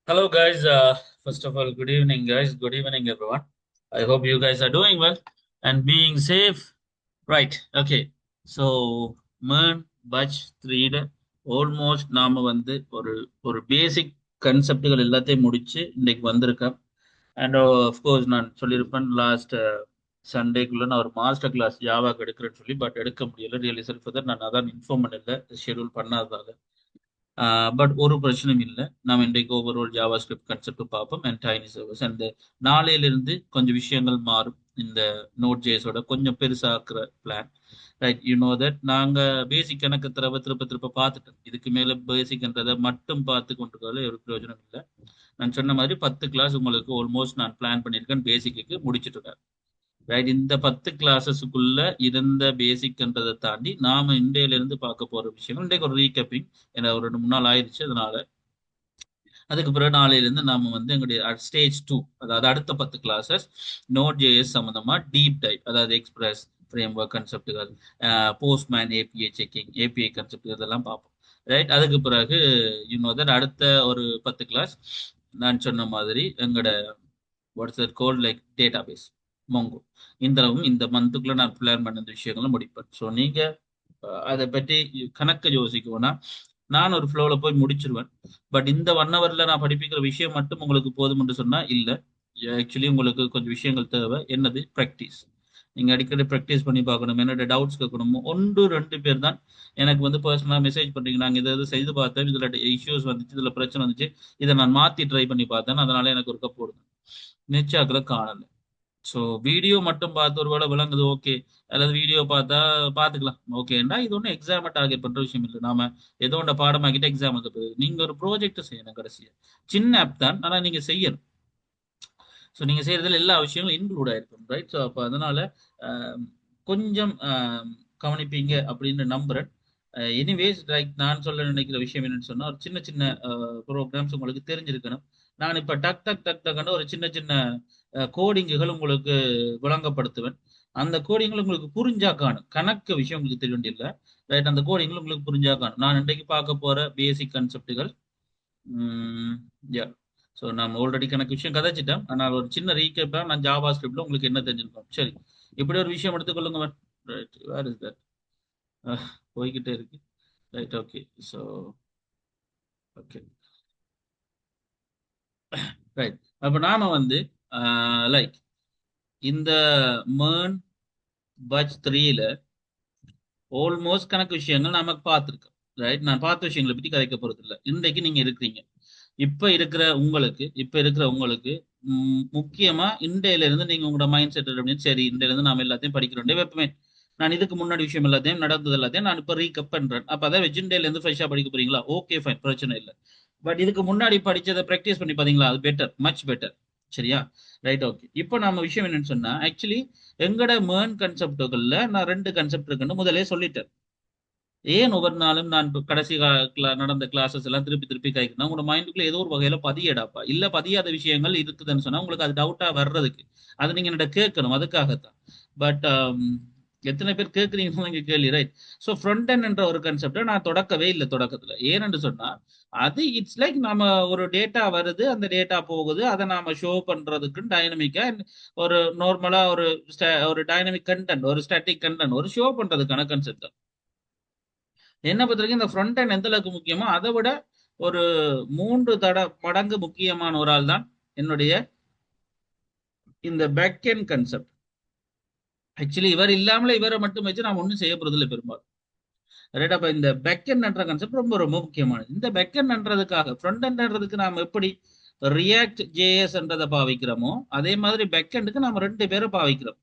Hello, guys. First of all, good evening, guys. Good evening, everyone. I hope you guys are doing well and being safe. Right. Okay. So, MERN batch 3 almost நாம வந்து ஒரு ஒரு பேசிக் கன்செப்டுகள் எல்லாத்தையும் முடிச்சு இன்னைக்கு வந்திருக்கேன். And course நான் சொல்லியிருப்பேன் லாஸ்ட் சண்டேக்குள்ள நான் ஒரு மாஸ்டர் கிளாஸ் ஜாவாக்கு எடுக்கிறேன்னு சொல்லி, பட் எடுக்க முடியல. Really sorry for that. நான் அதான் இன்ஃபார்ம் பண்ணல ஷெடியூல் பண்ணாததால. பட் ஒரு பிரச்சனையும் இல்லை. நாம் இன்றைக்கு ஓவரால் ஜாவா ஸ்கிரிப்ட் கான்செப்ட் பார்ப்போம் அண்ட் டைனி சர்வர்ஸ். அந்த நாளையிலிருந்து கொஞ்சம் விஷயங்கள் மாறும். இந்த நோட் ஜேஸோட கொஞ்சம் பெருசாக்குற plan. Right, you know that நாங்கள் பேசிக் கணக்கு தரவை திருப்ப திருப்ப பார்த்துட்டோம். இதுக்கு மேலே பேசிக்ன்றதை மட்டும் பார்த்து கொண்டு ஒரு பிரயோஜனம் இல்லை. நான் சொன்ன மாதிரி 10 கிளாஸ் உங்களுக்கு ஆல்மோஸ்ட் நான் பிளான் பண்ணியிருக்கேன். பேசிக்கு முடிச்சுட்டு இருக்கேன். ரைட், இந்த 10 கிளாஸஸுக்குள்ள இருந்த பேசிக்ன்றதை தாண்டி நாம இன்றையில இருந்து பார்க்க போற விஷயங்கள் இன்றைக்கு ஒரு ரீகேப்பிங். ஏன்னா ஒரு 2 3 நாள் ஆயிடுச்சு. அதனால அதுக்கு பிறகு நாளையில இருந்து நாம வந்து எங்களுடைய ஸ்டேஜ் 2, அதாவது அடுத்த 10 கிளாஸஸ் நோட் ஜேஎஸ் சம்பந்தமா டீப் டைப், அதாவது எக்ஸ்பிரஸ் ஃப்ரேம் ஒர்க் கன்செப்டுகள், Postman API checking, API concept இதெல்லாம் பார்ப்போம். ரைட், அதுக்கு பிறகு தட் அடுத்த ஒரு 10 கிளாஸ் நான் சொன்ன மாதிரி எங்களோட what's that called like database Mongo. இந்தளவும் இந்த மந்த்துக்குள்ள நான் பிளான் பண்ண இந்த விஷயங்களும் முடிப்பேன். ஸோ நீங்க அதை பற்றி கணக்க யோசிக்கணும்னா நான் ஒரு ஃப்ளோவில் போய் முடிச்சிருவேன். பட் இந்த 1 ஹவர்ல நான் படிப்பிக்கிற விஷயம் மட்டும் உங்களுக்கு போதும் என்று சொன்னா இல்லை. ஆக்சுவலி உங்களுக்கு கொஞ்சம் விஷயங்கள் தேவை. என்னது? ப்ராக்டிஸ். நீங்க அடிக்கடி ப்ராக்டிஸ் பண்ணி பார்க்கணும். என்னோட டவுட்ஸ் கேட்கணும். 1 2 பேர் தான் எனக்கு வந்து பர்சனலா மெசேஜ் பண்றீங்க, நாங்க இதை செய்து பார்த்தேன், இதுல இஷ்யூஸ் வந்துச்சு, இதுல பிரச்சனை வந்துச்சு, இதை நான் மாத்தி ட்ரை பண்ணி பார்த்தேன், அதனால எனக்கு ஒரு கப் போடுங்க. நிச்சயாக்களை காணல. ஸோ வீடியோ மட்டும் பார்த்து ஒரு வேளை விளங்குது ஓகே, அல்லது வீடியோ பார்த்தா பார்த்துக்கலாம் ஓகேண்டா, இது ஒன்றும் எக்ஸாமை டார்கெட் பண்ற விஷயம் இல்லை. நாம ஏதோ ஒன்ற பாடமாக்கிட்டு எக்ஸாம் வந்து போகுது. நீங்க ஒரு ப்ராஜெக்ட் செய்யணும் கடைசியா. சின்ன ஆப் தான், ஆனா நீங்க செய்யணும். ஸோ நீங்க செய்யறதுல எல்லா விஷயங்களும் இன்க்ளூட் ஆயிருக்கும். ரைட், ஸோ அப்போ அதனால ஆம், கொஞ்சம் கவனிப்பீங்க அப்படின்னு நம்புறேன். எனிவேஸ், லைக் நான் சொல்ல நினைக்கிற விஷயம் என்னன்னு சொன்னா, ஒரு சின்ன சின்ன ப்ரோக்ராம்ஸ் உங்களுக்கு தெரிஞ்சிருக்கணும். நான் இப்ப டக் டக் டக் டக்குன்னு ஒரு சின்ன சின்ன கோடிங்குகள் உங்களுக்கு விளங்கப்படுத்துவேன். அந்த கோடிங்கள் உங்களுக்கு புரிஞ்சா காணும். கணக்கு விஷயம் உங்களுக்கு தெரிய வேண்டியதில்லை. ரைட், அந்த கோடிங்கள் உங்களுக்கு புரிஞ்சா காணும். நான் இன்றைக்கு பார்க்க போற பேசிக் கான்செப்டுகள். யா, ஸோ நான் ஆல்ரெடி கணக்கு விஷயம் கதைச்சிட்டேன். ஆனால் ஒரு சின்ன ரீகேப்பா நான் ஜாவா ஸ்கிரிப்ட்ல உங்களுக்கு என்ன தெரிஞ்சிருக்கோம். சரி, இப்படி ஒரு விஷயம் எடுத்துக்கொள்ளுங்க. Right, where is that? போய்கிட்டே இருக்கு. Right, okay. So okay, right. அப்போ நாம வந்து லைக் இந்த MERN batch 3ல ஆல்மோஸ்ட் கணக்கு விஷயங்கள் நாம பார்த்துருக்கோம். ரைட், நான் பார்த்த விஷயங்களை பற்றி கதைக்க போறது இல்லை. இன்றைக்கு நீங்க இருக்கிறீங்க. இப்ப இருக்கிற உங்களுக்கு முக்கியமா இன்றையில இருந்து நீங்க உங்களோட மைண்ட் செட் அப்படின்னு, சரி இன்றையில இருந்து நாம எல்லாத்தையும் படிக்கிறோம் வைப்பமே. நான் இதுக்கு முன்னாடி விஷயம் எல்லாத்தையும் நடந்தது எல்லாத்தையும் நான் இப்ப ரீகப் பண்றேன். அப்ப அதை வச்சு இன்றையில இருந்து ஃப்ரெஷ்ஷா படிக்க போறீங்களா? ஓகே, ஃபைன், பிரச்சனை இல்லை. பட் இதுக்கு முன்னாடி படிச்சதை ப்ராக்டிஸ் பண்ணி பாத்தீங்களா? அது பெட்டர், மச் பெட்டர். சரியா? Right, okay. இப்போ நம்ம விஷயம் என்னன்னு சொன்னா, ஆக்சுவலி எங்கட MERN கன்செப்டுகள்ல நான் 2 கன்செப்ட் இருக்குன்னு முதலே சொல்லிட்டேன். ஏன் ஒவ்வொரு நாளும் நான் இப்ப கடைசி நடந்த கிளாஸஸ் எல்லாம் திருப்பி திருப்பி கைக்கணும்? உங்களோட மைண்டுக்குள்ள ஏதோ ஒரு வகையில பதியடாப்பா. இல்ல பதியாத விஷயங்கள் இருக்குதுன்னு சொன்னா உங்களுக்கு அது டவுட்டா வர்றதுக்கு அது நீங்க என்னோட கேட்கணும். அதுக்காகத்தான். பட் எத்தனை பேர் கேட்குறீங்கன்னு இங்க கேள்வி. ரைட், ஸோ ஃப்ரண்ட் எண்ட் என்ற ஒரு கன்செப்டை நான் தொடக்கவே இல்லை தொடக்கத்துல. ஏன்னு சொன்னா அது இட்ஸ் லைக் நாம ஒரு டேட்டா வருது, அந்த டேட்டா போகுது, அதை நாம ஷோ பண்றதுக்கு டைனமிக்கா ஒரு நார்மலா ஒரு டைனமிக் கண்டென்ட், ஒரு ஸ்டாட்டிக் கண்டென்ட் ஒரு ஷோ பண்றதுக்கான கன்செப்ட். என்ன பொறுத்த வரைக்கும் இந்த ஃப்ரண்ட் எண்ட் எந்த அளவுக்கு முக்கியமோ அதை விட ஒரு 3 மடங்கு முக்கியமான ஒரு ஆள் தான் என்னுடைய இந்த பேக் எண்ட் கன்செப்ட். ஆக்சுவலி இவர் இல்லாமல இவரை மட்டும் வச்சு நாம் ஒன்றும் செய்ய போறது இல்லை பெரும்பாலும். ரைட், அப்ப இந்த பேக் எண்ட் என்ற கன்செப்ட் ரொம்ப ரொம்ப முக்கியமானது. இந்த பேக் எண்ட்ன்றதுக்காக ஃப்ரண்ட் எண்ட்ன்றதுக்கு நாம் எப்படி ரியாக்ட் ஜேஎஸ் என்றதை பாவிக்கிறோமோ அதே மாதிரி பேக் எண்டுக்கு நாம் 2 பேரை பாவிக்கிறோம்.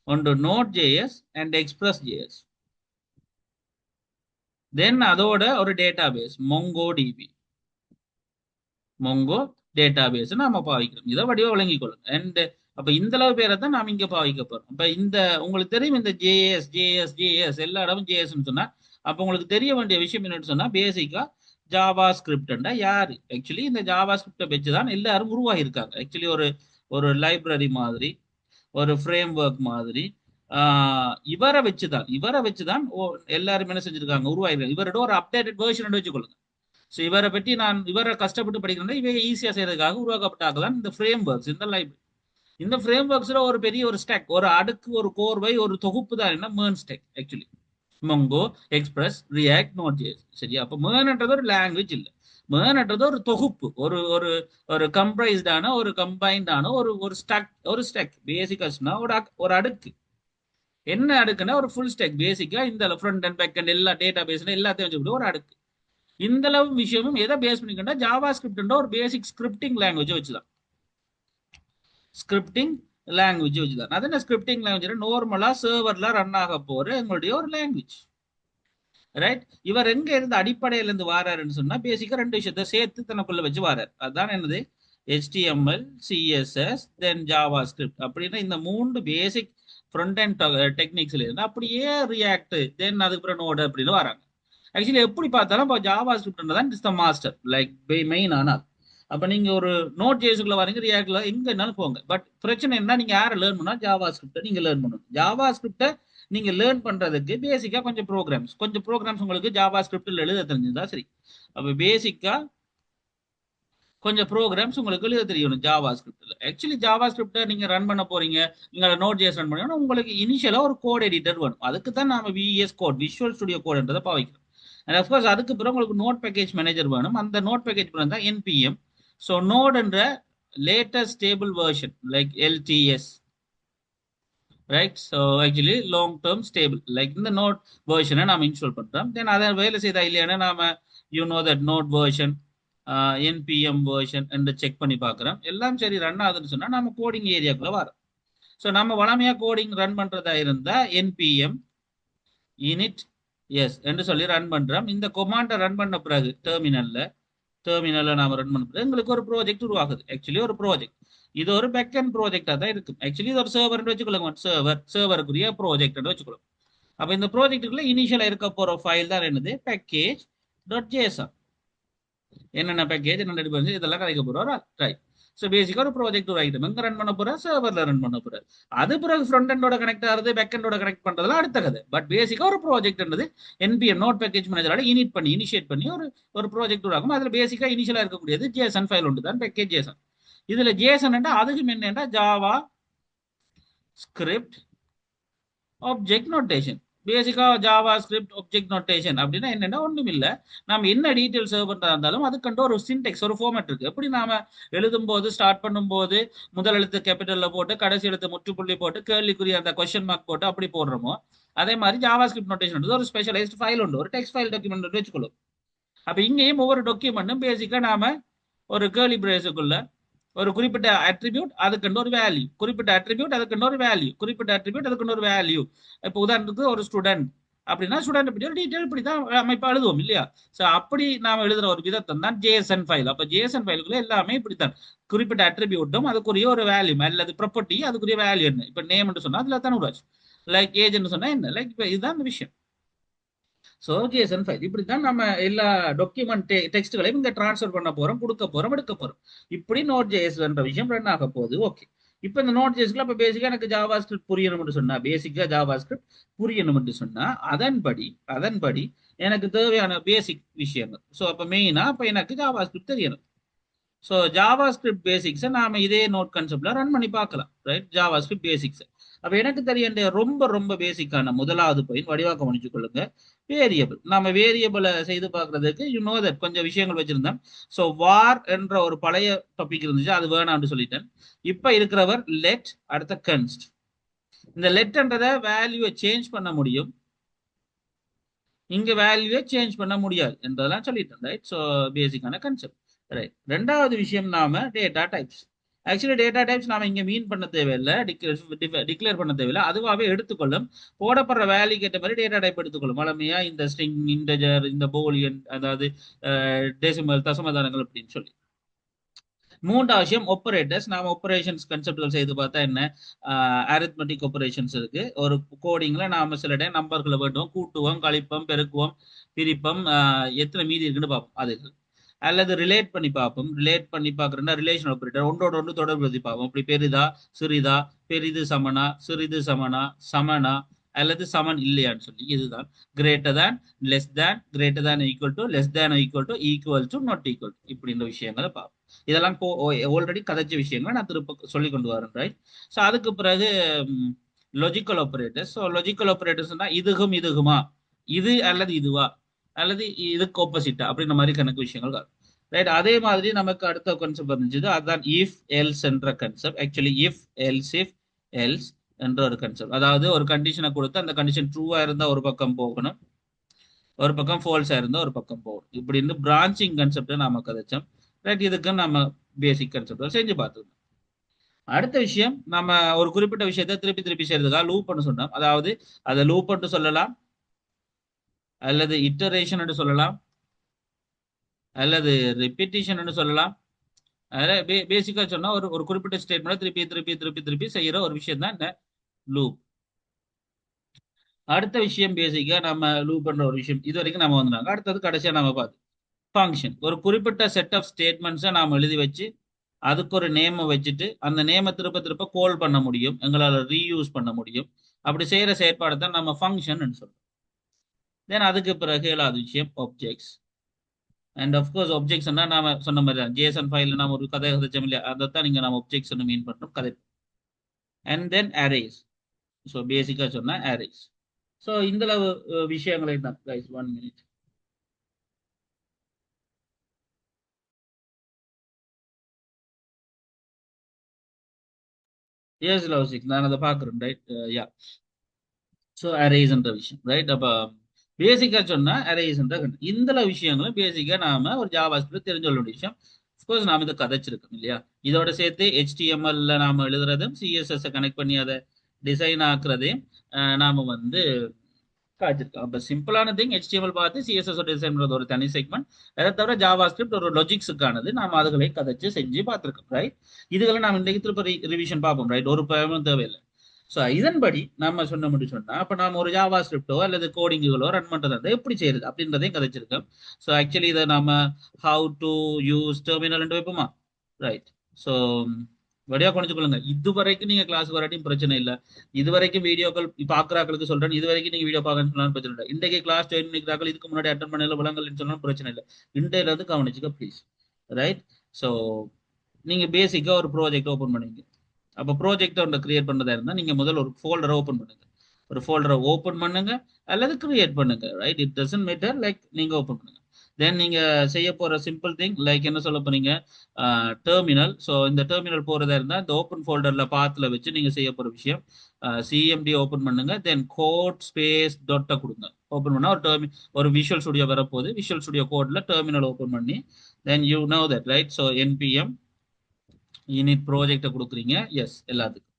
ஒன்று Node JS and Express JS. Then அதோட ஒரு database Mongo DB, Mongo database நாம பாவிக்கிறோம். இதை வடிவா விளங்கிக் கொள்ளுங்க. அண்ட் அப்ப இந்த அளவு பேரை தான் நாம இங்க பாவிக்க போறோம். அப்ப இந்த உங்களுக்கு தெரியும் இந்த ஜேஎஸ் ஜேஎஸ் ஜேஎஸ் எல்லா இடமும் ஜேஎஸ் சொன்னா, அப்ப உங்களுக்கு தெரிய வேண்டிய விஷயம் என்னன்னு சொன்னா, பேசிக்கா ஜாவா ஸ்கிரிப்ட்ண்டா யாரு? ஆக்சுவலி இந்த ஜாவா ஸ்கிரிப்டை வச்சுதான் எல்லாரும் உருவாகி இருக்காங்க. ஆக்சுவலி ஒரு ஒரு லைப்ரரி மாதிரி, ஒரு ஃப்ரேம் ஒர்க் மாதிரி. இவரை வச்சுதான் எல்லாரும் என்ன செஞ்சிருக்காங்க? உருவாயிருக்காங்க. இவரோட ஒரு அப்டேட்டட் வெர்ஷன் வச்சுக்கொள்ளுங்க. ஸோ இவரை பற்றி இவரை கஷ்டப்பட்டு படிக்கிறேன் இவ ஈஸியாக செய்யறதுக்காக உருவாக்கப்பட்டாக்கலாம் இந்த ஃப்ரேம் ஒர்க்ஸ் இந்த லைப்ரரி. இந்த ஃப்ரேம் ஒர்க்ஸ்ல ஒரு பெரிய ஒரு ஸ்டாக், ஒரு அடுக்கு, ஒரு கோர்வை, ஒரு தொகுப்பு தான் என்ன MERN stack actually. Mongo, Express, React, Node JS. சரியா? அப்போ மேர்ன்ன்றது ஒரு லாங்குவேஜ் இல்லை, மேர்ன்ன்றது ஒரு தொகுப்பு, ஒரு ஒரு ஒரு கம்பரைஸ்டான, ஒரு கம்பைன்டான ஒரு ஸ்டாக் பேசிக்கா ஒரு அடுக்கு. என்ன அடுக்குன்னா ஒரு ஃபுல் ஸ்டாக். பேசிக்கா இந்த ஃப்ரண்ட் அண்ட் பேக் அண்ட் எல்லா டேட்டா பேஸ்ல எல்லாத்தையும் வச்சுக்கிட்டு ஒரு அடுக்கு. இந்த அளவு விஷயமும் எதை பேஸ் பண்ணிக்கிட்டா ஜாவா ஸ்கிரிப்ட் ஒரு பேசிக் ஸ்கிரிப்டிங் லாங்குவேஜ் வச்சுதான். ஸ்கிரிப்டிங் லாங்குவேஜ் வச்சுதான். அது என்ன ஸ்கிரிப்டிங் லாங்குவேஜ்? நார்மலா சர்வர்ல ரன் ஆக போற எங்களுடைய ஒரு லாங்குவேஜ். ரைட்? இவர் எங்க இருந்து அடிப்படையில இருந்து வாராருன்னு சொன்னா பேசிக்கா ரெண்டு விஷயத்த சேர்த்து தனக்குள்ள வச்சு வாரார். அதுதான் என்னது? HTML, CSS, தென் ஜாவா ஸ்கிரிப்ட் அப்படின்னு இந்த 3 பேசிக் ஃப்ரண்ட் அண்ட் டெக்னிக்ஸ்ல இருந்து அப்படியே ரியாக்ட், தென் அதுக்கப்புறம் நோடு அப்படின்னு வராங்க. ஆக்சுவலி எப்படி பார்த்தாலும் இப்போ ஜாவா ஸ்கிரிப்ட் தான் is the master, like main. ஆனால் அப்ப நீங்க ஒரு நோட் ஜேஸுக்குள்ள வரீங்க, ரியாக்ட்ல எங்க என்னாலும் போங்க. பட் பிரச்சனை என்ன, நீங்க யாரை லேர்ன் பண்ணா ஜாவா ஸ்கிரிப்டை நீங்க லேர்ன் பண்ணணும். ஜாவா ஸ்கிரிப்டை நீங்க லேர்ன் பண்றதுக்கு பேசிக்கா கொஞ்சம் ப்ரோக்ராம்ஸ் உங்களுக்கு ஜாவா ஸ்கிரிப்டில் எழுத தெரிஞ்சதா சரி. அப்ப பேசிக்கா கொஞ்சம் ப்ரோக்ராம்ஸ் உங்களுக்கு எழுத தெரியணும் ஜாவா ஸ்கிரிப்டில். ஆக்சுவலி ஜாவா ஸ்கிரிப்டை நீங்க ரன் பண்ண போறீங்க, நீங்க நோட் ஜேஸ் ரன் பண்ணணும், உங்களுக்கு இனிஷியலா ஒரு கோட் எடிட்டர் வேணும். அதுக்கு தான் நாம VS கோட், விஷுவல் ஸ்டுடியோ கோட்ன்றதை பாவிக்கிறோம். அண்ட் அஃப்கோர்ஸ் அதுக்கு பிறகு உங்களுக்கு நோட் பேக்கேஜ் மேனேஜர் வேணும். அந்த நோட் பேக்கேஜ் தான் NPM. ஸோ நோடுன்ற latest stable version like LTS, right? So actually long term stable like இந்த நோட் வெர்ஷனை நாம இன்ஸ்டால் பண்றோம். தென் அதை வேலை செய்தா இல்லையானா நாம that Node version, NPM version என்று செக் பண்ணி பார்க்குறோம். எல்லாம் சரி ரன் ஆகுதுன்னு சொன்னா நம்ம கோடிங் ஏரியாக்குள்ள வரோம். ஸோ நம்ம வளமையா கோடிங் ரன் பண்றதா இருந்தா NPM init எஸ் என்று சொல்லி ரன் பண்றோம். இந்த கொமாண்டை ரன் பண்ண பிறகு டெர்மினல்ல நாம ரன் பண்ண பிறகு எங்களுக்கு ஒரு ப்ராஜெக்ட் உருவாகுது. ஆக்சுவலி ஒரு ப்ராஜெக்ட், இது ஒரு பேக் அண்ட் ப்ராஜெக்டா தான் இருக்கும். ஆக்சுவலி இது ஒரு சர்வர் வச்சுக்கொள்ளுங்க, சர்வருக்குரிய ப்ராஜெக்ட் வச்சுக்கொள்ளும். அப்ப இந்த ப்ராஜெக்டுக்குள்ள இனிஷியலா இருக்க போற ஃபைல் தான் என்னது? package.json. என்னென்ன பேக்கேஜ், என்ன டிபெண்டன்சி, இதெல்லாம் கதைக்க போறோம். ரைட்? ஸோ பேசிக்கா ஒரு ப்ராஜெக்ட் ஒரு ஐட்டம் எங்க ரன் பண்ண போற? சர்வர்ல ரன் பண்ண போற. அது பிறகு ஃப்ரண்ட் எண்டோட கனெக்ட் ஆகுது, பேக் எண்டோட கனெக்ட் பண்றதுலாம் அடுத்த கதை. பட் பேசிக்கா ஒரு ப்ராஜெக்ட் என்னது? NPM நோட் பேக்கேஜ் மேனேஜரால இனிஷியேட் பண்ணி ஒரு ப்ராஜெக்ட் உருவாகும். அதுல பேசிக்கா இனிஷியலா இருக்கக்கூடியது ஜேசன் ஃபைல் ஒன்று தான், பேக்கேஜ் ஜேசன். இதுல ஜேசன் அதுக்கு என்னன்னா ஜாவா ஸ்கிரிப்ட் ஆப்ஜெக்ட் நோட்டேஷன். பேசிக்கா ஜாவா ஸ்கிரிப்ட் ஆப்ஜெக்ட் நோட்டேஷன் அப்படின்னா என்னன்னா ஒண்ணும் இல்ல, நம்ம என்ன டீடைல் சர்வ் பண்றதா இருந்தாலும் அதுக்கு ஒரு சின்டெக்ஸ், ஒரு ஃபார்மேட் இருக்கு. எப்படி நாம எழுதும் போது, ஸ்டார்ட் பண்ணும் போது முதல் எழுத்து கேபிட்டல்ல போட்டு கடைசி எழுத்து முற்றுப்புள்ளி போட்டு கேள்விக்குரிய அந்த கொஸ்டின் மார்க் போட்டு அப்படி போடுறோமோ, அதே மாதிரி ஜாவா ஸ்கிரிப்ட் நோட்டேஷன் ஒரு ஸ்பெஷலைஸ்ட் ஃபைல் உண்டு, ஒரு டெக்ஸ்ட் ஃபைல் டாக்குமெண்ட் வச்சுக்கணும். அப்ப இங்கேயும் ஒவ்வொரு டாக்குமெண்ட்டும் பேசிக்கா நாம ஒரு கேர்லி பிரேஸுக்குள்ள ஒரு குறிப்பிட்ட அட்ரிபியூட் அதுக்கு ஒரு வேல்யூ, குறிப்பிட்ட அட்ரிபியூட் அதுக்கு ஒரு வேல்யூ, குறிப்பிட்ட அட்ரிபியூட் அதுக்கு ஒரு வேல்யூ. இப்போ உதாரணத்துக்கு ஒரு ஸ்டூடெண்ட் அப்படின்னா ஸ்டூடெண்ட் பற்றி ஒரு டீட்டெயில் இப்படி தான் அமைப்பா எழுதுவோம் இல்லையா? ஸோ அப்படி நாம எழுதுற ஒரு விதத்தை தான் ஜேசன் ஃபைல். அப்ப ஜேசன் ஃபைலுக்குள்ள எல்லாமே இப்படித்தான், குறிப்பிட்ட அட்ரிபியூட்டும் அதுக்குரிய ஒரு வேல்யூ அல்லது ப்ராப்பர்ட்டி அதுக்குரிய வேல்யூ என்ன. இப்போ நேம் சொன்னா அதுல தான் உருவாச்சு, லைக் ஏஜ்னு சொன்னா என்ன, லைக் இப்போ இதுதான் அந்த விஷயம். ஸோ ஜேசன் ஃபைல் இப்படித்தான் நம்ம எல்லா டாக்குமெண்ட் டெக்ஸ்ட்களையும் இங்க டிரான்ஸ்ஃபர் பண்ண போறோம், கொடுக்க போறோம், எடுக்க போறோம். இப்படி நோட் ஜேஎஸ் என்ற விஷயம் ரன் ஆக போகுது. ஓகே, இப்போ இந்த நோட் ஜேஎஸ்ல இப்போ பேசிக்கா எனக்கு ஜாவா ஸ்கிரிப்ட் புரியணும்னு சொன்னா, பேசிக்கா ஜாவா ஸ்கிரிப்ட் புரியணும்னு சொன்னா அதன்படி எனக்கு தேவையான பேசிக் விஷயங்கள். ஸோ அப்போ மெயினா இப்போ எனக்கு ஜாவா ஸ்கிரிப்ட் தெரியணும். ஸோ ஜாவா ஸ்கிரிப்ட் பேசிக்ஸை நாம இதே நோட் கான்செப்ட்ல ரன் பண்ணி பார்க்கலாம். ரைட்? ஜாவா ஸ்கிரிப்ட் பேசிக்ஸ் அப்ப எனக்கு தெரிய ரொம்ப ரொம்ப பேசிக்கான முதலாவது பாயிண்ட் வடிவாக்கம் முடிச்சு கொள்ளுங்க, வேரியபிள். நாம வேரியபிளை செய்து பார்க்கறதுக்கு தட் கொஞ்சம் விஷயங்கள் வச்சிருந்தேன். ஸோ வார் என்ற ஒரு பழைய டாபிக் இருந்துச்சு, அது வேணாம்னு சொல்லிட்டேன். இப்ப இருக்கிறவர் லெட், அடுத்த கன்ஸ்ட். இந்த லெட்ன்றத வேல்யூவை சேஞ்ச் பண்ண முடியும், இங்க வேல்யூவை சேஞ்ச் பண்ண முடியாது என்றதெல்லாம் சொல்லிட்டேன். ரைட்? ஸோ பேசிக்கான கான்செப்ட். ரைட்? ரெண்டாவது விஷயம் நாம data types. Actually data types நாம இங்க மீன் பண்ண தேவையில்லை, டிக்ளேர் பண்ண தேவையில்லை, அதுவாகவே எடுத்துக்கொள்ளும். போடப்படுற வேல்யூக்கு ஏற்ற மாதிரி டேட்டா டைப் எடுத்துக்கொள்ளும். வளமையா இந்த ஸ்ட்ரிங், இன்டஜர், இந்த போலியன், அதாவது டெசிமல், தசமதானங்கள் அப்படின்னு சொல்லி. மூன்றாவது விஷயம் ஆப்பரேட்டர்ஸ். நாம ஆப்பரேஷன்ஸ் கன்செப்ட்கள் செய்து பார்த்தா என்ன, அரித்மெட்டிக் ஆப்பரேஷன்ஸ் இருக்கு. ஒரு கோடிங்ல நாம சில டைம் நம்பர்களை வேண்டுவோம், கூட்டுவோம், கழிப்போம், பெருக்குவோம், பிரிப்போம், எத்தனை மீதி இருக்குன்னு பார்ப்போம். அது அல்லது ரிலேட் பண்ணி பார்ப்போம். ரிலேட் பண்ணி பார்க்குறோம்னா ரிலேஷன் ஆப்பரேட்டர் ஒன்றோட ஒன்று தொடர்பு பார்ப்போம். இப்படி பெரிதா, சிறிதா, பெரிது சமனா, சிறிது சமனா, சமனா, அல்லது சமன் இல்லையான்னு சொல்லி இதுதான் greater than, less than, greater than equal to, less than equal to, equal to, not equal to இப்படின்ற விஷயங்களை பார்ப்போம். இதெல்லாம் ஆல்ரெடி கதைச்ச விஷயங்களை நான் திரும்ப சொல்லி கொண்டு வரேன், ரைட்? ஸோ அதுக்கு பிறகு லாஜிக்கல் ஆபரேட்டர்ஸ். ஸோ லாஜிக்கல் ஆபரேட்டர்ஸ்னா இதுகும் இதுகுமா, இது அல்லது இதுவா, அல்லது இதுக்கு ஆப்போசிட்டா அப்படின்ற மாதிரி கணக்கு விஷயங்கள் வரும், ரைட்? அதே மாதிரி நமக்கு அடுத்த கான்செப்ட் வந்துச்சு, அதுதான் இஃப் எல்ஸ் என்ற concept. Actually if else, if else என்ற ஒரு கான்செப்ட். அதாவது ஒரு கண்டிஷனை கொடுத்து அந்த கண்டிஷன் ட்ரூவா இருந்தா ஒரு பக்கம் போகணும், ஒரு பக்கம் ஃபால்ஸா இருந்தா ஒரு பக்கம் போகணும். இப்படி இருந்து பிரான்ச்சிங் கான்செப்ட் நாம கதைச்சோம், ரைட்? இதுக்கு நம்ம பேசிக் கான்செப்ட் செஞ்சு பார்த்துக்கணும். அடுத்த விஷயம், நம்ம ஒரு குறிப்பிட்ட விஷயத்தை திருப்பி திருப்பி செய்யறதுக்காக லூப் பண்ண சொன்னோம். அதாவது அதை லூப் பண்ணு சொல்லலாம், அல்லது இட்டரேஷன் என்று சொல்லலாம், அல்லது ரிப்பீட்டிஷன் சொல்லலாம். அதில் பேசிக்கா சொன்னா ஒரு குறிப்பிட்ட ஸ்டேட்மெண்ட் திருப்பி திருப்பி திருப்பி திருப்பி செய்யற ஒரு விஷயம் தான் இந்த லூப். அடுத்த விஷயம் பேசிக்கா நம்ம லூப் பண்ற ஒரு விஷயம் இது வரைக்கும் நம்ம வந்துட்டாங்க. அடுத்தது கடைசியா நம்ம பார்த்து ஃபங்க்ஷன். ஒரு குறிப்பிட்ட செட் ஆஃப் ஸ்டேட்மெண்ட்ஸை நாம் எழுதி வச்சு அதுக்கு ஒரு நேமை வச்சுட்டு அந்த நேமை திருப்ப திருப்ப கால் பண்ண முடியும், எங்களால் ரீயூஸ் பண்ண முடியும். அப்படி செய்யற செயற்பாடு தான் நம்ம ஃபங்க்ஷன் சொல்றோம். தென் அதுக்கு பிறகு ஏழாவது விஷயம் ஆப்ஜெக்ட்ஸ். அண்ட் அஃப்கோர்ஸ் ஆப்ஜெக்ட்ஸ்னா நாம சொன்ன மாதிரி தான் ஜேசன் ஃபைலில் நாம ஒரு கதை கதைச்சோம் இல்லையா, அதைத்தான் நீங்க நம்ம ஆப்ஜெக்ட்ஸ் மீன் பண்றோம் கதை. And then arrays. ஸோ பேசிக்கா சொன்னா அரேஸ். ஸோ இந்த விஷயங்களை தான் கைஸ். 1 minute. எஸ் லவ்சிக், நான் அதை பார்க்குறேன், ரைட்? யா. ஸோ அரேஸ்ன்ற விஷயம், ரைட்? அப்போ பேசிக்கா சொன்னா அரேஸ்ன்ற இந்த விஷயங்களும் பேசிக்கா நாம ஒரு ஜாவாஸ்கிரிப்ட்ல தெரிஞ்சு கொள்ள வேண்டிய விஷயம். அஃப்கோர்ஸ் நாம இதை கதைச்சிருக்கோம் இல்லையா? இதோட சேர்த்து HTML நாம எழுதுறதும் CSS கனெக்ட் பண்ணி அதை டிசைன் ஆக்குறதையும் நாம காய்ச்சிருக்கோம். அப்போ சிம்பிளான திங் HTML பார்த்து CSS டிசைன் பண்றது ஒரு தனி செக்மெண்ட். அதை தவிர ஜாவாஸ்கிரிப்ட் ஒரு லாஜிக்ஸுக்கானது, நாம அதுகளை கதைச்சு செஞ்சு பார்த்துருக்கோம், ரைட்? இதுகளை நாம் இன்றைக்கு திருப்ப ரிவிஷன் பார்ப்போம், ரைட்? ஒரு பயமும் தேவையில்லை. ஸோ இதன்படி நம்ம சொன்ன முடியும் சொன்னா, அப்போ நாம ஒரு ஜாவா ஸ்கிரிப்டோ அல்லது கோடிங்குகளோ ரன் பண்றதா எப்படி செய்யறது அப்படின்றதையும் கதைச்சிருக்கோம். ஸோ ஆக்சுவலி இதை நாம ஹவு டு யூஸ் டெர்மினல் வைப்போமா, ரைட்? ஸோ வடிவா குறைஞ்சுக்கொள்ளுங்க. இது வரைக்கும் நீங்க கிளாஸ் வராட்டியும் பிரச்சனை இல்லை. இது வரைக்கும் வீடியோக்கள் பாக்குறாக்களுக்கு சொல்றேன், இது வரைக்கும் நீங்க வீடியோ பார்க்கணும்னு சொன்னாலும் பிரச்சனை இல்லை. இன்றைக்கு கிளாஸ் ஜாயின் பண்ணிக்கிறார்கள், இதுக்கு முன்னாடி அட்டன் பண்ணல விளங்கல் சொன்னாலும் பிரச்சனை இல்லை. இன்றையில இருந்து கவனிச்சுக்க ப்ளீஸ், ரைட்? ஸோ நீங்க பேசிக்கா ஒரு ப்ராஜெக்ட் ஓப்பன் பண்ணுவீங்க. அப்போ ப்ராஜெக்ட் ஒன்று கிரியேட் பண்ணதா இருந்தால் நீங்க முதல்ல ஒரு ஃபோல்டரை ஓப்பன் பண்ணுங்க. ஒரு ஃபோல்டரை ஓப்பன் பண்ணுங்க அல்லது கிரியேட் பண்ணுங்க, right? It doesn't matter, like நீங்க ஓப்பன் பண்ணுங்க. தென் நீங்க செய்ய போற சிம்பிள் திங் லைக் என்ன சொல்ல போறீங்க, டெர்மினல். ஸோ இந்த டெர்மினல் போறதா இருந்தால் இந்த ஓப்பன் ஃபோல்டர்ல பாத்துல வச்சு நீங்க செய்ய போற விஷயம் CMD ஓப்பன் பண்ணுங்க. தென் கோட் ஸ்பேஸ் டாட்டை கொடுங்க. ஓப்பன் பண்ணா ஒரு விஷுவல் ஸ்டுடியோ வரப்போகுது. விஷுவல் ஸ்டுடியோ கோட்ல டெர்மினல் ஓப்பன் பண்ணி then you know that, right? So NPM unit ப்ராஜெக்டை கொடுக்குறீங்க, எஸ் எல்லாத்துக்கும்,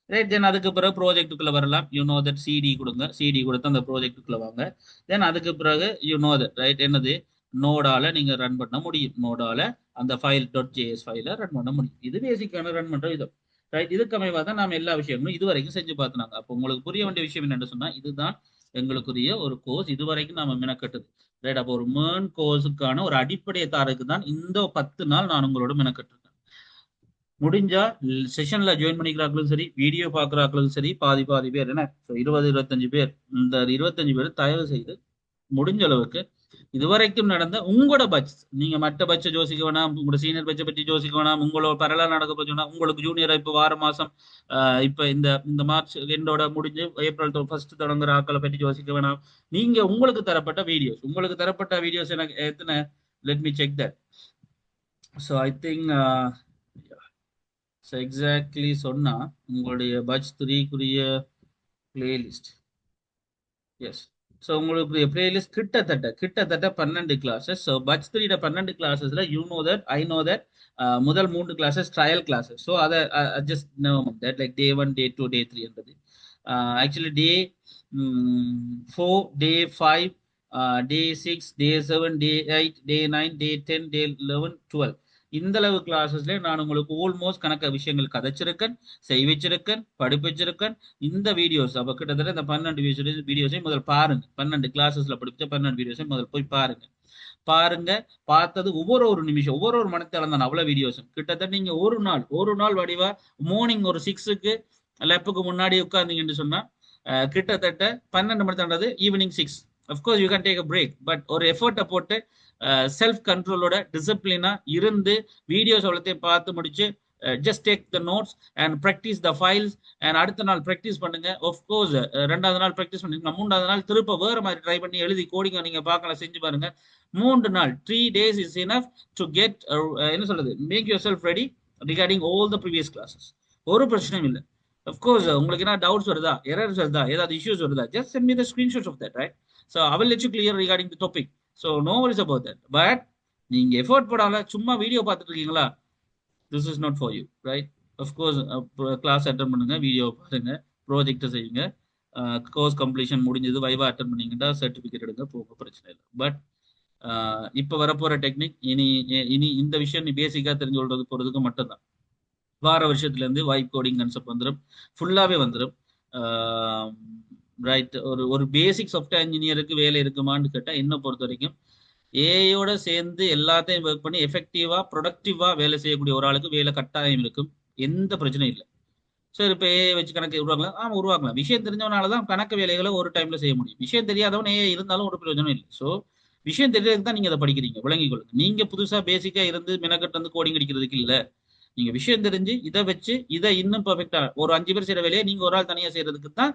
ரைட்? தென் அதுக்கு பிறகு ப்ராஜெக்டுக்குள்ள வரலாம். யூ நோ தட் CD கொடுங்க. CD கொடுத்து அந்த ப்ராஜெக்டுக்குள்ள வாங்க. தென் அதுக்கு பிறகு யூ நோ தட், ரைட்? என்னது, நோடால நீங்க ரன் பண்ண முடியும். நோடால அந்த ஃபைல் .js ஃபைல ரன் பண்ண முடியும். இது பேசிக்கான ரன் பண்ற விதம், ரைட்? இதுக்கு அமைவா தான் நாம எல்லா விஷயங்களும் இது வரைக்கும் செஞ்சு பார்த்துனாங்க. அப்போ உங்களுக்கு புரிய வேண்டிய விஷயம் என்னன்னு சொன்னா, இதுதான் எங்களுக்குரிய ஒரு கோர்ஸ் இது வரைக்கும் நாம மெனக்கட்டுது, ரைட்? அப்போ ஒரு மேர்ன் கோர்ஸுக்கான ஒரு அடிப்படையை தாருக்கு தான் இந்த 10 நாள் நான் உங்களோட மெனக்கட்டுறேன். முடிஞ்சா செஷன்ல ஜாயின் பண்ணிக்கிறாங்களும் சரி, வீடியோ பாக்குறாங்களும் சரி, பாதி பாதி பேர் என்ன 20-25 பேர், இந்த 25 பேர் தயவு செய்து முடிஞ்ச அளவுக்கு இதுவரைக்கும் நடந்த உங்களோட பட்ச், நீங்க மற்ற பட்ச யோசிக்க வேணாம், உங்களோட சீனியர் பட்ச பற்றி யோசிக்க வேணாம், உங்களோட பரலாக நடக்க போச்சுன்னா உங்களுக்கு ஜூனியர் இப்ப வார மாசம் இப்ப இந்த மார்ச் எண்டோட முடிஞ்சு ஏப்ரல் 1 தொடங்குற ஆக்களை பற்றி யோசிக்க வேணாம். நீங்க உங்களுக்கு தரப்பட்ட வீடியோஸ் எனக்கு எத்தனை, let me check that. So I think so exactly சொன்னா உங்களுடைய பட்ச் 3க்குரிய பிளேலிஸ்ட், எஸ். ஸோ உங்களுக்குரிய பிளேலிஸ்ட் கிட்டத்தட்ட 12 கிளாஸஸ். ஸோ பட்ச் 3 12 கிளாஸஸ்ல you know that, I know that, முதல் 3 கிளாஸஸ் ட்ரையல் கிளாஸஸ். ஸோ அதை just know that, like day 1, day 2, day 3 என்றது actually day 4, day 5, day 6, day 7, day 8, day 9, day 10, day 11, 12 இந்த அளவு கிளாஸஸ்ல நான் உங்களுக்கு ஆல்மோஸ்ட் கணக்க விஷயங்கள் கதைச்சிருக்கேன், செய்விச்சிருக்கேன், படிப்பிச்சிருக்கேன். இந்த வீடியோஸ் அப்ப கிட்டத்தட்ட இந்த 12 வீடியோஸையும் முதல் பாருங்க. 12 கிளாஸஸ்ல படிச்ச 12 வீடியோஸையும் முதல் போய் பாருங்க. பார்த்தது ஒவ்வொரு நிமிஷம் ஒவ்வொரு மனத்தால தான் அவ்வளவு வீடியோஸும் கிட்டத்தட்ட நீங்க ஒரு நாள் வடிவா மார்னிங் ஒரு 6க்கு லேப்புக்கு முன்னாடி உட்கார்ந்தீங்கன்னு சொன்னா கிட்டத்தட்ட 12 மணி தாண்டது evening 6. Of course you can take a break, but ஒரு எஃபர்ட்டை போட்டு செல்ஃப் கண்ட்ரோலோட டிசிப்ளினா இருந்து வீடியோஸ் அவ்வளோத்தையும் பார்த்து முடிச்சு just take the notes and practice the files and அடுத்த நாள் ப்ராக்டிஸ் பண்ணுங்க. ஆஃப்கோர்ஸ் 2வது நாள் ப்ராக்டிஸ் பண்ணுங்க, 3வது நாள் திருப்ப வேறு மாதிரி ட்ரை பண்ணி எழுதி கோடிங்க நீங்கள் பார்க்கலாம், செஞ்சு பாருங்க. 3 நாள் 3 days is enough to get என்ன சொல்றது, make yourself ready regarding all the previous classes. ஒரு பிரச்சனையும் இல்லை. அஃப்கோர்ஸ் உங்களுக்கு என்ன டவுட்ஸ் வருதா, எரர்ஸ் வருதா, ஏதாவது இஷ்யூஸ் வருதா, just send me the screenshots of that, right? So I will let you clear regarding the topic. So no worries about that. But நீங்க எஃபோர்ட் போடாம சும்மா வீடியோ பார்த்துட்டு இருக்கீங்களா, this is not for you, right? Of course class attend பண்ணுங்க, video பாருங்க, ப்ராஜெக்டை செய்யுங்க, course completion முடிஞ்சது, வைவா அட்டன் பண்ணீங்கன்னா சர்டிஃபிகேட் எடுங்க, போக பிரச்சனை இல்லை. பட் இப்போ வரப்போற டெக்னிக் இனி இந்த விஷயம் நீ பேசிக்காக தெரிஞ்சு கொள்றது போகிறதுக்கு மட்டும்தான். வார வருஷத்துலேருந்து வைப் கோடிங் கான்செப்ட் வந்துடும், ஃபுல்லாகவே வந்துடும், ரைட்? ஒரு பேசிக் சாஃப்ட்வேர் இன்ஜினியருக்கு வேலை இருக்குமான்னு கேட்டால் என்னை பொறுத்த வரைக்கும் ஏஐயோட சேர்ந்து எல்லாத்தையும் ஒர்க் பண்ணி எஃபெக்டிவாக ப்ரொடக்டிவாக வேலை செய்யக்கூடிய ஒரு ஆளுக்கு வேலை கட்டாயம் இருக்கும், எந்த பிரச்சனையும் இல்லை. சரி, இப்போ ஏஐ வச்சு கணக்கு உருவாக்கலாம், உருவாக்கலாம். விஷயம் தெரிஞ்சவனால தான் கணக்கு வேலைகளை ஒரு டைமில் செய்ய முடியும். விஷயம் தெரியாதவன் ஏஐ இருந்தாலும் ஒரு பிரயோஜனம் இல்லை. ஸோ விஷயம் தெரியாதுக்கு தான் நீங்கள் அதை படிக்கிறீங்க, விளங்கிக் கொள்ளுங்க. நீங்கள் புதுசாக பேசிக்காக இருந்து மெனக்கட்டு வந்து கோடிங் அடிக்கிறதுக்கு இல்லை. நீங்க விஷயம் தெரிஞ்சு இதை வச்சு இதை இன்னும் பர்ஃபெக்டா ஒரு 5 பேர் செய்யற வேலையை நீங்க ஒரு ஆள் தனியா செய்யறதுக்கு தான்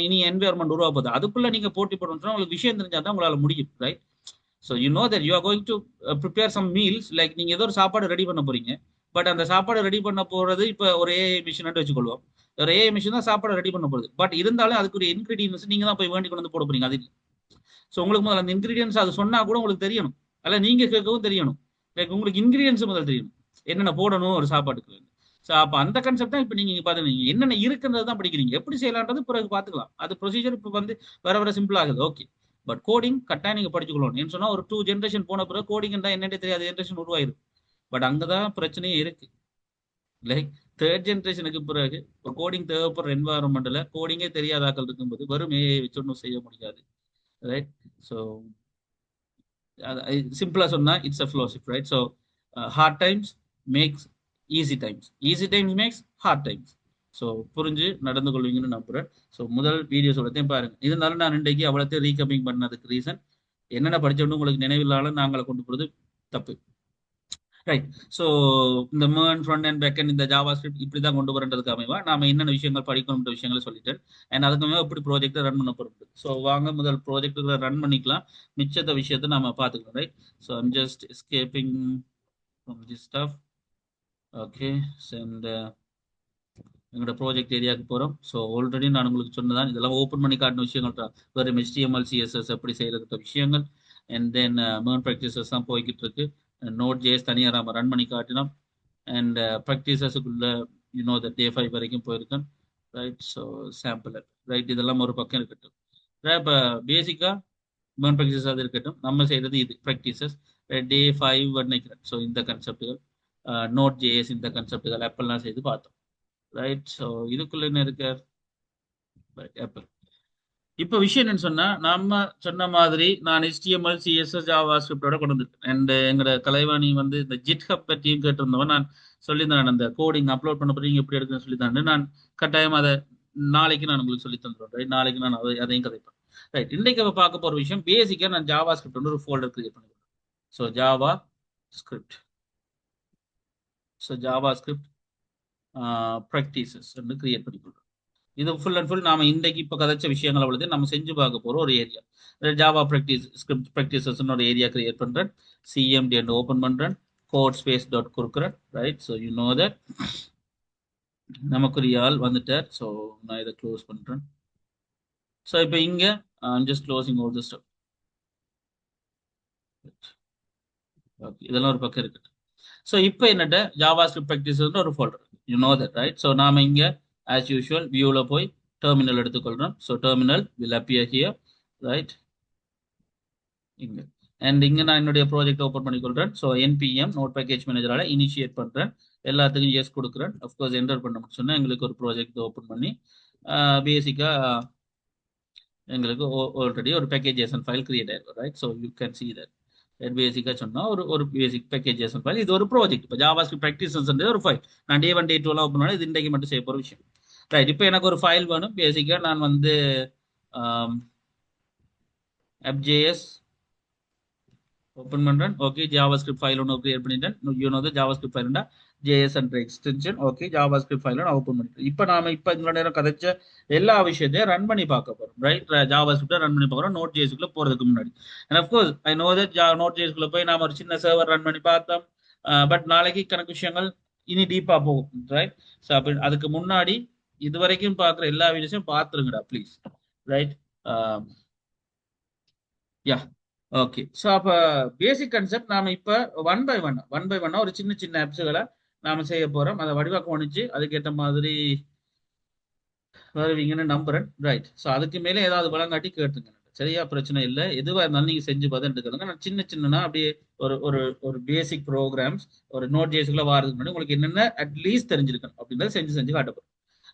இனி என்வாயர்மெண்ட் உருவாக்குது. அதுக்குள்ள நீங்க போட்டி போடணும்னா உங்களுக்கு விஷயம் தெரிஞ்சாதான் உங்களால முடியும், right? So you know that you are going to prepare some meals, like நீங்க ஏதோ ஒரு சாப்பாடு ரெடி பண்ண போறீங்க. பட் அந்த சாப்பாடு ரெடி பண்ண போறது இப்போ ஒரு ஏஐ மிஷின் வச்சுக்கொள்வோம். ஒரு ஏஐ மிஷின் தான் சாப்பாடு ரெடி பண்ண போகுது. பட் இருந்தாலும் அதுக்கு ஒரு இன்கிரீடியன்ஸ் நீங்க தான் போய் வேண்டி கொண்டு வந்து போட போறீங்க. அது ஸோ உங்களுக்கு முதல்ல அந்த இன்கிரீடியன்ஸ் அது சொன்னா கூட உங்களுக்கு தெரியணும், அல்ல நீங்க கேட்கவும் தெரியணும். லைக் உங்களுக்கு இன்கிரீடியன்ஸ் முதல்ல தெரியணும், என்னென்ன போடணும் ஒரு சாப்பாட்டுக்கு. ஸோ அப்போ அந்த கான்செப்ட் தான் இப்போ நீங்கள் பார்த்துருக்கீங்க, என்னென்ன இருக்குன்றது தான் படிக்கிறீங்க. எப்படி செய்யலான்றது பிறகு பார்த்துக்கலாம். அது ப்ரொசீஜர் இப்போ வந்து வர சிம்பிள் ஆகுது, ஓகே. பட் கோடிங் கட்டாயம் நீங்கள் படிச்சுக்கணும். ஏன்னு சொன்னால் ஒரு 2 ஜென்ரேஷன் போன பிறகு கோடிங்னா என்னென்ன தெரியாத ஜென்ரேஷன் உருவாயிருக்கு. பட் அங்கே தான் பிரச்சனையே இருக்கு. லைக் 3rd ஜென்ரேஷனுக்கு பிறகு இப்போ கோடிங் தேவைப்படுற என்வாரன்மெண்ட்டில் கோடிங்கே தெரியாதாக்கள் இருக்கும்போது வெறும் ஏஐ வச்சு ஒன்றும் செய்ய முடியாது, ரைட்? ஸோ சிம்பிளா சொன்னா it's a philosophy, right? So hard times makes easy times, easy times makes hard times. So புரிஞ்சு நடந்து கொள்வீங்கன்னு நம்புறேன். ஸோ முதல் வீடியோஸ் எல்லாத்தையும் பாருங்க. இருந்தாலும் நான் இன்றைக்கு அவ்வளோத்தையும் ரீகமிங் பண்ணதுக்கு ரீசன் என்னென்ன படிச்சோன்னு உங்களுக்கு நினைவில்லாலும் நாங்களை கொண்டு போகிறது தப்பு, ரைட்? ஸோ இந்த MERN front and back and இந்த ஜாவா ஸ்கிரிப்ட் இப்படி தான் கொண்டு வரன்றதுக்கு அமைவா நாம என்னென்ன விஷயங்கள் படிக்கணும்ன்ற விஷயங்களை சொல்லிட்டேன். அண்ட் அதுக்குமே எப்படி ப்ராஜெக்டை ரன் பண்ண போகிறது. ஸோ வாங்க முதல் ப்ராஜெக்டுகளை ரன் பண்ணிக்கலாம், மிச்சத்த விஷயத்தை நம்ம பார்த்துக்கலாம், right? So I'm just escaping from this stuff. Okay, and எங்களோட ப்ராஜெக்ட் ஏரியாவுக்கு போகிறோம். ஸோ ஆல்ரெடி நான் உங்களுக்கு சொன்னதான் இதெல்லாம் ஓப்பன் பண்ணி காட்டின விஷயங்கள் தான், வெறும் HTML CSS எப்படி செய்யறதுக்கு விஷயங்கள். அண்ட் தென் மேர்ன் ப்ராக்டிசஸ் தான் போய்கிட்டு இருக்கு. நோட் ஜேஎஸ் தனியாக நம்ம ரன் பண்ணி காட்டினோம். அண்ட் ப்ராக்டிசஸுக்குள்ள யூனோ த Day 5 வரைக்கும் போயிருக்கேன், ரைட்? So sample, right? இதெல்லாம் ஒரு பக்கம் இருக்கட்டும். இப்போ பேசிக்காக மேர்ன் ப்ராக்டிசஸ் அது இருக்கட்டும். நம்ம செய்கிறது இது ப்ராக்டிசஸ் Day 5 நினைக்கிறேன். ஸோ இந்த கன்செப்டுகள் நோட் ஜேஎஸ் இந்த கன்செப்டுகள் ஆப்பிள்லாம் செய்து பார்த்தோம், ரைட்? ஸோ இதுக்குள்ள என்ன இருக்கு, ஆப்பிள். இப்போ விஷயம் என்னன்னு சொன்னா, நம்ம சொன்ன மாதிரி நான் HTML CSS ஜாவா ஸ்கிரிப்டோட கொண்டு வந்துட்டேன். அண்ட் எங்களோட கலைவாணி வந்து இந்த ஜிட்ஹப் பற்றியும் கேட்டிருந்தவன், நான் சொல்லியிருந்தேன் அந்த கோடிங் அப்லோட் பண்ண போறீங்க எப்படி எடுக்குன்னு சொல்லியிருந்தேன். நான் கட்டாயம் அதை நாளைக்கு நான் உங்களுக்கு சொல்லி தந்துடுறேன், ரைட்? நாளைக்கு நான் அதையும் கதைப்பேன், ரைட்? இன்றைக்கு அவ பார்க்க போற விஷயம் பேசிக்கா நான் ஜாவா ஸ்கிரிப்ட் வந்து ஒரு ஃபோல்டர் கிரியேட் பண்ணிக்கிறேன். So Java script, so Java script practices வந்து கிரியேட் பண்ணிக்கொள்றோம். இது ஃபுல் அண்ட் ஃபுல் நாம இன்றைக்கு இப்போ கதைச்ச விஷயங்கள் அவ்வளவு நம்ம செஞ்சு பார்க்க போற ஒரு ஏரியா. ஜாவா ஸ்கிரிப்ட் ப்ராக்டிசஸ் ஒரு ஏரியா கிரியேட் பண்றேன், CMD and ஓப்பன் பண்றேன், கோட் ஸ்பேஸ் டாட் கொடுக்குறேன், right? So you know that நமக்கு ஒரு ஆள் வந்துட்டார். ஸோ நான் இதை க்ளோஸ் பண்றேன். ஸோ இப்போ இங்க just closing all the stuff. Okay, இதெல்லாம் ஒரு பக்கம் இருக்கு. ஸோ இப்போ என்னட்ட ஜாவா ஸ்கிரிப்ட் ப்ராக்டிசஸ் ஒரு folder, you know that, right? So நாம இங்க ஆஸ் யூஷுவல் வியூல போய் டெர்மினல் எடுத்துக்கொள்றோம். So terminal will appear here, right? இங்க அண்ட் இங்க நான் என்னுடைய ப்ராஜெக்ட் ஓப்பன் பண்ணிக்கொள்றேன். ஸோ NPM நோட் பேக்கேஜ் மேனேஜரால இனிஷியேட் பண்றேன், எல்லாத்துக்கும் எஸ் கொடுக்குறேன். அஃப்கோர்ஸ் என்டர் பண்ண சொன்னா எங்களுக்கு ஒரு ப்ராஜெக்ட் ஓப்பன் பண்ணி பேசிக்கா எங்களுக்கு ஆல்ரெடி ஒரு பேக்கேஜேஷன் ஃபைல் கிரியேட் ஆயிருக்கும், right? So you can see that பேசிக்காக சொன்னால் ஒரு பேசிக் பேக்கேஜேஷன் ஃபைல். இது ஒரு ப்ராஜெக்ட். இப்போ ஜாவா ஸ்கிரிப்ட் ப்ராக்டிசஸ் ஒரு ஃபைல் நான் Day 1 Day 2 ஓப்பன் பண்ணி இது இன்றைக்கு மட்டும் செய்ய போகிற விஷயம். ரைட். இப்போ எனக்கு ஒரு ஃபைல் வேணும். பேசிக்காக நான் வந்து app.js ஓப்பன் பண்றேன். ஓகே, ஜாவாஸ்கிரிப்ட் ஃபைல் ஒன்று கிரியேட் பண்ணிட்டேன். யூ நோ த ஜாவாஸ்கிரிப்ட் ஃபைல்னா ஜேஎஸ் என்ற எக்ஸ்டென்ஷன். ஓகே, ஜாவாஸ்கிரிப்ட் ஃபைலை நான் ஓப்பன் பண்ணிட்டேன். இப்போ நாம இப்போ இந்த நேரம் கதைச்ச எல்லா விஷயத்தையும் ரன் பண்ணி பார்க்க போறோம். ரைட், ஜாவாஸ்கிரிப்டை ரன் பண்ணி பார்க்குறோம் நோட் ஜேஎஸ்க்குள்ள போறதுக்கு முன்னாடி. And of course I know that node ஜேஎஸ்க்குள்ள போய் நாம ஒரு சின்ன சர்வர் ரன் பண்ணி பார்த்தோம். பட் நாளைக்கு கணக்கு விஷயங்கள் இனி டீப்பா போகும். ரைட். ஸோ அப்படி அதுக்கு முன்னாடி இது வரைக்கும் பார்க்குற எல்லா வீடியோஸையும் பார்த்துருங்கடா please. Right. Yeah. Okay. So அப்போ பேசிக் கான்செப்ட் நாம இப்போ ஒன் பை ஒன்னா ஒரு சின்ன சின்ன ஆப்ஸுகளை நாம செய்ய போறோம். அதை வடிவாக்கம் பண்ணிச்சு அதுக்கேற்ற மாதிரி வருவீங்கன்னு நம்புறேன். ரைட். ஸோ அதுக்கு மேலே ஏதாவது வளங்காட்டி கேட்டுங்க. சரியா, பிரச்சனை இல்லை. எதுவாக இருந்தாலும் நீங்க செஞ்சு பார்த்து எடுத்துக்கணுங்க. நான் சின்ன சின்னனா அப்படியே ஒரு ஒரு ஒரு பேசிக் ப்ரோக்ராம்ஸ் ஒரு நோட் ஜேஸ்க்குள்ள வாரதுக்கு முன்னாடி உங்களுக்கு என்னென்ன அட்லீஸ்ட் தெரிஞ்சிருக்கணும் அப்படின்றத செஞ்சு செஞ்சு காட்டப்போம்.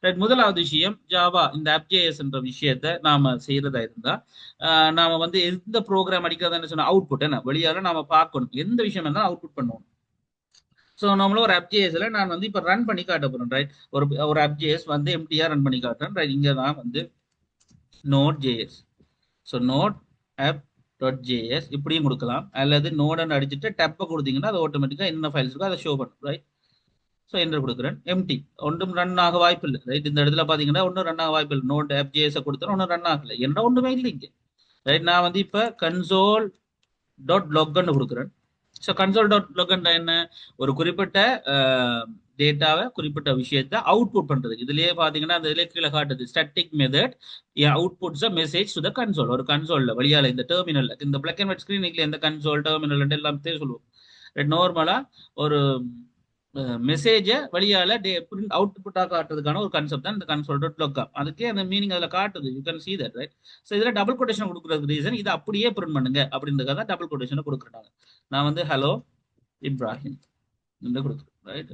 ரைட். முதலாவது விஷயம் ஜாவா இந்த app.js என்ற விஷயத்த நாம செய்யறதா இருந்தா நாம வந்து எந்த ப்ரோக்ராம் அடிக்கிறதா சொன்ன அவுட்புட் என்ன வெளியால நாம பார்க்கணும். எந்த விஷயம் இருந்தாலும் அவுட்புட் பண்ணுவோம். ஸோ நம்மளும் ஒரு app.jsல நான் வந்து இப்போ ரன் பண்ணி காட்ட போறேன். ரைட். ஒரு app.js வந்து எம்டியா ரன் பண்ணி காட்டுறேன். ரைட். இங்க தான் வந்து node.js. ஸோ நோட் app.js இப்படியும் கொடுக்கலாம். அல்லது நோடுன்னு அடிச்சுட்டு டப்பை கொடுத்தீங்கன்னா அது ஆட்டோமேட்டிக்கா என்ன ஃபைல்ஸ் இருக்கோ அதை ஷோ பண்ணும். ரைட். ஸோ என்டர் கொடுக்குறேன். எம்டி ஒன்றும் ரன் ஆக வாய்ப்பு இல்லை. ரைட். இந்த இடத்துல பார்த்தீங்கன்னா ஒன்றும் ரன் ஆக வாய்ப்பு இல்லை. நோட் app.js கொடுத்தா ஒன்றும் ரன் ஆகலை. என்ன ஒன்றுமே இல்லை இங்கே. ரைட். நான் வந்து இப்போ console.logன்னு கொடுக்குறேன். ஸோ console.log என்ன, ஒரு குறிப்பிட்ட டேட்டாவை குறிப்பிட்ட விஷயத்தை அவுட்புட் பண்றது. இதுலயே பாத்தீங்கன்னா அந்த இதுல கீழே காட்டுது static method outputs message to the console. ஒரு கன்சோல்ல வழியால இந்த டெர்மினல்ல இந்த பிளாக் அண்ட் ஒயிட் ஸ்கிரீன்ல இந்த கன்சோல் டெர்மினல் எல்லாம் சொல்லுவோம். நார்மலா ஒரு மெசேஜை வழியால அவுட்புட்டா காட்டுறதுக்கான ஒரு கான்செப்ட் தான் இந்த console.log. அதுக்கே அந்த மீனிங் அதுல காட்டுது. You can see that, right? So இதுல டபுள் கொட்டேஷன் கொடுக்குறது ரீசன் இதை அப்படியே பிரிண்ட் பண்ணுங்க அப்படின்றதுக்காக தான் டபுள் கொட்டேஷனை கொடுக்குறாங்க. நான் வந்து ஹலோ இப்ராஹிம் கொடுக்குறேன். ரைட்.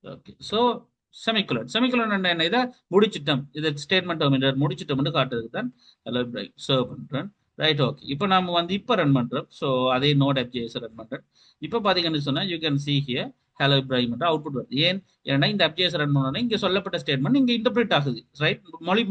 ஓகே. ஸோ செமிகுலன் என்ன, இதை முடிச்சிட்டோம், இதை ஸ்டேட்மெண்ட் முடிச்சிட்டோம்னு காட்டுறதுக்கு தான் ஹலோ இப்ராஹிம் சர்வ் பண்றேன். ரைட். ஓகே. இப்போ நாம வந்து இப்போ ரன் பண்றோம். ஸோ அதே நோட் app.js ரன் பண்றேன். இப்போ பாத்தீங்கன்னு சொன்னா you can see here hello Ibrahim output வருது. ஏன்னா இந்த app.js ரன் பண்ணோன்னா இங்க சொல்லப்பட்ட ஸ்டேட்மெண்ட் இங்க இன்டர்பிரேட் ஆகுது. ரைட். மொழி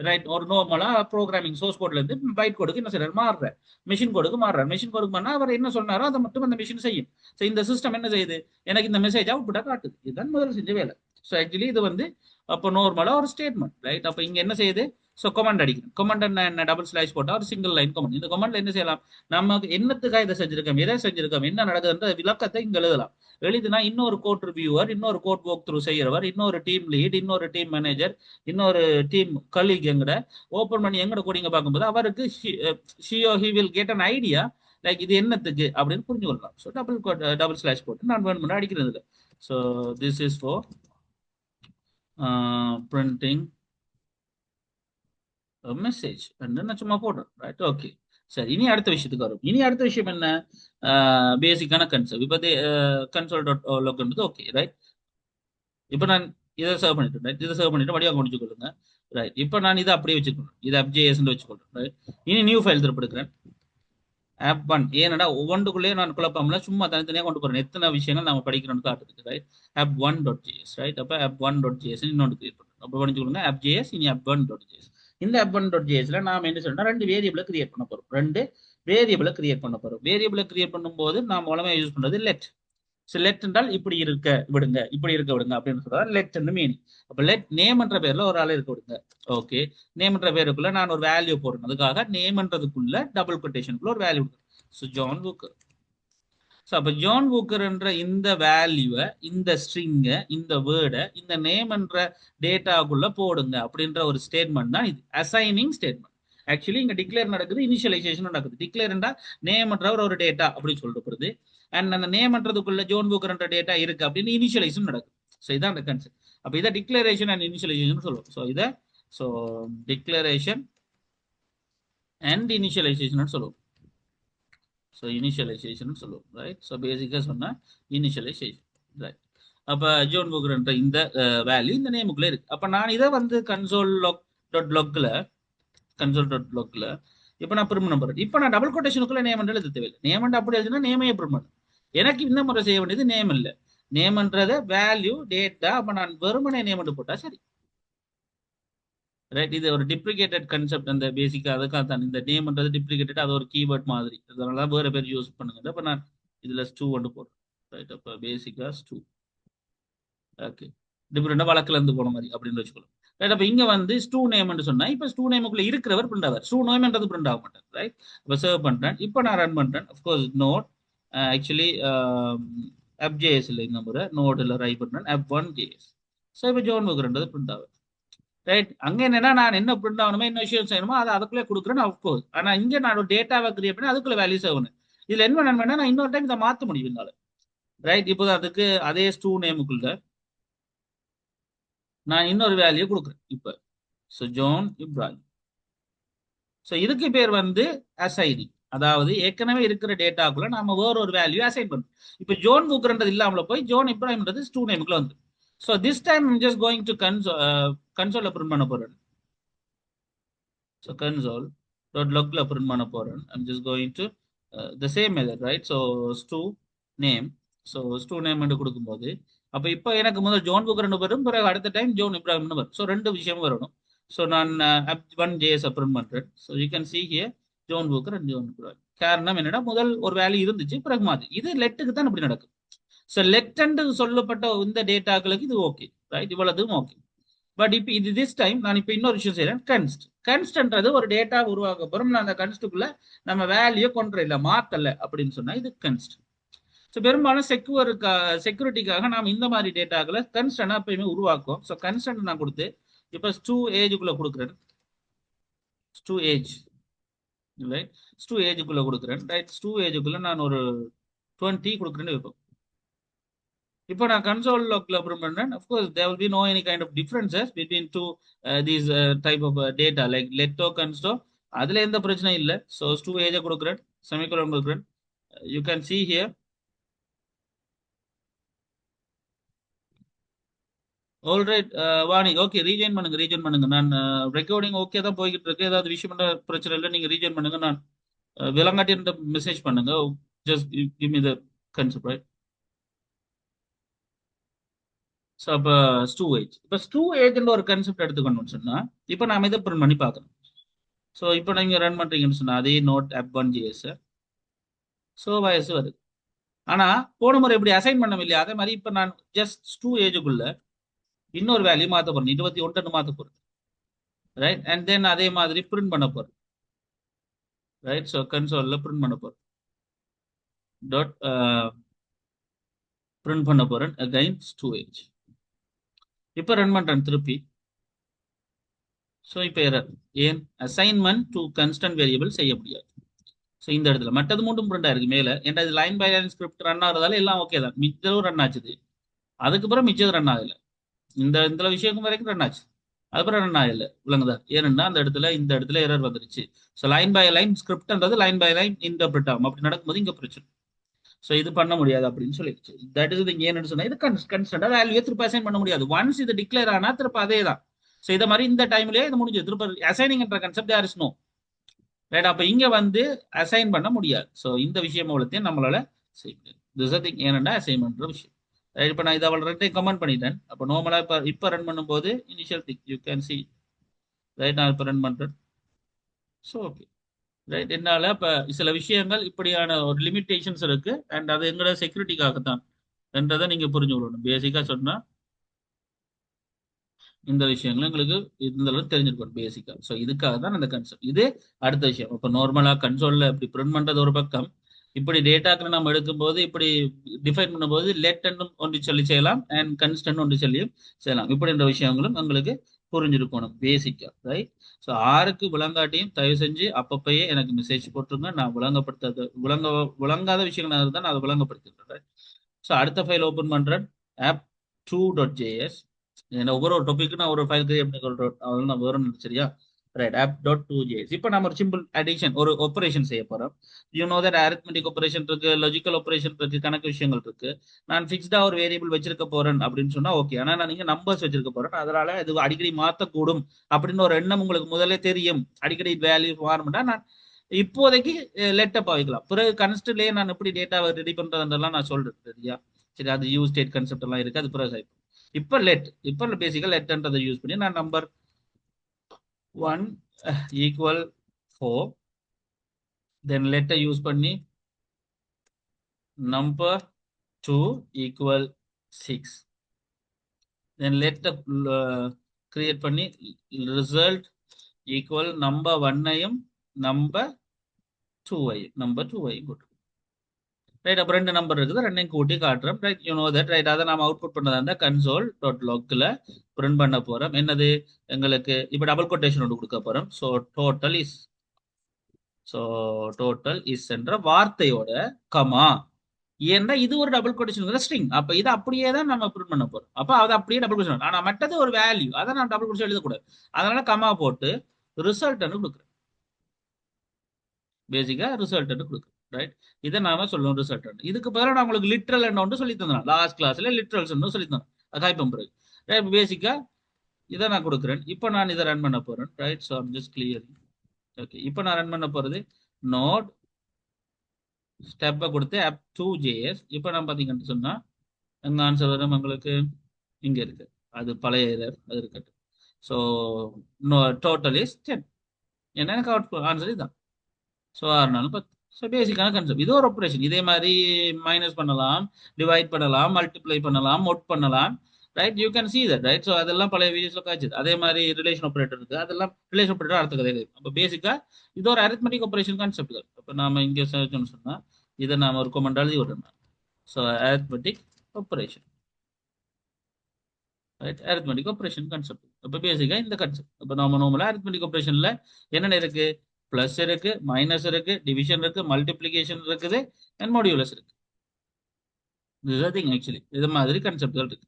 ரைட். ஒரு நார்மலா ப்ரோக்ராமிங் சோர்ஸ் கோட்ல இருந்து பைட் கோடுக்கு என்ன செய்யறாரு மாறுற மெஷின் கோடுக்கு மாறுறாரு. மெஷின் கோடுக்கு மாறினா அவர் என்ன சொன்னாரோ அதை மட்டும் அந்த மெஷின் செய்யும். ஸோ இந்த சிஸ்டம் என்ன செய்யுது, எனக்கு இந்த மெசேஜ் அவுட்புட்டா காட்டுது. இதுதான் முதல்ல செஞ்ச வேலை. ஸோ ஆக்சுவலி இது வந்து அப்போ நார்மலா ஒரு ஸ்டேட்மெண்ட். ரைட். அப்போ இங்க என்ன செய்யுது, ஸோ கமாண்ட் அடிக்கணும். கமாண்ட் என்ன, டபுள் ஸ்லாஷ் போட்டா ஒரு சிங்கிள் லைன் கமாண்ட். இந்த கமாண்ட்ல என்ன செய்யலாம், நமக்கு என்னத்துக்காக இதை செஞ்சிருக்கோம், எதை செஞ்சிருக்கோம், என்ன நடக்குதுன்ற விளக்கத்தை இங்க எழுதலாம். எழுதுனா இன்னொரு கோட் ரிவ்யூவர், இன்னொரு கோட் வாக் த்ரூ செய்யறவர், இன்னொரு டீம் லீட், இன்னொரு டீம் மேனேஜர், இன்னொரு டீம் கலீக் எங்கட ஓப்பன் பண்ணி எங்கட கோடிங்க பார்க்கும்போது அவருக்கு he will get an idea like இது என்னத்துக்கு அப்படின்னு புரிஞ்சு கொள்ளலாம். ஸோ டபுள் ஸ்லாஷ் போட்டு நான் வேணும்னு அடிக்கிறது இல்லை. So this is for printing message நான் சும்மா போடுறேன். ரைட். ஓகே. சரி, இனி அடுத்த விஷயத்துக்கு வரும். இனி அடுத்த விஷயம் என்ன, பேசிக்கான கன்செப்ட். இப்போ console.log ஓகே. ரைட். இப்போ நான் இதை சர்வ் பண்ணிட்டேன். ரைட். இதை சர்வ் பண்ணிட்டு வழியாக முடிச்சு கொள்ளுங்க. ரைட். இப்போ நான் இதை அப்படியே வச்சுக்கணும், இதை app.js வச்சுக்கொள்றேன். ரைட். இனி நியூ ஃபைல் திருப்பெடுக்கிறேன். app1 ஏன்னா ஒவ்வொன்றுக்குள்ளேயே நான் குழப்பம்ல சும்மா தனித்தனியாக கொண்டு போறேன். எத்தனை விஷயங்கள் நம்ம படிக்கிறோம்னு காட்டுறதுக்கு. ரைட். app1.js. ரைட். அப்போ app1.js இன்னொன்று கிரியேட் பண்ணுறோம். அப்போ படிச்சுக்கொள்ளுங்க app.js இனி app1.js. இந்த app1.jsல நாம என்ன சொல்றோம்னா ரெண்டு வேரியபிளை கிரியேட் பண்ண போறோம். வேரியபிளை கிரியேட் பண்ணும்போது நாம உலகமா யூஸ் பண்றது லெட். லெட் என்றால் இப்படி இருக்க விடுங்க, இப்படி இருக்க விடுங்க அப்படின்னு சொல்றாரு. Let meaning. அப்ப லெட் நேம் என்ற பேர்ல ஒரு ஆள் இருக்க விடுங்க. ஓகே. நேம் என்ற பேருக்குள்ள நான் ஒரு வேல்யூ போடுறேன். அதுக்காக நேம் என்றதுக்குள்ள டபுள் கொட்டேஷனுக்குள்ள ஒரு வேல்யூ கொடுக்குறேன். So John Walker. ஸோ அப்போ ஜான் வூக்கர் என்ற இந்த வேல்யூவை, இந்த ஸ்ட்ரிங்கை, இந்த வேர்டை இந்த நேம் என்ற டேட்டாக்குள்ள போடுங்க அப்படின்ற ஒரு ஸ்டேட்மெண்ட் தான் இது, அசைனிங் ஸ்டேட்மெண்ட். ஆக்சுவலி இங்க டிக்ளேர் நடக்குது, இனிஷியலைசேஷன் நடக்குது. டிக்ளேர் என்றா நேம் என்றவர் ஒரு டேட்டா அப்படின்னு சொல்லிட்டு போகுது. அண்ட் அந்த நேம் என்றதுக்குள்ள ஜோன் வூக்கர் என்ற டேட்டா இருக்கு அப்படின்னு இனிஷியலைஸும் நடக்குது. ஸோ இதான் அந்த கன்செப்ட். அப்போ இதை டிக்ளரேஷன் அண்ட் இனிஷியலைசேஷன் சொல்லுவோம். ஸோ இதை டிக்ளரேஷன் அண்ட் இனிஷியலைசேஷன் சொல்லுவோம். ஸோ இனிஷியலைசேஷன் சொல்லுவோம். ரைட். ஸோ பேசிக்காக சொன்னால் இனிஷியலைசேஷன். ரைட். அப்போ ஜோன் புக்ன்ற இந்த வேல்யூ இந்த நேமுக்குள்ளே இருக்கு. அப்போ நான் இதை வந்து console.logல இப்போ நான் பிரிண்ட் நம்பர், இப்போ நான் டபுள் கொட்டேஷனுக்குள்ள நேம் எழுத தேவையில்லை. நேம் அப்படி எழுதுனா நேமையே பிரிண்ட் பண்ணும். எனக்கு இந்த முறை செய்ய வேண்டியது நேம் இல்லை. நேம்ன்றத வேல்யூ டேட்டா. அப்போ நான் வெறுமனே நேம் போட்டா சரி. ரைட். இது ஒரு டிப்ளிகேட்டட் கன்செப்ட். அந்த பேசிக்காக அதுக்காக தான் இந்த நேம்ன்றது டிப்ளிகேட்டட். அது ஒரு கீவேர்ட் மாதிரி, அதனால வேற பேர் யூஸ் பண்ணுங்க. அப்போ நான் இதில் ஸ்டூ கொண்டு போடுறேன். ரைட். அப்போ பேசிக்காக ஸ்டூ. ஓகே. டிஃப்ரெண்டாக வழக்குல இருந்து போன மாதிரி அப்படின்னு வச்சுக்கலாம். ரைட். அப்போ இங்கே வந்து ஸ்டூ நேம்னு சொன்னா இப்போ ஸ்டூ நேமுக்குள்ள இருக்கிறவர் பிரிண்ட் ஆவார். ஸ்டூ நேம்ன்றது பிரிண்ட் ஆக மாட்டார். ரைட். இப்போ சர்வ் பண்ணுறேன். இப்போ நான் ரன் பண்ணுறேன். அஃப்கோர்ஸ் நோட் ஆக்சுவலி FJS இல்லை, இந்த முறை நோடில் ரைட் பண்ணுறேன் F1JS. ஸோ இப்போ ஜோன் புக்ன்றது பிரிண்ட் ஆகும். ரைட். அங்கே என்னன்னா நான் என்ன பிரிண்ட் ஆகணுமோ என்ன விஷயம் செய்யணுமோ அதை அதுக்குள்ளே கொடுக்குறேன் அஃப்கோர்ஸ். ஆனால் இங்கே நான் ஒரு டேட்டாவை கிரியேட் பண்ணி அதுக்குள்ள வேல்யூஸ் ஆகணும். இதில் என்ன நன்மைனா நான் இன்னொரு டைம் இதை மாற்ற முடியும் என்னால். ரைட். இப்போ அதுக்கு அதே ஸ்டூ நேமுக்குள்ள நான் இன்னொரு வேல்யூ கொடுக்குறேன் இப்போ. So zone Ibrahim. ஸோ இதுக்கு பேர் வந்து அசைனிங். அதாவது ஏற்கனவே இருக்கிற டேட்டாக்குள்ள நாம வேற ஒரு வேல்யூ அசைன் பண்ணுறோம். இப்போ ஜோன் புக்ன்றது இல்லாமல் போய் ஜோன் இப்ராஹிம்ன்றது ஸ்டூ நேமுக்குள்ள வந்து. So this time I'm just going to கன்சோல பிரிண்ட் பண்ண போறேன். ஸோ console.logல பிரிண்ட் பண்ண போறேன். I'm just going to the same method, right? So stu name. So stu name கொடுக்கும்போது அப்போ இப்போ எனக்கு முதல் ஜோன் புக்ரன் வரும், பிறகு அடுத்த டைம் ஜோன் இப்ராஹிம்னு வரும். ஸோ ரெண்டு விஷயமும் வரணும். ஸோ நான் F1JS பிரிண்ட் பண்ணுறேன். So you can see here John Booker and John Ibrahim. காரணம் என்னன்னா முதல் ஒரு வேல்யூ இருந்துச்சு, பிறகு மாற்றி. இது லெட்டுக்கு தான் இப்படி நடக்கும். ஸோ லெட் என்று சொல்லப்பட்ட இந்த டேட்டாக்களுக்கு இது ஓகே. ரைட். இவ்வளவுதும் ஓகே. பட் இப்போ இது திஸ் டைம் நான் இப்போ இன்னொரு விஷயம் செய்யறேன். கன்ஸ்ட்ன்றது ஒரு டேட்டா உருவாக்க போறோம். நான் அந்த கன்ஸ்டுக்குள்ள நம்ம வேல்யூ கொண்டு இல்லை மாத்தல அப்படின்னு சொன்னா இது கன்ஸ்ட். ஸோ பெரும்பாலும் செக்யூரிட்டிக்காக நாம் இந்த மாதிரி டேட்டாக்களை கன்ஸ்டன்ட் எப்பயுமே உருவாக்கும். ஸோ கன்ஸ்டன்ட் நான் கொடுத்து இப்போ ஸ்டூ ஏஜுக்குள்ள கொடுக்குறேன். ஸ்டூ ஏஜ் ரைட். ஸ்டூ ஏஜுக்குள்ள கொடுக்குறேன். ரைட். ஸ்டூ ஏஜுக்குள்ள நான் ஒரு 20 கொடுக்குறேன்னு வைப்போம். இப்போ நான் கன்சோல் லாக்ல பிரிண்ட் பண்றேன். of course there will be no any kind of differences between two these type of data like letto consto. அதுல எந்த பிரச்சனையும் இல்லை. ஸோ ஸ்டூ ஏஜ கொடுக்குறேன், செமிகோலன் கொடுக்குறேன். You can see here. Alright. Vani okay, rejoin பண்ணுங்க. நான் ரெக்கார்டிங் ஓகே தான் போய்கிட்டு இருக்கு. ஏதாவது விஷயம் பிரச்சனை இல்லை, நீங்க ரீஜாயின் பண்ணுங்க. நான் விளங்காட்டி மெசேஜ் பண்ணுங்க. ஜஸ்ட் கிவ் மீ த கன்செப்ட், ரைட்? ஸோ அப்போ ஸ்டூ ஏஜ். இப்போ ஸ்டூ ஏஜ்ன்ற ஒரு கன்செப்ட் எடுத்துக்கணும்னு சொன்னா இப்போ நாம இதை பிரிண்ட் பண்ணி பார்க்கணும். ஸோ இப்போ நீங்க ரன் பண்றீங்கன்னு சொன்னா அதே நோட் F1JS. ஸோ வயசு வருது. ஆனா போன முறை எப்படி அசைன் பண்ண இல்லையா, அதே மாதிரி இப்போ நான் ஜஸ்ட் ஸ்டூ ஏஜுக்குள்ள இன்னொரு வேல்யூ மாற்ற போறேன். 21 மாற்ற போறேன். ரைட். அண்ட் தென் அதே மாதிரி பிரிண்ட் பண்ண போறேன். ரைட். ஸோ கன்சோல்ல பிரிண்ட் பண்ண போறேன். டாட் பிரிண்ட் பண்ண போறேன் அகைன் ஸ்டூ ஏஜ். இப்போ ரன் பண்றேன் திருப்பி. ஸோ இப்போ எரர். ஏன் அசைன்மெண்ட் டு கன்ஸ்டன்ட் வேரியபிள் செய்ய முடியாது. ஸோ இந்த இடத்துல மற்றது மூன்றும் பிரிண்ட் ஆயிருக்கு மேலே. ஏன்னா இது line by line script run ஆகிறதால எல்லாம் ஓகே தான். மிச்சதும் ரன் ஆச்சுது. அதுக்கப்புறம் மிச்சது ரன் ஆகலை. இந்த விஷயம் வரைக்கும் ரன் ஆச்சு, அதுக்கப்புறம் ரன் ஆகலை. விளங்குதா? ஏன்னா அந்த இடத்துல இந்த இடத்துல எரர் வந்துருச்சு. ஸோ லைன் பை லைன் ஸ்கிரிப்ட்ன்றது லைன் பை லைன் இன்டர்பிரட் ஆகும். அப்படி நடக்கும்போது இங்கே பிரச்சனை. ஸோ இது பண்ண முடியாது அப்படின்னு சொல்லிடுச்சு. தட் இஸ் இங்கே என்னன்னு சொன்னா இது கன்ஸ்டன்டா வேல்யூ திருப்பி அசைன் பண்ண முடியாது. ஒன்ஸ் இது டிக்ளேர் ஆனா திருப்ப அதே தான். ஸோ இதை மாதிரி இந்த டைம்லயே இது முடிஞ்சு திருப்ப அசைனிங் என்ற கன்செப்ட் யார் நோ. ரைட். அப்ப இங்க வந்து அசைன் பண்ண முடியாது. ஸோ இந்த விஷயம் அவ்வளோத்தையும் நம்மளால செய்ய முடியாது. திஸ் திங் ஏன்னா அசைன்மெண்ட் விஷயம். ரைட். இப்போ நான் இதை அவள் ரெண்டையும் கமெண்ட் பண்ணிட்டேன். அப்போ நார்மலா இப்போ ரன் பண்ணும்போது initial thing you can C. Right. நான் இப்போ ரன் பண்றேன். So okay. ரைட். என்னால இப்போ சில விஷயங்கள் இப்படியான ஒரு லிமிடேஷன்ஸ் இருக்கு. அண்ட் அது எங்களோட செக்யூரிட்டிக்காகத்தான் என்றதை நீங்க புரிஞ்சுக்கணும். பேசிக்கா சொன்னா இந்த விஷயங்கள் எங்களுக்கு இந்த அளவுக்கு தெரிஞ்சிருக்கணும் பேசிக்கா. ஸோ இதுக்காக தான் அந்த கன்செப்ட். இது அடுத்த விஷயம். இப்போ நார்மலா கன்சோல்ல இப்படி பிரிண்ட் பண்றது ஒரு பக்கம், இப்படி டேட்டாக்களை நம்ம எடுக்கும்போது இப்படி டிஃபைன் பண்ணும்போது லெட் ஒன்று சொல்லி செய்யலாம் அண்ட் கன்ஸ்டன்ட் ஒன்று சொல்லியும் செய்யலாம். இப்படின்ற விஷயங்களும் உங்களுக்கு புரிஞ்சிருக்கணும் பேசிக்கா. ரைட். ஸோ ஆருக்கு விளங்காட்டியும் தயவு செஞ்சு அப்பப்பயே எனக்கு மெசேஜ் போட்டுருங்க. நான் விளங்காத விஷயங்கள் இருந்தால் நான் அதை விளங்கப்படுத்திடுறேன். ஸோ அடுத்த ஃபைல் ஓப்பன் பண்றேன். app2.js. ஏன்னா ஒவ்வொரு டாபிக் நான் ஒரு ஃபைல் கிரியேட் பண்ணி சொல்றேன். அதனால நான் வரும் சரியா. ரைட். app.2js. இப்போ நம்ம ஒரு சிம்பிள் அடிஷன் ஒரு ஆபரேஷன் செய்ய போறோம். You know that arithmetic operation இருக்கு, லாஜிக்கல் ஆபரேஷன் இருக்கு, கணக்கு விஷயங்கள் இருக்கு. நான் ஃபிக்ஸ்டா ஒரு வேரியபிள் வச்சிருக்க போறேன் அப்படின்னு சொன்னா ஓகே. ஆனா நான் நீங்க நம்பர்ஸ் வச்சிருக்க போறேன், அதனால இது அடிக்கடி மாற்றக்கூடும் அப்படின்னு ஒரு எண்ணம் உங்களுக்கு முதல்ல தெரியும். அடிக்கடி வேல்யூ மாறும்னா நான் இப்போதைக்கு லெட்டப் வைக்கலாம். பிறகு கன்ஸ்ட்லேயே நான் எப்படி டேட்டாவை ரெடி பண்றதுன்றலாம் நான் சொல்றேன் சரியா. சரி. அது யூஸ் ஸ்டேட் கன்செப்ட் எல்லாம் இருக்கு, அது பிறகு இப்போ பேசிக்கா லெட்ன்றதை யூஸ் பண்ணி நான் number 1 equal 4. Then let use பண்ணி number 2 equal 6. Then let create பண்ணி result equal number 1 ஐயும் number 2 ஐயும் போட்டு ரைட். அப்போ ரெண்டு நம்பர் இருக்குது, ரெண்டையும் கூட்டி காட்டுறோம். Right, you know that. Right, அதை நம்ம அவுட்புட் பண்ணதா இருந்தால் கன்சோல் டாட் லாக்ல பிரிண்ட் பண்ண போறோம். என்னது எங்களுக்கு இப்போ டபுள் கொட்டேஷன் ஒன்று கொடுக்க போறோம். டோட்டல் இஸ் என்ற வார்த்தையோட கமா, ஏன்னா இது ஒரு டபுள் கொட்டேஷன் ஸ்ட்ரிங். அப்ப இதை அப்படியே தான் நம்ம பிரிண்ட் பண்ண போறோம். அப்ப அதை அப்படியே டபுள் கொட்டேஷன், ஆனா மற்றது ஒரு வேல்யூ, அதை நான் டபுள் கொட்டேஷன் எழுதக்கூடாது. அதனால கமா போட்டு ரிசல்ட் கொடுக்குறேன். பேசிக்கா ரிசல்ட் கொடுக்குறேன். ரைட், இதை நாம சொல்லுவோம் ரிசல்ட். இதுக்கு பதிலாக நான் உங்களுக்கு லிட்ரல் என்ன சொல்லி தந்தேன் லாஸ்ட் கிளாஸ்ல. லிட்ரல்ஸ் சொல்லி தந்தேன் அதாய் பம்புறது. ரைட், பேசிக்கா இதை நான் கொடுக்குறேன். இப்போ நான் இதை ரன் பண்ண போறேன். Right, so I'm just clear. Okay, இப்போ நான் ரன் பண்ண போறது நோட் ஸ்டெப்பை கொடுத்து app2.js. இப்போ நான் பார்த்தீங்கன்னு சொன்னா எங்க ஆன்சர் வரும் உங்களுக்கு இங்க இருக்கு. அது பழைய எரர், அது இருக்கட்டும். So total is 10. என்ன எனக்கு அவுட் ஆன்சர் இதுதான். ஸோ 6 4 10. ஸோ பேசிக்கான கன்செப்ட். இது ஒரு ஆப்ரேஷன். இதே மாதிரி மைனஸ் பண்ணலாம், டிவைட் பண்ணலாம், மல்டிப்ளை பண்ணலாம், மோட் பண்ணலாம். Right, you can see that. Right, so அதெல்லாம் பழைய வீடியோஸ்ல காய்ச்சது. அதே மாதிரி ரிலேஷன் ஆப்ரேட்டர் இருக்கு, அதெல்லாம் ரிலேஷன் ஆப்ரேட்டர் அடுத்த கதை. அப்போ பேசிக்கா இது ஒரு அரித்மெட்டிக் ஆப்ரேஷன் கான்செப்ட்கள். இப்போ நாம இங்கே சர்ச்னு சொன்னா இதை நாம ஒரு கமெண்ட் எழுதி விடணும். So arithmetic operation. Right, arithmetic operation concept. இப்போ பேசிக்கா இந்த கான்செப்ட். இப்போ நார்மலா அரித்மெட்டிக் ஆப்ரேஷன்ல என்னென்ன இருக்கு? பிளஸ் இருக்கு, மைனஸ் இருக்கு, டிவிஷன் இருக்கு, மல்டிப்ளிகேஷன் இருக்குது, அண்ட் மாடியூலஸ் இருக்கு. ஆக்சுவலி இது மாதிரி கான்செப்ட்கள் இருக்கு.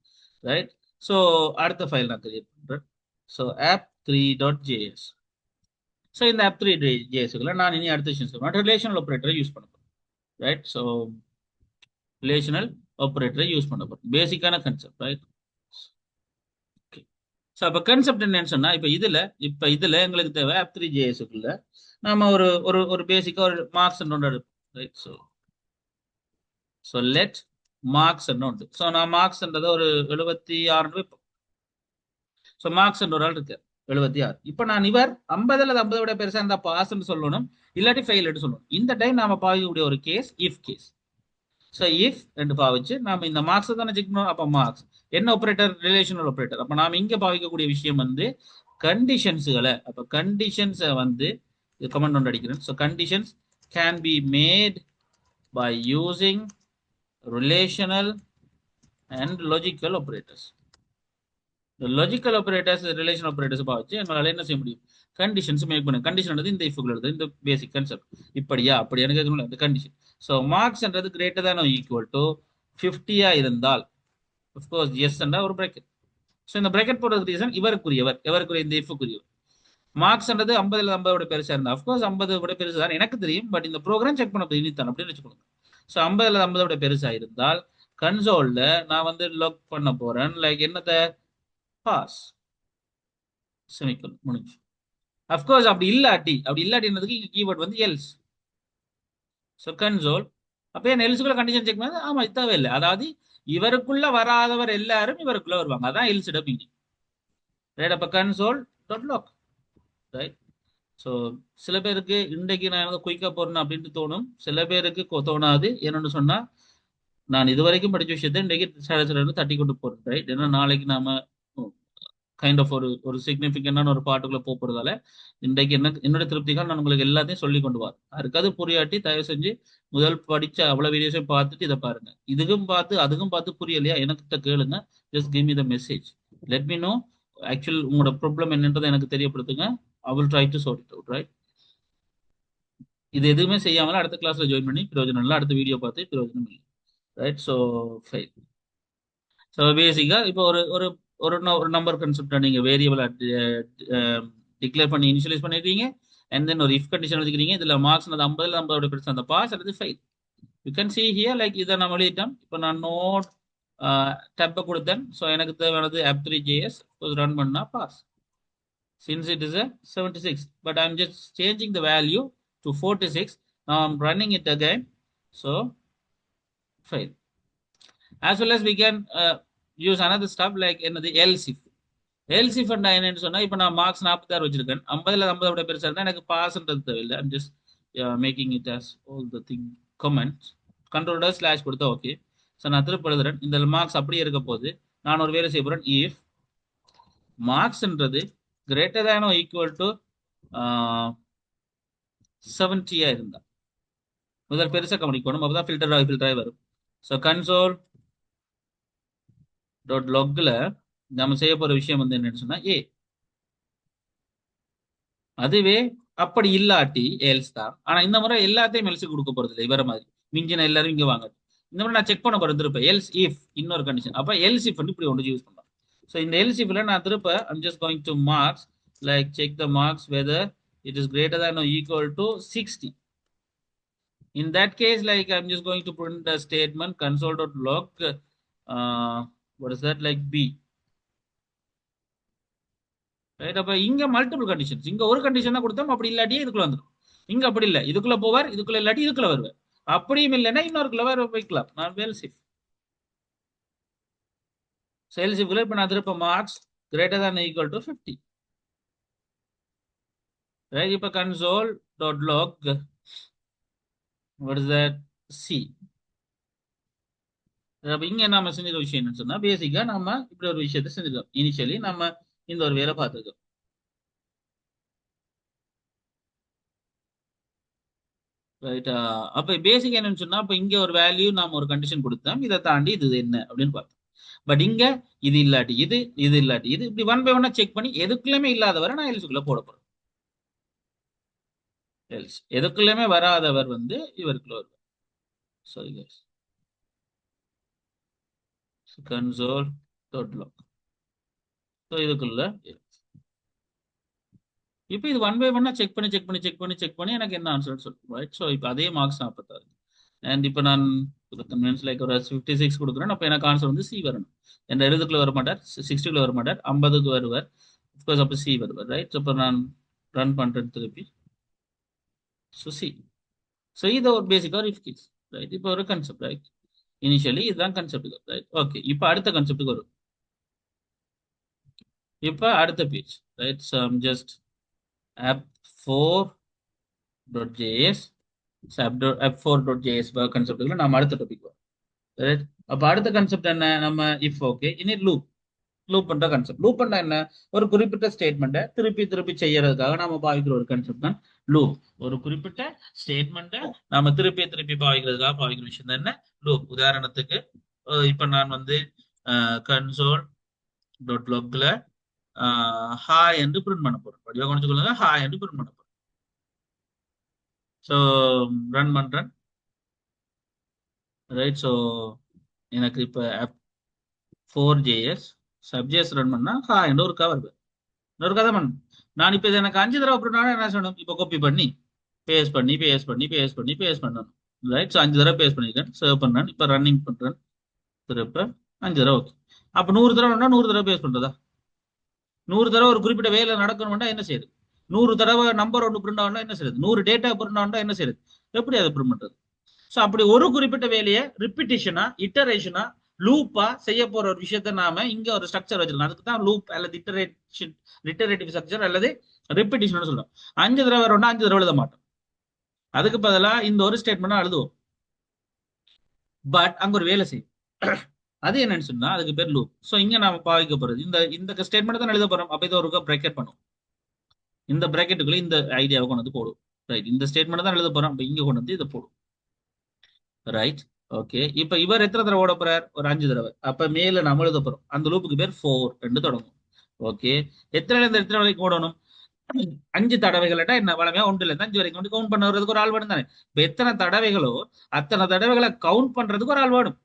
ரைட், ஸோ அடுத்த ஃபைல் நான் கிரியேட் பண்றேன். So app3.js. ஸோ இந்த app3.jsக்குள்ள நான் இனி அடுத்த விஷயம் சொல்றேன். ரிலேஷனல் ஆப்ரேட்டரை யூஸ் பண்ண போறேன். ரைட், ஸோ ரிலேஷனல் ஆப்ரேட்டரை யூஸ் பண்ண போறேன். பேசிக்கான கான்செப்ட். ரைட், ஸோ அப்போ கான்செப்ட் என்னன்னு சொன்னா இப்போ இதுல எங்களுக்கு தேவை app3.jsக்குள்ள நாம ஒரு ஒரு ஒரு பேசிக்கா ஒரு மார்க்ஸ் ஒன்று எடுப்போம். ரைட், ஸோ லெட் மார்க்ஸ் உண்டு. ஸோ நான் மார்க்ஸ்ன்றதை ஒரு 76 வைப்போம். ஸோ மார்க்ஸ் ஒரு ஆள் இருக்கு 76. இப்போ நான் இவர் 50 அல்லது 50 விட பெருசா இருந்தா பாஸ்ன்னு சொல்லணும், இல்லாட்டி ஃபெயில் சொல்லணும். இந்த டைம் நாம பாவிக்கக்கூடிய ஒரு case if case. So if ரெண்டு பாவிச்சு நாம இந்த மார்க்ஸ் தானே செக் பண்ணணும். அப்போ மார்க்ஸ் என்ன ஆப்ரேட்டர்? Relational operator. அப்போ நாம இங்க பாவிக்கக்கூடிய விஷயம் கண்டிஷன்ஸுகளை. அப்போ கண்டிஷன்ஸை கமெண்ட் ஒன்று அடிக்கிறேன். So conditions can be made by using relational and logical operators. The logical operators, relation operators பாவச்சு எங்களால என்ன செய்ய முடியும்? கண்டிஷன்ஸ் மேக் பண்ண. கண்டிஷன் இந்த இஃப்குள்ள இருக்கு. இந்த பேசிக் கான்செப்ட். இப்படியா அப்படி எனக்கு கேட்கணும் இந்த condition. So மார்க்ஸ்ன்றது greater than equal to 50 இருந்தால் அஃப்கோர்ஸ் எஸ் என்ற ஒரு பிராக்கெட். ஸோ இந்த பிராக்கெட் போடுறது ரீசன் எவருக்குரிய இந்த இஃப்குரியவர். மார்க்ஸ்ன்றது 50 50 பெருசா இருந்தா அஃப்கோர்ஸ் 50 பெருசு தான் எனக்கு தெரியும். பட் இந்த ப்ரோக்ராம் செக் பண்ண இனித்தான் அப்படின்னு வச்சுக்கோங்க. ஸோ 50 50 பெருசா இருந்தால் கன்சோல்ல நான் லாக் பண்ண போறேன். லைக் என்னத்தை? பாஸ் செமிக்கோலன் முடிஞ்சு. அஃப்கோர்ஸ் அப்படி இல்லாட்டினதுக்கு இங்க கீவேர்ட் எல்ஸ். ஸோ கன்சோல் அப்போ என் எல்ஸுக்குள்ள கண்டிஷன் செக் பண்ணது ஆமா இது தேவையில்லை. அதாவது இவருக்குள்ள வராதவர் எல்லாரும் இவருக்குள்ள வருவாங்க. அதான் எல்ஸ் மீனிங். ரைட், அப்போ console dot lock. Right, so சில பேருக்கு இன்றைக்கு நான் குயிக்கா போறேன் அப்படின்ட்டு தோணும், சில பேருக்கு தோணாது. என்னன்னு சொன்னா நான் இதுவரைக்கும் படிச்ச விஷயத்தை இன்றைக்கு சில தட்டி கொண்டு போறேன். ரைட், ஏன்னா நாளைக்கு நாம கைண்ட் ஆஃப் ஒரு சிக்னிஃபிகண்டான ஒரு பாட்டுக்குள்ள போறதால இன்றைக்கு என்னோட திருப்திகள் நான் உங்களுக்கு எல்லாத்தையும் சொல்லி கொண்டு வரேன். அதுக்காவது புரியாட்டி தயவு செஞ்சு முதல் படிச்ச அவ்வளவு வீடியோஸையும் பார்த்துட்டு இதை பாருங்க. இதுக்கும் பார்த்து அதுக்கும் பார்த்து புரியலையா எனக்கு கேளுங்க. Just give me the message, let me know actual உங்களோட ப்ராப்ளம் என்னன்றதை எனக்கு தெரியப்படுத்துங்க. I will try to sort it out. Right, இது எதுவுமே செய்யாமல அடுத்த கிளாஸ்ல ஜாயின் பண்ணி பிரயோஜனம் இல்லை, அடுத்த வீடியோ பார்த்து பிரயோஜனம் இல்லை. Right, so file. ஸோ பேசிக்கா இப்போ ஒரு ஒரு ஒரு நம்பர் கன்செப்டை நீங்க வேரியபிள் டிக்ளேர் பண்ணி இனிஷியலைஸ் பண்ணிடுறீங்க. அண்ட் தென் ஒரு இஃப் கண்டிஷன் வச்சுக்கிறீங்க. இதுல மார்க்ஸ் 50 50 பெருசா அந்த பாஸ் அல்லது file. You can see here like இதை நான் எழுதிட்டேன். இப்போ நான் நோட் டப்பை கொடுத்தேன். ஸோ எனக்கு தேவையானது app3.js ரன் பண்ணா pass. Since it is a 76, but I'm just changing the value to 46. Now I'm running it again. So fail. As well as we can use another stuff like else if. Else if என்னன்னு சொன்னா இப்போ நான் marks 46 வச்சிருக்கேன், 50ல 50 விட பெருசா இருந்தா எனக்கு பாஸ்ன்றது தேவையில்லை. I'm just making it as all the thing comments. கண்ட்ரோலோட ஸ்லாஷ் கொடுத்தா ஓகே. ஸோ நான் திருப்பி எழுதுறேன், இந்த மார்க்ஸ் அப்படியே இருக்க போது நான் ஒரு வேலை செய்ய போறேன். இஃப் மார்க்ஸ்ன்றது கிரேட்டர் தேனோ ஈக்குவல் டு 70 இருந்தா முதல் பெருசா கவனிக்கணும், அப்பதான் ஃபில்டர் ஆகி வரும். ஸோ கன்சோல் டாட் லாக்ல நம்ம செய்ய போற விஷயம் வந்து என்னன்னு சொன்னா ஏ. அதுவே அப்படி இல்லாட்டி எல்ஸ் தான். ஆனா இந்த முறை எல்லாத்தையும் எல்ஸ் கொடுக்க போறது இல்லை, இவர மாதிரி மிஞ்சின எல்லாரும் இங்க வாங்க. இந்த மாதிரி நான் செக் பண்ண போறது திருப்ப எல்ஸ் இஃப் இன்னொரு கண்டிஷன். அப்ப எல்ஸ் இஃப் இப்படி ஒன்று யூஸ் பண்ணலாம். ஸோ இந்த எல்ஸ் இஃப்ல நான் திருப்ப I'm just going to marks like check the marks whether it is greater than or equal to 60. In that case, like I'm just going to print the statement console.log what is that, like b, right. அப்ப இங்க multiple conditions, இங்க ஒரு condition தான் கொடுத்தோம், அப்படி இல்லாட்டியே இதுக்குள்ள வந்துடும். இங்க அப்படி இல்லை, இதுக்குள்ள போவார், இதுக்குள்ள இல்லாட்டி இதுக்குள்ள வருவார். அப்படியும் இல்லைன்னா இன்னொருக்குள்ள வர வைக்கலாம். நான் வெல்சிஃப் சேல்சிஃப்ல இப்ப நான் திருப்ப marks greater than equal to 50, right. இப்ப console dot log what is that, c. அப்ப இங்க நாம செஞ்ச விஷயம் என்னன்னு சொன்னா பேசிக்கா நம்ம இப்படி ஒரு விஷயத்த செஞ்சிருக்கோம். இனிஷியலி நம்ம இந்த ஒரு வேலை பார்த்துருக்கோம், ரைட்டா. அப்ப பேசிக் என்னன்னு சொன்னா இப்ப இங்க ஒரு வேல்யூ நாம ஒரு கண்டிஷன் கொடுத்தோம், இதை தாண்டி இது என்ன அப்படின்னு பார்த்தோம். பட் இங்க இது இல்லாட்டி இது, இது இல்லாட்டி இது, இப்படி ஒன் பை ஒன்னா செக் பண்ணி எதுக்குள்ளயுமே இல்லாதவரை நான் எல்ஸுக்குள்ள போட போறேன். எல்ஸ் எதுக்குள்ளயுமே வராதவர் வந்து இவருக்குள்ள வருவார். Sorry guys, console dot lock. So இதுக்குள்ள இப்போ இது ஒன் பை ஒன்னா செக் பண்ணி எனக்கு என்ன ஆன்சர் சொல்லுவோம், ரைட். ஸோ இப்போ அதே மார்க்ஸ் 46 அண்ட் இப்போ நான் கன்வென்ஸ் லைக் ஒரு 56 கொடுக்குறேன். அப்போ எனக்கு ஆன்சர் வந்து சி வரணும். என் 20க்குள்ள வர மாட்டார், 60க்குள்ள வர மாட்டார், 50க்கு வருவார். அஃப்கோர்ஸ் அப்போ சி வருவார், ரைட். இப்போ நான் ரன் பண்ணுறேன் திருப்பி. So C. ஸோ இது ஒரு பேசிக்காக ஒரு இஃப் கேஸ், ரைட். இப்போ ஒரு கன்செப்ட், ரைட். இனிஷியலி இதுதான் கன்செப்ட், ரைட். ஓகே, இப்போ அடுத்த கன்செப்டுக்கு வரும். இப்போ அடுத்த page, right. So just app4.js app4.js கன்செப்ட்ல நம்ம அடுத்த டாபிக் வரும், ரைட். அப்ப அடுத்த கன்செப்ட் என்ன, நம்ம இஃப் ஓகே இனி லூப் பண்ற கன்செப்ட். லூப் பண்ணா என்ன, ஒரு குறிப்பிட்ட ஸ்டேட்மெண்ட்டை திருப்பி திருப்பி செய்யறதுக்காக நாம பாவிக்கிற ஒரு கன்செப்ட் தான் லூப். ஒரு குறிப்பிட்ட ஸ்டேட்மெண்ட்டை நாம திருப்பி திருப்பி பாவிக்கிறதுக்காக பாவிக்கிற விஷயம் தான் என்ன, லூப். உதாரணத்துக்கு இப்ப நான் வந்து கன்சோல் டாட் லாக்ல ஹாய் என்று பிரிண்ட் பண்ண போறேன். வடிவா கொஞ்சம் சொல்லுங்க, ஹாய் என்று பிரிண்ட் பண்ண போறேன். ஸோ ரன் பண்றேன், ரைட். ஸோ எனக்கு இப்போ app4.js சப்ஜெஸ் ரன் பண்ணா ஹாய் என்று ஒரு கவர் இன்னொரு கதை பண்ணணும். நான் இப்போ இது எனக்கு 5 தடவை அப்படின்னா என்ன சொல்லணும், இப்போ காப்பி பண்ணி பேஸ்ட் பண்ணணும், ரைட். ஸோ 5 தடவை பேஸ்ட் பண்ணிருக்கேன், சேவ் பண்ணேன், இப்போ ரன்னிங் பண்றேன் திருப்ப 5 தடவை. ஓகே, அப்போ 100 தடவை 100 தடவை பேஸ்ட் பண்றதா, 100 தடவை ஒரு குறிப்பிட்ட வேலை நடக்கணும்னா என்ன செய்யுது, 100 தடவை நம்பர் ஒன்று பிரிண்ட் ஆகணும் என்ன செய்யுது, 100 டேட்டா பிரிண்ட் ஆகணும் என்ன செய்யுது, எப்படி அதை பிரிண்ட் பண்றது. ஸோ அப்படி ஒரு குறிப்பிட்ட வேலையை ரிப்பிட்டேஷனா இட்டரேஷனா லூப்பா செய்ய போற ஒரு விஷயத்த நாம இங்க ஒரு ஸ்ட்ரக்சர் வச்சிருக்கோம். அதுக்கு தான் லூப் அல்லது ரிட்டரேட்டிவ் ஸ்ட்ரக்சர் அல்லது ரிப்பிட்டேஷன் சொல்றோம். 5 தடவை வரணும்னா 5 தடவை எழுத மாட்டோம், அதுக்கு பதிலா இந்த ஒரு ஸ்டேட்மெண்ட் எழுதுவோம். பட் அங்க ஒரு வேலை செய்யும், அது என்னன்னு சொன்னா அதுக்கு பேர் லூப். ஸோ இங்க நாம பாவிக்க போறது இந்த ஸ்டேட்மெண்ட் தான் எழுத போறோம். அப்ப இதை ஒரு பிரேக்கெட் பண்ணும், இந்த பிரேக்கெட்டுக்குள்ள இந்த ஐடியாவை கொண்டு வந்து போடும், ரைட். இந்த ஸ்டேட்மெண்ட் தான் எழுத போறோம், அப்ப இங்க கொண்டு வந்து இதை போடும், ரைட். ஓகே, இப்ப இவர் எத்தனை தடவை ஓட போறார், ஒரு 5 தடவை. அப்ப மேல நம்ம எழுத போறோம், அந்த லூப்புக்கு பேர் 4 என்று தொடங்கும். ஓகே, எத்தனை வரைக்கும் ஓடணும், 5 தடவைகள்ட்டா என்ன, வளமையா 1ல இருந்து 5 வரைக்கும் வந்து கவுண்ட் பண்ணுறதுக்கு ஒரு ஆள் வேணும் தானே. இப்ப எத்தனை தடவைகளோ அத்தனை தடவைகளை கவுண்ட் பண்றதுக்கு ஒரு ஆள் வேணும்.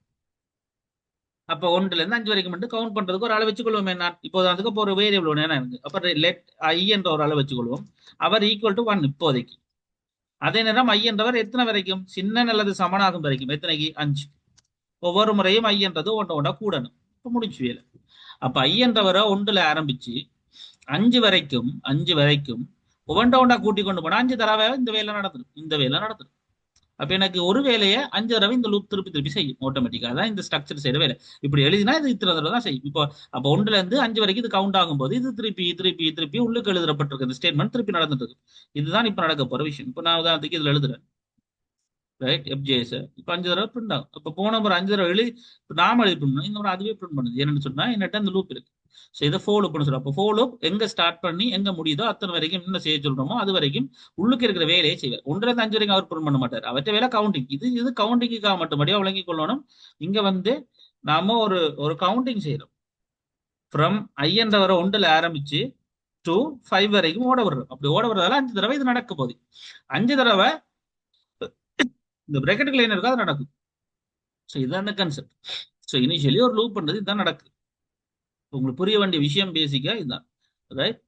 அப்ப 1ல இருந்து 5 வரைக்கும் மட்டும் கவுண்ட் பண்றதுக்கு ஒரு ஆளை வச்சுக்கொள்வோம். என்ன இப்போ அதுக்கு ஒரு வேரியபிள் ஒன்று எனக்கு, அப்ப லெட் ஐ என்ற ஒரு ஆளை வச்சுக்கொள்வோம். அவர் ஈக்குவல் டு 1 இப்போதைக்கு. அதே நேரம் ஐ என்றவர் எத்தனை வரைக்கும், சின்ன அல்லது சமனாகும் வரைக்கும், எத்தனைக்கு 5. ஒவ்வொரு முறையும் ஐ என்றது ஒன்றா கூடணும். இப்போ முடிச்சு வேலை. அப்ப ஐ என்றவரை 1ல ஆரம்பிச்சு 5 வரைக்கும் ஒவ்வொன்றா கூட்டி கொண்டு போனா 5 தடவை இந்த வேலை நடத்தணும். அப்ப எனக்கு ஒரு வேலையை 5 தடவை இந்த லூப் திருப்பி திருப்பி செய்யும் ஆட்டோமேட்டிக்கா. அதான் இந்த ஸ்ட்ரக்சர் செய்யற வேலை. இப்படி எழுதினா இது இத்தனை தடவை தான் செய்யும். இப்போ அப்ப 1ல இருந்து 5 வரைக்கும் இது கவுண்ட் ஆகும்போது இது திருப்பி திருப்பி திருப்பி உள்ளுக்கு எழுதப்பட்டிருக்கு இந்த ஸ்டேட்மெண்ட் திருப்பி நடந்துட்டு இருக்கு. இதுதான் இப்ப நடக்க போற விஷயம். இப்போ நான் உதாரணத்துக்கு இதுல எழுதுறேன், ரைட், FJS இப்போ 5 தடவை பிரிண்ட் ஆகும். இப்போ போன நம்பர் 5 தடவை எழுதி நாம எழுதி பிரிண்ட் பண்ணணும், இந்த நம்பர் அதுவே பிரிண்ட் பண்ணுது. என்னன்னு சொன்னா என்கிட்ட இந்த லூப் இருக்கு. ஸோ இதை ஃபோர் லூப்னு சொல்றோம். அப்போ ஃபோர் லூப் எங்க ஸ்டார்ட் பண்ணி எங்க முடியுதோ அத்தனை வரைக்கும் என்ன செய்ய சொல்றோமோ அது வரைக்கும் உள்ளுக்கு இருக்கிற வேலையை செய்வார். 1ல இருந்து 5 வரைக்கும் அவர் பிரிண்ட் பண்ண மாட்டார். அவற்றை வேலை கவுண்டிங். இது கவுண்டிங்காக மட்டும்படியா விளங்கிக் கொள்ளணும். இங்க வந்து நாம ஒரு ஒரு கவுண்டிங் செய்யறோம். ஃப்ரம் I என்ற வர 1ல ஆரம்பிச்சு டு 5 வரைக்கும் ஓட விடுறோம். அப்படி ஓட விடுறதால 5 தடவை இது நடக்க போகுது. 5 தடவை இந்த பிராக்கெட்டுக்குள்ள என்ன இருக்கோ அது நடக்கும். ஸோ இதுதான் இந்த கன்செப்ட். ஸோ இனிஷியலி ஒரு லூப் பண்றது இதுதான் நடக்குது. உங்களுக்கு புரிய வேண்டிய விஷயம் பேசிக்கா இதுதான், ரைட்.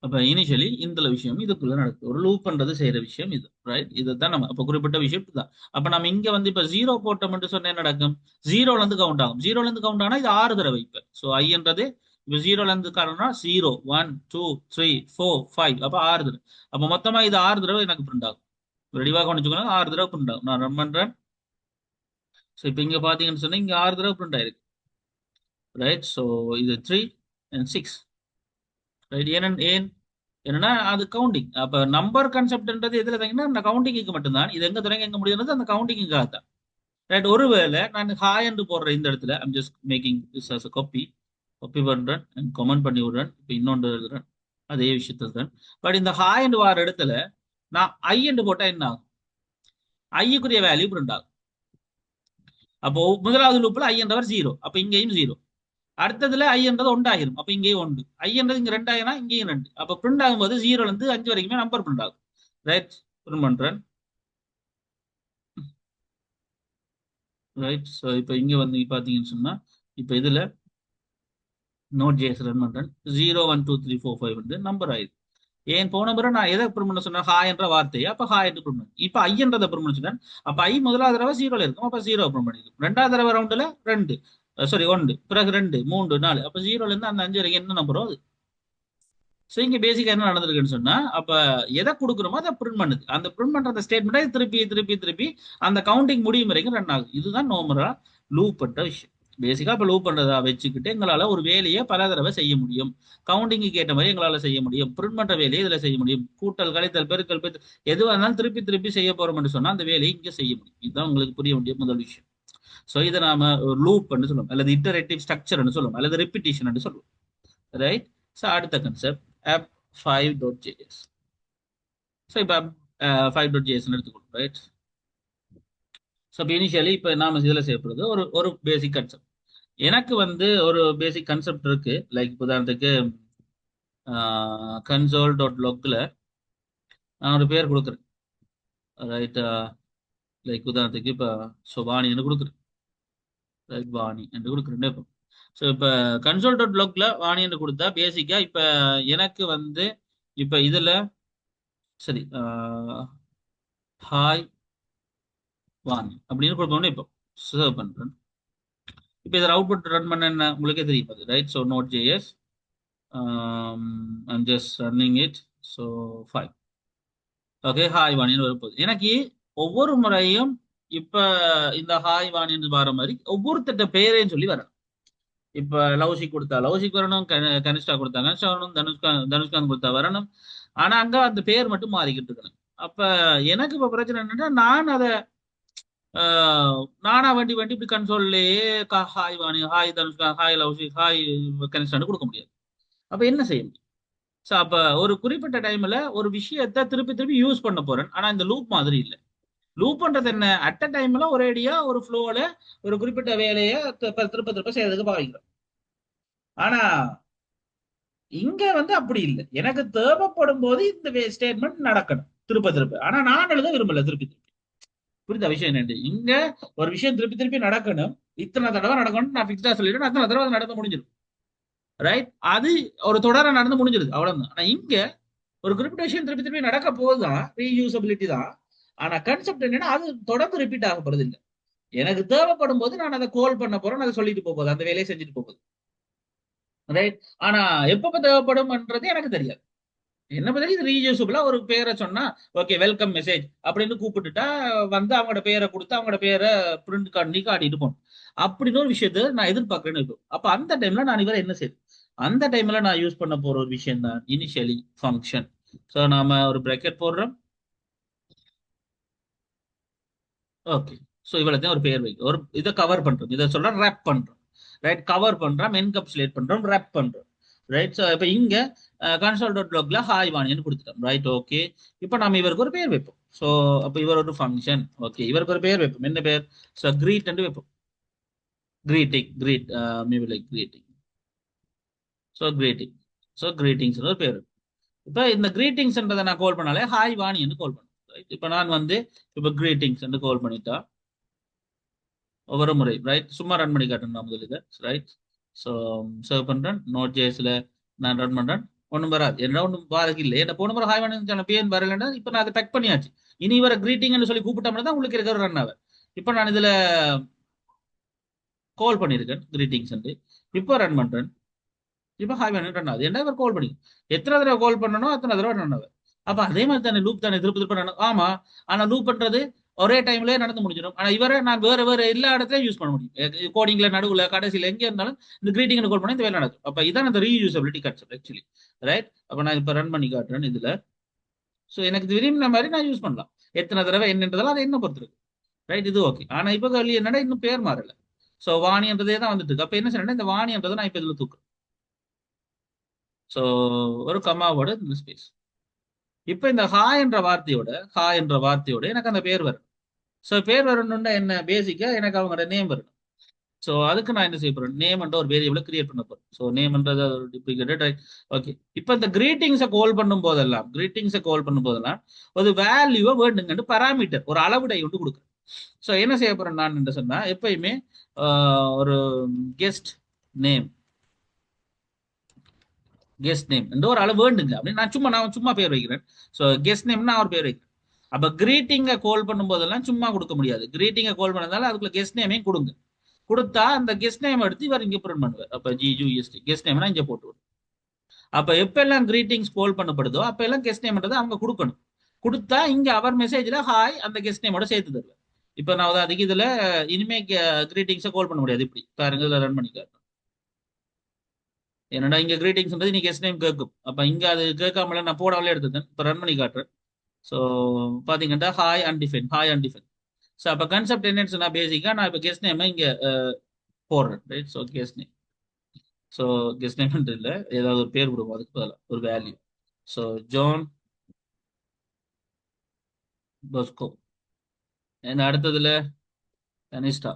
அப்ப இனிஷியலி இந்த விஷயம் இதுக்குள்ள நடக்குது. ஒரு லூப் பண்றது செய்யற விஷயம் இது, ரைட். இதுதான் நம்ம அப்ப குறிப்பிட்ட விஷயம் இதுதான். அப்ப நம்ம இங்க வந்து இப்ப 0 போட்டோம் சொன்னா என்ன நடக்கும்? 0ல இருந்து கவுண்ட் ஆகும். 0ல இருந்து கவுண்ட் ஆனா இது 6 தடவை. இப்ப ஸோ ஐன்றது இப்ப 0ல இருந்து காரணம்னா 0 1 2 3 4 5 அப்ப 6 தடவை. அப்ப மொத்தமா இது 6 தடவை எனக்கு பிரிண்ட் ஆகும். ரெடிவா கவனிச்சுக்கோங்க, 6 தடவை பிரிண்ட் ஆகும். நான் ரன் பண்றேன். ஸோ இப்போ இங்க பாத்தீங்கன்னு சொன்னா இங்க 6 தடவை பிரிண்ட் ஆயிருக்கு, ரைட். ஸோ இது 3 and 6, ரைட். ஏன் என்னன்னா அது கவுண்டிங். அப்ப நம்பர் கான்செப்ட்ன்றது எதுல தங்கினா அந்த கவுண்டிங்க்கு மட்டும்தான். இது எங்க தொடங்கி எங்க முடியுது அந்த கவுண்டிங்காக தான், ரைட். ஒருவேளை நான் ஹாய் என்று போடுற இந்த இடத்துல I'm just making this as copy பண்றேன் அண்ட் கமெண்ட் பண்ணி விடுறேன். இப்போ இன்னொன்று எழுதுறேன் அதே விஷயத்தை தான். பட் இந்த ஹாய் என்று வர இடத்துல நான் ஐ என்று போட்டா என்ன ஆகும்? ஐக்குரிய வேல்யூ பிரிண்ட் ஆகும். அப்போ முதலாவது லூப்ல ஐ என்றவர் 0, அப்ப இங்கேயும் 0. அடுத்ததுல ஐ என்றது 1 ஆகிரும், அப்ப இங்கேயும் 1. ஐ என்றது இங்க 2 ஆகினா இங்கேயும் 2. அப்ப பிரிண்ட் ஆகும்போது 0ல இருந்து 5 வரைக்குமே நம்பர் பிரிண்ட் ஆகும், ரைட். பிரிண்ட் பண்றேன், ரைட். ஸோ இப்போ இங்க வந்து பாத்தீங்கன்னு சொன்னா இப்போ இதுல Node.js ரன் பண்றேன். 0 1 2 3 4 5 வந்து நம்பர் ஆயிடுது. ஏன் போன முறை நான் எதை பிரிண்ட் பண்ண சொன்னேன்? ஹாய் என்ற வார்த்தையை. அப்ப ஹாய் என்று பிரிண்ட் பண்ணேன். இப்ப ஐ என்றதை பிரிண்ட் பண்ண சொன்னேன். அப்ப ஐ முதலாவது தடவை 0ல இருக்கும், அப்ப 0 பிரிண்ட் பண்ணிருக்கும். ரெண்டாவது தடவை ரவுண்ட்ல 2 சாரி 1 பிறகு 2 3 4 அப்ப 0ல இருந்து அந்த 5 வரைக்கும் என்ன நம்பரோ அது. ஸோ இங்க பேசிக்கா என்ன நடந்திருக்குன்னு சொன்னா அப்ப எதை கொடுக்குறோமோ அதை பிரிண்ட் பண்ணுது. அந்த பிரிண்ட் பண்ற அந்த ஸ்டேட்மெண்ட்டை திருப்பி திருப்பி திருப்பி அந்த கவுண்டிங் முடியும் வரைக்கும் ரன் ஆகுது. இதுதான் நார்மலா லூப் பண்ற விஷயம். பேசிக்கா இப்ப லூப் பண்றதா வச்சுக்கிட்டு எங்களால ஒரு வேலையை பல தடவை செய்ய முடியும். கவுண்டிங்க்கு ஏற்ற மாதிரி எங்களால செய்ய முடியும். பிரிண்ட் பண்ற வேலையை இதுல செய்ய முடியும். கூட்டல் கழித்தல் பெருக்கல் எதுவாக இருந்தாலும் திருப்பி திருப்பி செய்ய போறோம்னு சொன்னா அந்த வேலையை இங்க செய்ய முடியும். இதுதான் உங்களுக்கு புரிய வேண்டிய முதல் விஷயம். ஸோ இதை நாம லூப் சொல்லுவோம், அல்லது இட்டரேட்டிவ் ஸ்ட்ரக்சர்னு சொல்லுவோம், அல்லது ரெப்பிட்டேஷன் சொல்லுவோம், ரைட். ஸோ அடுத்த கன்செப்ட் app5.js. ஸோ இப்போ app5.js எடுத்துக்கணும், ரைட். ஸோ இப்போ இனிஷியலி இப்போ நாம இதில் செய்யப்படுறது ஒரு ஒரு பேசிக் கன்செப்ட். எனக்கு வந்து ஒரு பேசிக் கன்செப்ட் இருக்கு. லைக் உதாரணத்துக்கு console.logல நான் ஒரு பேர் கொடுக்குறேன், ரைட். லைக் உதாரணத்துக்கு இப்போ வாணின்னு கொடுக்குறேன், ரைட். வாணி என்று கொடுக்குறேன். இப்போ ஸோ இப்போ console.logல வாணி என்று கொடுத்தா பேசிக்கா இப்போ எனக்கு வந்து இப்போ இதுல சரி ஹாய் வாணி அப்படின்னு கொடுப்போம்னு இப்போ சர்வ் பண்றேன். இப்போ இதில் அவுட்புட் ரன் பண்ண என்ன உங்களுக்கே தெரியும் அது, right. So Node.js I'm just running it. So 5 okay hi வாணின்னு வரப்போகுது. எனக்கு ஒவ்வொரு முறையும் இப்ப இந்த ஹாய் வாணின்னு வர மாதிரி ஒவ்வொருத்தட்ட பேரையும் சொல்லி வரணும். இப்ப லவ்ஷிக் கொடுத்தா லவ்ஷிக் வரணும், கனிஷ்டா கொடுத்தா கனிஷ்டா வரணும், தனுஷ்காந்த் கொடுத்தா வரணும். ஆனா அங்க அந்த பேர் மட்டும் மாறிக்கிட்டு இருக்கணும். அப்ப எனக்கு இப்ப பிரச்சனை என்னன்னா நான் அதை நானா வண்டி வண்டி இப்படி கன்சோல்லையே hi Vani, hi Dhanushka, hi Lavshik, hi கனிஷ்டான்னு கொடுக்க முடியாது. அப்ப என்ன செய்ய முடியும்? ஸோ அப்ப ஒரு குறிப்பிட்ட டைம்ல ஒரு விஷயத்த திருப்பி திருப்பி யூஸ் பண்ண போறேன். ஆனா இந்த லூப் மாதிரி இல்லை. லூப் பண்றது என்ன? அட் அ டைம்ல ஒரேடியா ஒரு ஃப்ளோல ஒரு குறிப்பிட்ட வேலையை திருப்ப திருப்ப செய்யறதுக்கு பாவிக்கிறோம். ஆனா இங்க வந்து அப்படி இல்லை. எனக்கு தேவைப்படும் போது இந்த ஸ்டேட்மெண்ட் நடக்கணும் திருப்ப திருப்ப. ஆனா நான் எழுத விரும்பல திருப்பி திருப்பி. புரிந்த விஷயம் என்ன? இங்க ஒரு விஷயம் திருப்பி திருப்பி நடக்கணும், இத்தனை தடவை நடக்கணும் நான் பிக்ஸ்டா சொல்லிடுறேன், அத்தனை தடவை நடந்து முடிஞ்சிடும், ரைட். அது ஒரு தொடர நடந்து முடிஞ்சிருது, அவ்வளவுதான். ஆனா இங்க ஒரு குறிப்பிட்ட விஷயம் திருப்பி திருப்பி நடக்க போகுதுதான், ரீயூசபிலிட்டி தான். ஆனா கன்செப்ட் என்னன்னா அது தொடர்ந்து ரிப்பீட் ஆக போறது இல்லை. எனக்கு தேவைப்படும் போது நான் அதை கால் பண்ண போறேன், அதை சொல்லிட்டு போகுது, அந்த வேலையை செஞ்சுட்டு போகுது, ரைட். ஆனா எப்பப்ப தேவைப்படும்ன்றது எனக்கு தெரியாது. என்ன பத்தி இது ரீயூசபிளா ஒரு பேரை சொன்னா ஓகே வெல்கம் மெசேஜ் அப்படின்னு கூப்பிட்டுட்டா வந்து அவங்களோட பேரை கொடுத்து அவங்களோட பேரை பிரிண்ட் பண்ணி காட்டிட்டு போகணும். அப்படின்னு ஒரு விஷயத்த நான் எதிர்பார்க்கறேன்னு இருக்கும். அப்ப அந்த டைம்ல நான் இவரை என்ன செய்யுது, அந்த டைம்ல நான் யூஸ் பண்ண போற ஒரு விஷயம் தான் இனிஷியலி ஃபங்க்ஷன். ஸோ நாம ஒரு பிராக்கெட் போடுறோம். ஓகே. ஸோ இவ்வளோத்தையும் ஒரு பேர் வைக்கும், ஒரு இதை கவர் பண்றோம், இதை சொல்றோம் ரேப் பண்றோம். ரைட், கவர் பண்றோம், என்கப்சுலேட் பண்றோம், ரேப் பண்றோம். ரைட். ஸோ இப்போ இங்க கன்சோல் டாட் லாக்ல ஹாய் வாணின்னு கொடுத்துட்டோம். Right, okay. இப்போ நம்ம இவருக்கு ஒரு பேர் வைப்போம். ஸோ அப்போ இவர் ஒரு ஃபங்க்ஷன். ஓகே, இவருக்கு ஒரு பேர் வைப்போம். என்ன பேர்? ஸோ கிரீட் வைப்போம். Greeting, greet, maybe like greeting. So greeting. So greetings ஒரு பேர். இப்போ இந்த கிரீட்டிங்ஸ்ன்றதை நான் கால் பண்ணாலே ஹாய் வாணின்னு கால் பண்ணும். ரைட், இப்போ நான் வந்து இப்போ கிரீட்டிங்ஸ் கால் பண்ணிட்டா ஒவ்வொரு முறை ரைட் சும்மா ரன் பண்ணி காட்டணும் நான் முதல் இதை. ரைட். ஸோ சேவ் பண்ணுறேன். நோட் ஜேஸில் நான் ரன் பண்ணுறேன். ஒன்றும் வராது, என்ன ஒன்றும் பாருக்கு இல்லை. என்ன போன முறை ஹாய் பண்ணி பேன் வரலன்னா இப்போ நான் அதை பேக் பண்ணியாச்சு. இனி வர கிரீட்டிங்னு சொல்லி கூப்பிட்டோம்னா தான் உங்களுக்கு இருக்கிற ரன் ஆகும். இப்போ நான் இதில் கால் பண்ணியிருக்கேன் கிரீட்டிங்ஸ். இப்போ ரன் பண்ணுறேன். இப்போ ஹாய் பண்ணி ரன் ஆகுது. என்ன இவர் கால் பண்ணி எத்தனை தடவை கால் பண்ணணும் அத்தனை தடவை ரன் ஆகுது. அப்போ அதே மாதிரி தானே லூப் தானே திருப்பி திருப்பி நடக்கும். ஆமா, ஆனால் லூப் பண்றது ஒரே டைம்ல நடந்து முடிஞ்சிடும். ஆனா இவரை நான் வேற வேற எல்லா இடத்துலயும் யூஸ் பண்ண முடியும். கோடிங்ல நடுவுல கடைசியில் எங்க இருந்தாலும் இந்த கிரீட்டிங் கால் பண்ணி இந்த வேலை நடக்கும். அப்ப இதான் இந்த ரீயூசபிலிட்டி கான்செப்ட் ஆக்சுவலி. ரைட். அப்ப நான் இப்ப ரன் பண்ணி காட்டுறேன் இதுல. ஸோ எனக்கு விரும்பின மாதிரி நான் யூஸ் பண்ணலாம். எத்தனை தடவை என்னன்றதெல்லாம் அதை என்ன பொறுத்திருக்கு. ரைட், இது ஓகே. ஆனா இப்ப கேள்வி என்னடா இன்னும் பேர் மாறல. ஸோ வாணின்றதே தான் வந்துட்டு இருக்கு. அப்ப என்ன செய்யணும், இந்த வாணின்றதை நான் இப்ப இதுல தூக்குறேன். ஸோ ஒரு கமாவோட இந்த ஸ்பேஸ். இப்ப இந்த ஹா என்ற வார்த்தையோட எனக்கு அந்த பேர் வரும். ஸோ பேர் வரணும்னா என்ன, பேசிக்கா எனக்கு அவங்களோட நேம் வரணும். ஸோ அதுக்கு நான் என்ன செய்ய போறேன், நேம் என்ற ஒரு வேரியபிளை கிரியேட் பண்ண போறேன். ஸோ நேம்ன்றது ஒரு டிப்ளிகேட்டட். Right, okay. இப்போ இந்த கிரீட்டிங்ஸை கால் பண்ணும் போதெல்லாம் ஒரு வேல்யூவை வேண்டுங்கன்னு பராமீட்டர் ஒரு அளவுடை ஒன்று கொடுக்குறேன். ஸோ என்ன செய்ய போறேன் நான் என்ன சொன்னா எப்பயுமே ஒரு கெஸ்ட் நேம் என்ற ஒரு அளவு வேண்டுங்க அப்படின்னு நான் சும்மா பேர் வைக்கிறேன். ஸோ கெஸ்ட் நேம் நான் ஒரு பேர் வைக்கிறேன். அப்ப கிரீட்டிங்கை கால் பண்ணும் போதெல்லாம் சும்மா கொடுக்க முடியாது. கிரீட்டிங்கை கால் பண்ணதால அதுக்குள்ள கெஸ்ட் நேமையும் கொடுங்க. கொடுத்தா அந்த கெஸ்ட் நேம் எடுத்து இவர் இங்க பிரிண்ட் பண்ணுவார். அப்ப ஜிஜூஎஸ்டி கெஸ்ட் நேம்னா இங்க போட்டு. அப்ப எப்ப எல்லாம் கிரீட்டிங்ஸ் கால் பண்ணப்படுதோ அப்ப எல்லாம் கெஸ்ட் நேம்ன்றதை அவங்க கொடுக்கணும். கொடுத்தா இங்க அவர் மெசேஜ்ல ஹாய் அந்த கெஸ்ட் நேமோட சேர்த்து தருவார். இப்ப நான் அதுக்கு இதுல இனிமே கிரீட்டிங்ஸை கால் பண்ண முடியாது. இப்படி பாருங்க, இதுல ரன் பண்ணி காட்டுறேன். என்னடா இங்க கிரீட்டிங்ஸ் நீ கெஸ்ட் நேம் கேட்கும். அப்ப இங்க அது கேட்காமல நான் போடாமலே எடுத்துட்டேன். இப்ப ரன் பண்ணி காட்டுறேன். ஸோ பாத்தீங்கன்னா ஹாய் அன்டிஃபைன். ஸோ அப்ப கான்செப்ட் என்னன்னு சொன்னா பேசிக்கா நான் இப்ப கெஸ்ட் நேம் இங்க போடுறேன். Right. So guest name. So guest name இல்லை, ஏதாவது ஒரு பேர் கொடுக்கும் அதுக்கு பதிலாக ஒரு வேல்யூ. So John Bosco. என்ன அடுத்ததுல கனிஷ்டா.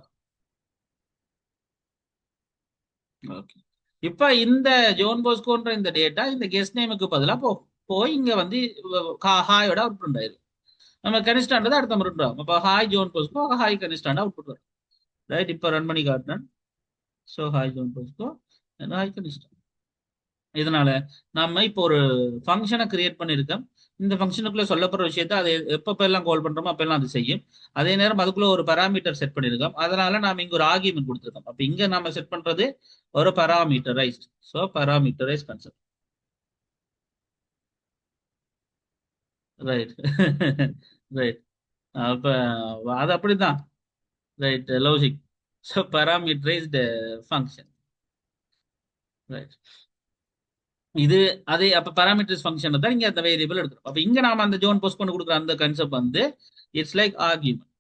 ஓகே. இப்ப இந்த ஜோன் போஸ்கோன்ற இந்த டேட்டா இந்த கெஸ்ட் நேமுக்கு பதிலாக போய் இங்க வந்து ஹாயோட அவுட் புட் ஆயிரும். நம்ம கனிஷ்டான்றது அடுத்த முறை வரும். அப்போ ஹாய் ஜோன் போஸ்கோ ஹாய் கனிஷ்டாண்டா அவுட் புட் வரும். ரைட். இப்போ ரன் பண்ணி காட்டுறேன். So hi John Bosco hi Kanishta. இதனால நம்ம இப்போ ஒரு ஃபங்க்ஷனை கிரியேட் பண்ணியிருக்கோம். இந்த ஃபங்க்ஷனுக்குள்ள சொல்லப்படுற விஷயத்த அதை எப்பப்பெல்லாம் கால் பண்றோமோ அப்பெல்லாம் அது செய்யும். அதே நேரம் அதுக்குள்ள ஒரு பராமீட்டர் செட் பண்ணியிருக்கோம். அதனால நாம இங்க ஒரு ஆர்கியூமெண்ட் கொடுத்துருக்கோம். அப்ப இங்க நாம செட் பண்றது ஒரு parameterized. So parameterize concept. Right. Right. அப்ப அது அப்படிதான். Right, logic. So parameterized function. Right. இது அதே அப்ப பாராமீட்டர்ஸ் ஃபங்க்ஷன் தான் இங்க அந்த வேரியபிள் எடுக்கிறோம். அப்ப இங்க நாம அந்த ஜோன் போஸ்ட் பண்ணி கொடுக்குற அந்த கான்செப்ட் வந்து இட்ஸ் லைக் ஆர்கியூமெண்ட்.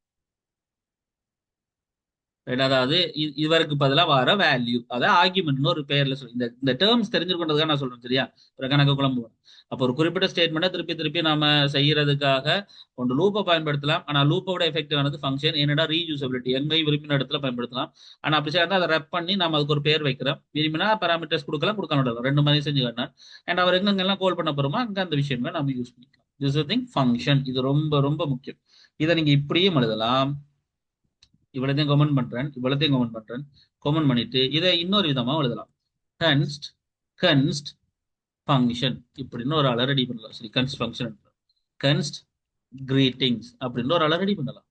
அதாவது இவருக்கு பதிலாக வர வேல்யூ அதை ஆர்குமெண்ட்னு ஒரு பேர்ல சொல்லி இந்த இந்த டேர்ம்ஸ் தெரிஞ்சுக்கொண்டதுக்காக நான் சொல்றேன். சரியா? ஒரு கணக்கு குழம்பு. அப்போ ஒரு குறிப்பிட்ட ஸ்டேட்மெண்ட்டை திருப்பி திருப்பி நாம செய்யறதுக்காக ஒன்று லூப்பை பயன்படுத்தலாம். ஆனா லூப்போட எஃபெக்டிவ் ஆனது ஃபங்க்ஷன். என்னடா ரீயூசபிலிட்டி எங்கேயும் விரும்பின இடத்துல பயன்படுத்தலாம். ஆனா அப்படி சேர்ந்தா அதை ரெப் பண்ணி நம்ம அதுக்கு ஒரு பேர் வைக்கிறோம். விரும்பினா பாராமீட்டர்ஸ் கொடுக்கலாம், கொடுக்க விடலாம். ரெண்டு மாதிரி செஞ்சு காட்டினா அண்ட் அவர் எங்கெங்கெல்லாம் கால் பண்ண போறோமோ அங்க அந்த விஷயங்களை நம்ம யூஸ் பண்ணிக்கலாம். This thing function. இது ரொம்ப ரொம்ப முக்கியம். இதை நீங்க இப்படியும் எழுதலாம். இவ்வளத்தையும் கமெண்ட் பண்றேன், இவ்வளத்தையும் கமெண்ட் பண்றேன். கமெண்ட் பண்ணிட்டு இதை இன்னொரு விதமா எழுதலாம். கன்ஸ்ட் கன்ஸ்ட் ஃபங்க்ஷன் இப்படின்னு ஒரு ஆளை ரெடி பண்ணலாம். சரி, கன்ஸ்ட் ஃபங்க்ஷன் கன்ஸ்ட் கிரீட்டிங்ஸ் அப்படின்னு ஒரு ஆளை ரெடி பண்ணலாம்.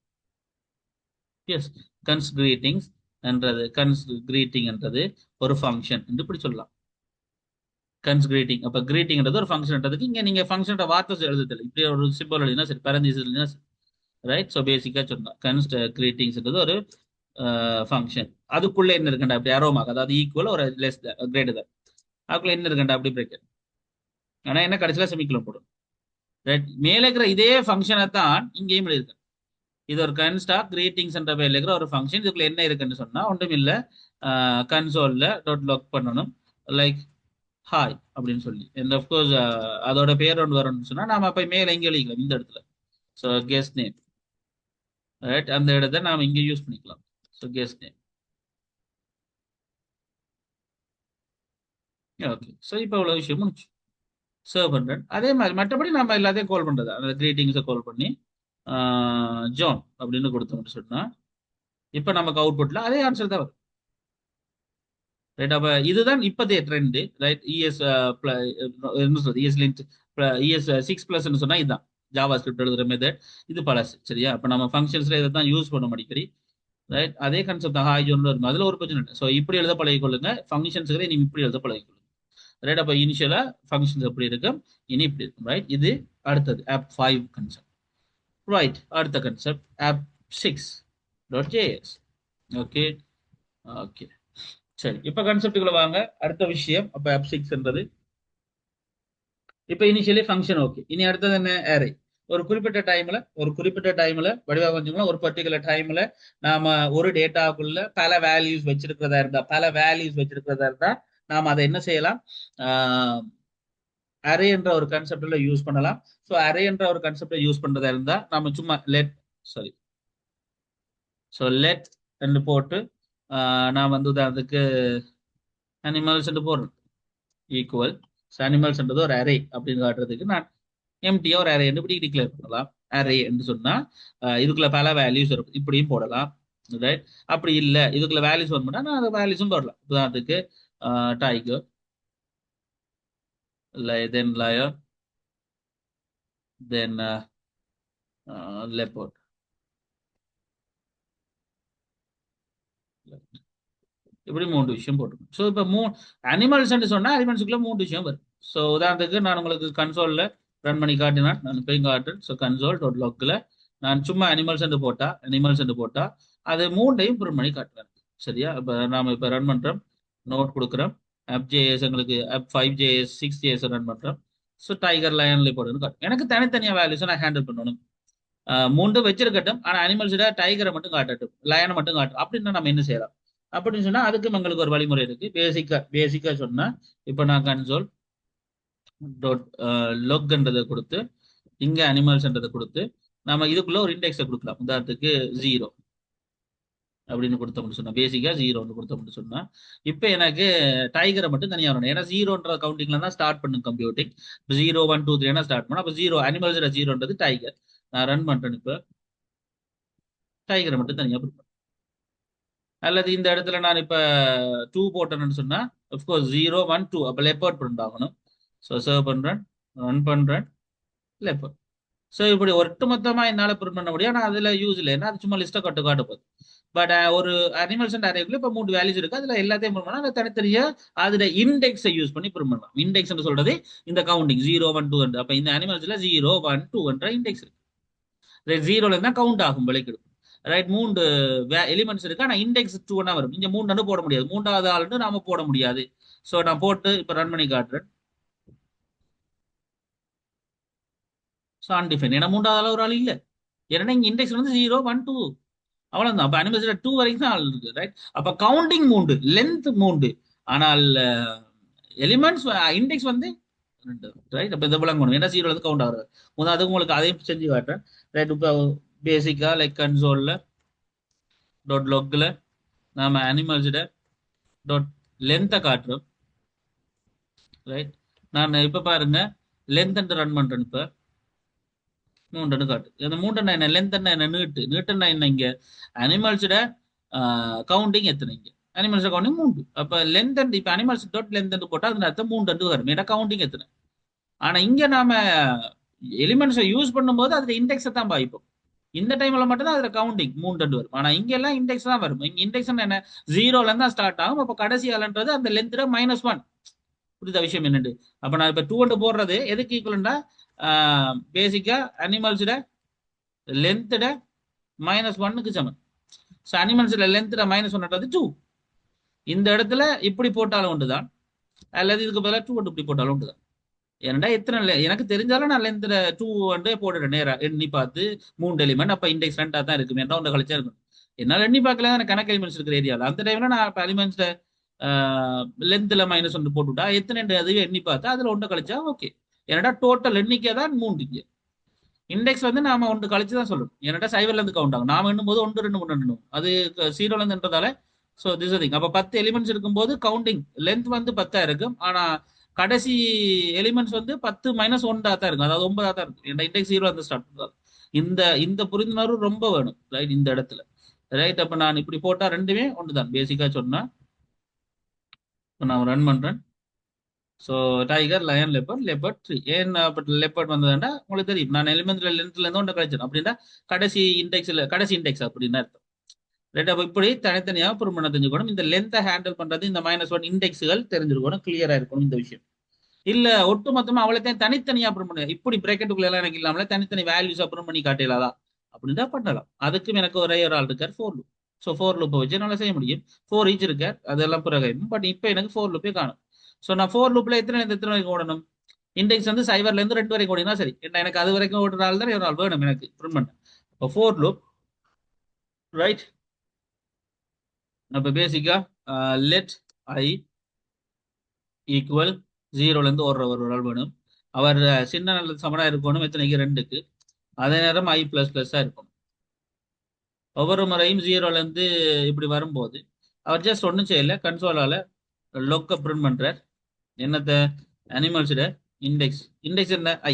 எஸ், கன்ஸ்ட் கிரீட்டிங்ஸ் என்றது கன்ஸ்ட் கிரீட்டிங் என்றது ஒரு ஃபங்க்ஷன் என்று இப்படி சொல்லலாம். Const greeting. அப்ப கிரீட்டிங்ன்றது ஒரு ஃபங்க்ஷன்ன்றதுக்கு இங்க நீங்க ஃபங்க்ஷனோட வார்த்தை எழுதுதல் இப்படி ஒரு சிம்பிள் எழுதினா சரி, பேரந்தீசிஸ் எழுதினா சரி. ரைட். ஸோ பேசிக்கா சொன்னா கன்ஸ்ட் கிரீட்டிங்ஸ்ன்றது ஒரு ஃபங்க்ஷன். அதுக்குள்ள என்ன இருக்குண்டா அப்படி அரோமாக், அதாவது ஈக்குவல் ஒரு லெஸ் கிரேட்டர் தான். அதுக்குள்ள என்ன இருக்குண்டா அப்படி பிரேக்கெட். ஆனா என்ன கடைசியில செமிக்குலர் போடும். ரைட். மேலே இருக்கிற இதே ஃபங்க்ஷனை தான் இங்கேயும் எழுதிருக்கேன். இது ஒரு கன்ஸ்டா கிரீட்டிங்ஸ் என்ற பேர்ல இருக்கிற ஒரு ஃபங்க்ஷன். இதுக்குள்ள என்ன இருக்குன்னு சொன்னா ஒன்றும் இல்லை, கன்சோல்ல டாட் லாக் பண்ணணும், லைக் ஹாய் அப்படின்னு சொல்லி. அண்ட் அஃப்கோர்ஸ் அதோட பேர் ஒன்று வரும்னு சொன்னா நாம அப்ப மேல இங்கே எழுதிக்கலாம் இந்த இடத்துல. So guest name. ரைட். அந்த இடத்த நாம இங்கே யூஸ் பண்ணிக்கலாம். So guest name. Okay. So இப்போ இவ்வளோ விஷயம் முடிச்சு சர்வ் பண்றேன். அதே மாதிரி மற்றபடி நம்ம எல்லாத்தையும் கால் பண்றது, அந்த கிரீட்டிங்ஸை கால் பண்ணி ஜான் அப்படின்னு கொடுத்தோம்னு சொன்னா இப்போ நமக்கு அவுட்புட்ல அதே ஆன்சர் தான் வரும். ரைட். அப்ப இதுதான் இப்போதைய ட்ரெண்ட். ரைட். இஎஸ் என்ன சொல்றது, இஎஸ் லிங்க் இஎஸ் 6+ சொன்னா இதுதான் ஜாவா ஸ்கிரிப்ட் எழுதுற மெத்தட். இது பழசு. சரியா. அப்ப நம்ம ஃபங்க்ஷன்ஸ்ல இதை தான் யூஸ் பண்ண அடிக்கடி. ரைட். அதே கான்செப்ட் தான் ஹாய் ஜோன் இருக்கும். அதுல ஒரு பிரச்சனை இல்லை. ஸோ இப்படி எழுத பழகிக்கொள்ளுங்க ஃபங்க்ஷன்ஸ்களை, நீங்க இப்படி எழுத பழகிக்கொள்ளுங்க. ரைட். அப்ப இனிஷியலா ஃபங்க்ஷன்ஸ் எப்படி இருக்கும், இனி இப்படி இருக்கும். ரைட். இது அடுத்தது ஆப் 5 கன்செப்ட். ரைட். அடுத்த concept app 6.js. Okay. Okay. சரி. இப்ப கான்செப்டுக்குள்ள வாங்க. அடுத்த விஷயம் அப்ப ஆப் 6ன்றது இப்ப இனிஷியலி ஃபங்க்ஷன். ஓகே. இனி அடுத்தது என்ன, அரே. ஒரு குறிப்பிட்ட டைம்ல வடிவா கொஞ்சம் ஒரு பர்டிகுலர் டைம்ல நாம ஒரு டேட்டாக்குள்ள பல வேல்யூஸ் வச்சிருக்கிறதா இருந்தா நாம அதை என்ன செய்யலாம், அரே என்ற ஒரு கான்செப்ட்ல யூஸ் பண்ணலாம். ஸோ அரே என்ற ஒரு கான்செப்டை யூஸ் பண்றதா இருந்தா நாம சும்மா சாரி லெட் என்று போட்டு நான் வந்து உதாரணத்துக்கு அனிமல்ஸ் போடுறேன் ஈக்குவல். அனிமல்ஸ்ன்றது ஒரு அரே அப்படின்னு காட்டுறதுக்கு நான் எம்டியா ஒரு அரே இப்படி டிக்ளேர் பண்ணலாம். அரே என்று சொன்னா இதுக்குள்ள பல வேல்யூஸ் இருக்கும், இப்படியும் போடலாம். ரைட். அப்படி இல்லை இதுக்குள்ள வேல்யூஸ் வரணும்னா நான் அந்த வேல்யூஸும் போடலாம். உதாரணத்துக்கு டைகர், தென் லயர், தென் லெப்பர்ட். இப்படி 3 விஷயம் போட்டுருக்கோம். ஸோ இப்போ அனிமல்ஸ் சொன்னா அனிமல்ஸுக்குள்ள 3 விஷயம் வரும். ஸோ உதாரணத்துக்கு நான் உங்களுக்கு கன்சோல்ல ரன் பண்ணி காட்டினேன், நான் இப்பயும் காட்டுறேன். ஸோ கன்சோல் டாட் லாக்ல நான் சும்மா அனிமல்ஸ் போட்டா அது 3ஐயும் பிரிண்ட் பண்ணி காட்டுவேன். சரியா. இப்போ நாம இப்போ ரன் பண்றோம், நோட் கொடுக்குறோம், ஆப்.js எங்களுக்கு ஆப் 5js 6js ரன் பண்றோம். ஸோ டைகர் லயன்ல போடுன்னு காட்டும். எனக்கு தனித்தனியா வேல்யூஸ் நான் ஹேண்டில் பண்ணணும். 3 வச்சிருக்கட்டும், ஆனா அனிமல்ஸோட டைகரை மட்டும் காட்டட்டும், லயனை மட்டும் காட்டும். அப்படின்னா நம்ம என்ன செய்யலாம் அப்படின்னு சொன்னா அதுக்கும் எங்களுக்கு ஒரு வழிமுறை இருக்கு. பேசிக்கா சொன்னா இப்ப நான் கன்சோல் டாட் லொக்ன்றதை கொடுத்து இங்க அனிமல்ஸ்ன்றதை கொடுத்து நம்ம இதுக்குள்ள ஒரு இண்டெக்ஸை கொடுக்கலாம். உதாரணத்துக்கு 0 அப்படின்னு கொடுத்தோம்னு சொன்னா, பேசிக்கா 0 கொடுத்தோம்னு சொன்னா இப்ப எனக்கு டைகரை மட்டும் தனியா வரணும். ஏன்னா 0ன்ற கவுண்டிங்ல தான் ஸ்டார்ட் பண்ணும் கம்ப்யூட்டிங். 0 1 2 3 ஸ்டார்ட் பண்ணா அப்ப 0 அனிமல்ஸோட 0ன்றது டைகர். நான் ரன் பண்றேன். இப்ப டைகரை மட்டும் தனியா கொடுப்பேன். அல்லது இந்த இடத்துல நான் இப்ப 2 போட்டேன்னு சொன்னா அப்கோர்ஸ் 0 1 2 அப்ப லெப்பர்ட் பிரிண்ட் ஆகணும். ஸோ சர்வ் பண்றேன், ரன் பண்றேன், லெப்பர்ட். ஸோ இப்படி ஒட்டுமொத்தமா என்னால பிரிண்ட் பண்ண முடியும். ஆனா அதுல யூஸ் இல்லை, ஏன்னா அது சும்மா லிஸ்ட்டை காட்ட போகுது. பட் ஒரு அனிமல்ஸ் அண்ட் அரேக்குள்ள இப்ப 3 வேல்யூஸ் இருக்கு. அதுல எல்லாத்தையும் பிரிண்ட் பண்ணா தனித்தனியா அதோட இண்டெக்ஸை யூஸ் பண்ணி பிரிண்ட் பண்ணலாம். இண்டெக்ஸ் சொல்றது இந்த கவுண்டிங் 0 1 2. அப்ப இந்த அனிமல்ஸ்ல 0 1 2 என்ற இண்டெக்ஸ் இருக்கு. 0ல இருந்தா கவுண்ட் ஆகும் விலைக்கு. ரைட். 3 எலிமெண்ட்ஸ் இருக்கு, ஆனா இண்டெக்ஸ் 2 வரும். இங்க 3 போட முடியாது, 3வது ஆள்னு நாம போட முடியாது. ஸோ நான் போட்டு இப்ப ரன் பண்ணி காட்டுறேன். ஸோ அன்டிஃபைன், ஏன்னா 3வது ஆள் ஒரு ஆள் இல்ல. ஏன்னா இங்க இண்டெக்ஸ் வந்து 0 1 2 அவ்வளவுதான். அப்ப அனிமல்ஸ் 2 வரைக்கும் தான் ஆள் இருக்கு. ரைட். அப்ப கவுண்டிங் 3, லென்த் 3, ஆனால் எலிமெண்ட்ஸ் இண்டெக்ஸ் வந்து 2. ரைட். அப்ப இந்த விளங்கணும், ஏன்னா 0ல இருந்து கவுண்ட் ஆகுறது. அதுக்கு உங்களுக்கு அதையும் செஞ்சு காட்டுறேன். ரைட். இப்போ பேசிக்கா லைக் கன்சோல்ல டாட் லாக்ல நாம அனிமல்ஸோட டாட் லென்த்தை காட்டுறோம். ரைட். நான் இப்ப பாருங்க லென்த் ரன் பண்றேன். இப்ப 3 காட்டு. இந்த 3 என்ன, லென்த் என்ன, நீட்டுன்னா என்ன, இங்க அனிமல்ஸோட கவுண்டிங் எத்தனை, இங்க அனிமல்ஸ் கவுண்டிங் 3. அப்ப லென்த் இப்ப அனிமல்ஸ் டாட் லென்த் போட்டா அது அர்த்தம் 3 வரும், ஏன்னா கவுண்டிங் எத்தனை. ஆனா இங்க நாம எலிமெண்ட்ஸை யூஸ் பண்ணும்போது அதுல இண்டெக்ஸை தான் பாய்ப்போம். இந்த டைம்ல மட்டும் தான் அதுல கவுண்டிங் 3 வரும். ஆனா இங்க எல்லாம் இண்டெக்ஸ் தான் வரும். இங்க இண்டெக்ஸ் என்ன, 0ல இருந்தா ஸ்டார்ட் ஆகும். அப்ப கடைசி ஆளுன்றது அந்த லென்த்ல -1. புரியுதா விஷயம் என்னண்டு? அப்ப நான் இப்ப 2 போடுறது எதுக்கு ஈக்குவலண்டா பேசிக்கா அனிமல்ஸோட லென்த்தோட -1க்கு சமம். ஸோ அனிமல்ஸோட லென்த்தோட -1ன்றது 2. இந்த இடத்துல இப்படி போட்டாலும் ஒன்றுதான், அல்லது இதுக்கு பதிலாக 2 இப்படி போட்டாலும் ஒன்றுதான். ஏன்டா எத்தனை எனக்கு தெரிஞ்சாலும் நான் லென்த் 2 வந்து போடுறேன் நேரா எண்ணி பார்த்து 3 எலிமெண்ட், அப்ப இண்டெக்ஸ் 2 தான் இருக்கும், என்ன ஒன்று கழிச்சா இருக்கும். என்னால் எண்ணி பார்க்கல எனக்கு கணக்கு எலிமெண்ட்ஸ் இருக்கிற ஏரியாவில் அந்த டைம்ல நான் இப்போ எலிமெண்ட்ஸ் லென்த்ல -1 போட்டுவிட்டா எத்தனை அதுவே எண்ணி பார்த்தா அதுல ஒன்று கழிச்சா ஓகே. ஏன்னா டோட்டல் எண்ணிக்கை தான் 3. இண்டெக்ஸ் வந்து நாம ஒன்று கழிச்சு தான் சொல்லணும். ஏன்னா சைவர்ல இருந்து கவுண்ட் ஆகும். நாம எண்ணும் போது 1 2 3 எண்ணணும், அது 0ல இருந்துன்றதால. So this thing. அப்ப 10 எலிமெண்ட்ஸ் இருக்கும்போது கவுண்டிங் லென்த் வந்து 10 இருக்கும், ஆனா கடைசி எலிமெண்ட்ஸ் வந்து 10 -1 தான் இருக்கும், அதாவது 9 தான் இருக்கும். ஏன்னா இண்டெக்ஸ் 0 வந்து ஸ்டார்ட் பண்ணுறாங்க. இந்த இந்த புரிந்துணர்வு ரொம்ப வேணும், ரைட்? இந்த இடத்துல ரைட். அப்ப நான் இப்படி போட்டா ரெண்டுமே ஒன்று தான் பேசிக்கா சொன்னா. நான் ரன் பண்றேன். So tiger, lion, leopard, leopard 3. ஏன் லெப்பர்ட் வந்ததுன்னா உங்களுக்கு தெரியும், நான் எலிமெண்ட்ல லென்த்ல இருந்து ஒன்று கழிச்சேன் அப்படின்னா கடைசி இண்டெக்ஸ்ல கடைசி இண்டெக்ஸ் அப்படின்னு அர்த்தம், ரைட்? அப்போ இப்படி தனித்தனியாக ப்ரூவ் பண்ண தெரிஞ்சுக்கணும். இந்த லென்த்தை ஹேண்டில் பண்றது இந்த -1 இண்டெக்ஸ்கள் தெரிஞ்சிருக்கணும், கிளியரா இருக்கணும் இந்த விஷயம். இல்ல ஒட்டு மொத்தமா அவ்வளோத்தையும் தனித்தனியா ப்ரூவ் பண்ணுங்க, இப்படி பிராக்கெட்டுக்குள்ள எல்லாம் எனக்கு இல்லாமல தனித்தனி வேல்யூஸ் ப்ரூவ் பண்ணி காட்டலாதா அப்படின்னா பண்ணலாம். அதுக்கும் எனக்கு ஒரே ஒரு ஆள் இருக்கார், ஃபோர் லூப். ஸோ ஃபோர் லூப்பை வச்சு என்னால் செய்ய முடியும். 4 ஈச் இருக்கார், அதெல்லாம் பிறகு. பட் இப்போ எனக்கு ஃபோர் லூப்பே காணும். ஸோ நான் ஃபோர் லூப்ல எத்தனை வரைக்கும் ஓடணும்? இண்டெக்ஸ் வந்து 0ல இருந்து 2 வரைக்கும் ஓடினா சரி. என்ன எனக்கு அது வரைக்கும் ஓடுற ஆள் தான் ஒரு ஆள் வேணும் எனக்கு ப்ரிண்ட் பண்ண. இப்போ ஃபோர் லூப், ரைட்? அப்போ பேசிக்கா லெட் ஐ ஈக்குவல் 0ல இருந்து ஓடுற ஒரு ஆள் வேணும். அவர் சின்ன நல்ல சமனா இருக்கணும், எத்தனைக்கு 2க்கு. அதே நேரம் i ++ இருக்கும். ஒவ்வொரு முறையும் 0ல இருந்து இப்படி வரும்போது அவர் ஜஸ்ட் ஒன்றும் செய்யல, கன்சோலால லொக்க பிரிண்ட் பண்றார். என்னத்த? அனிமல்ஸோட இண்டெக்ஸ். இண்டெக்ஸ் என்ன? ஐ.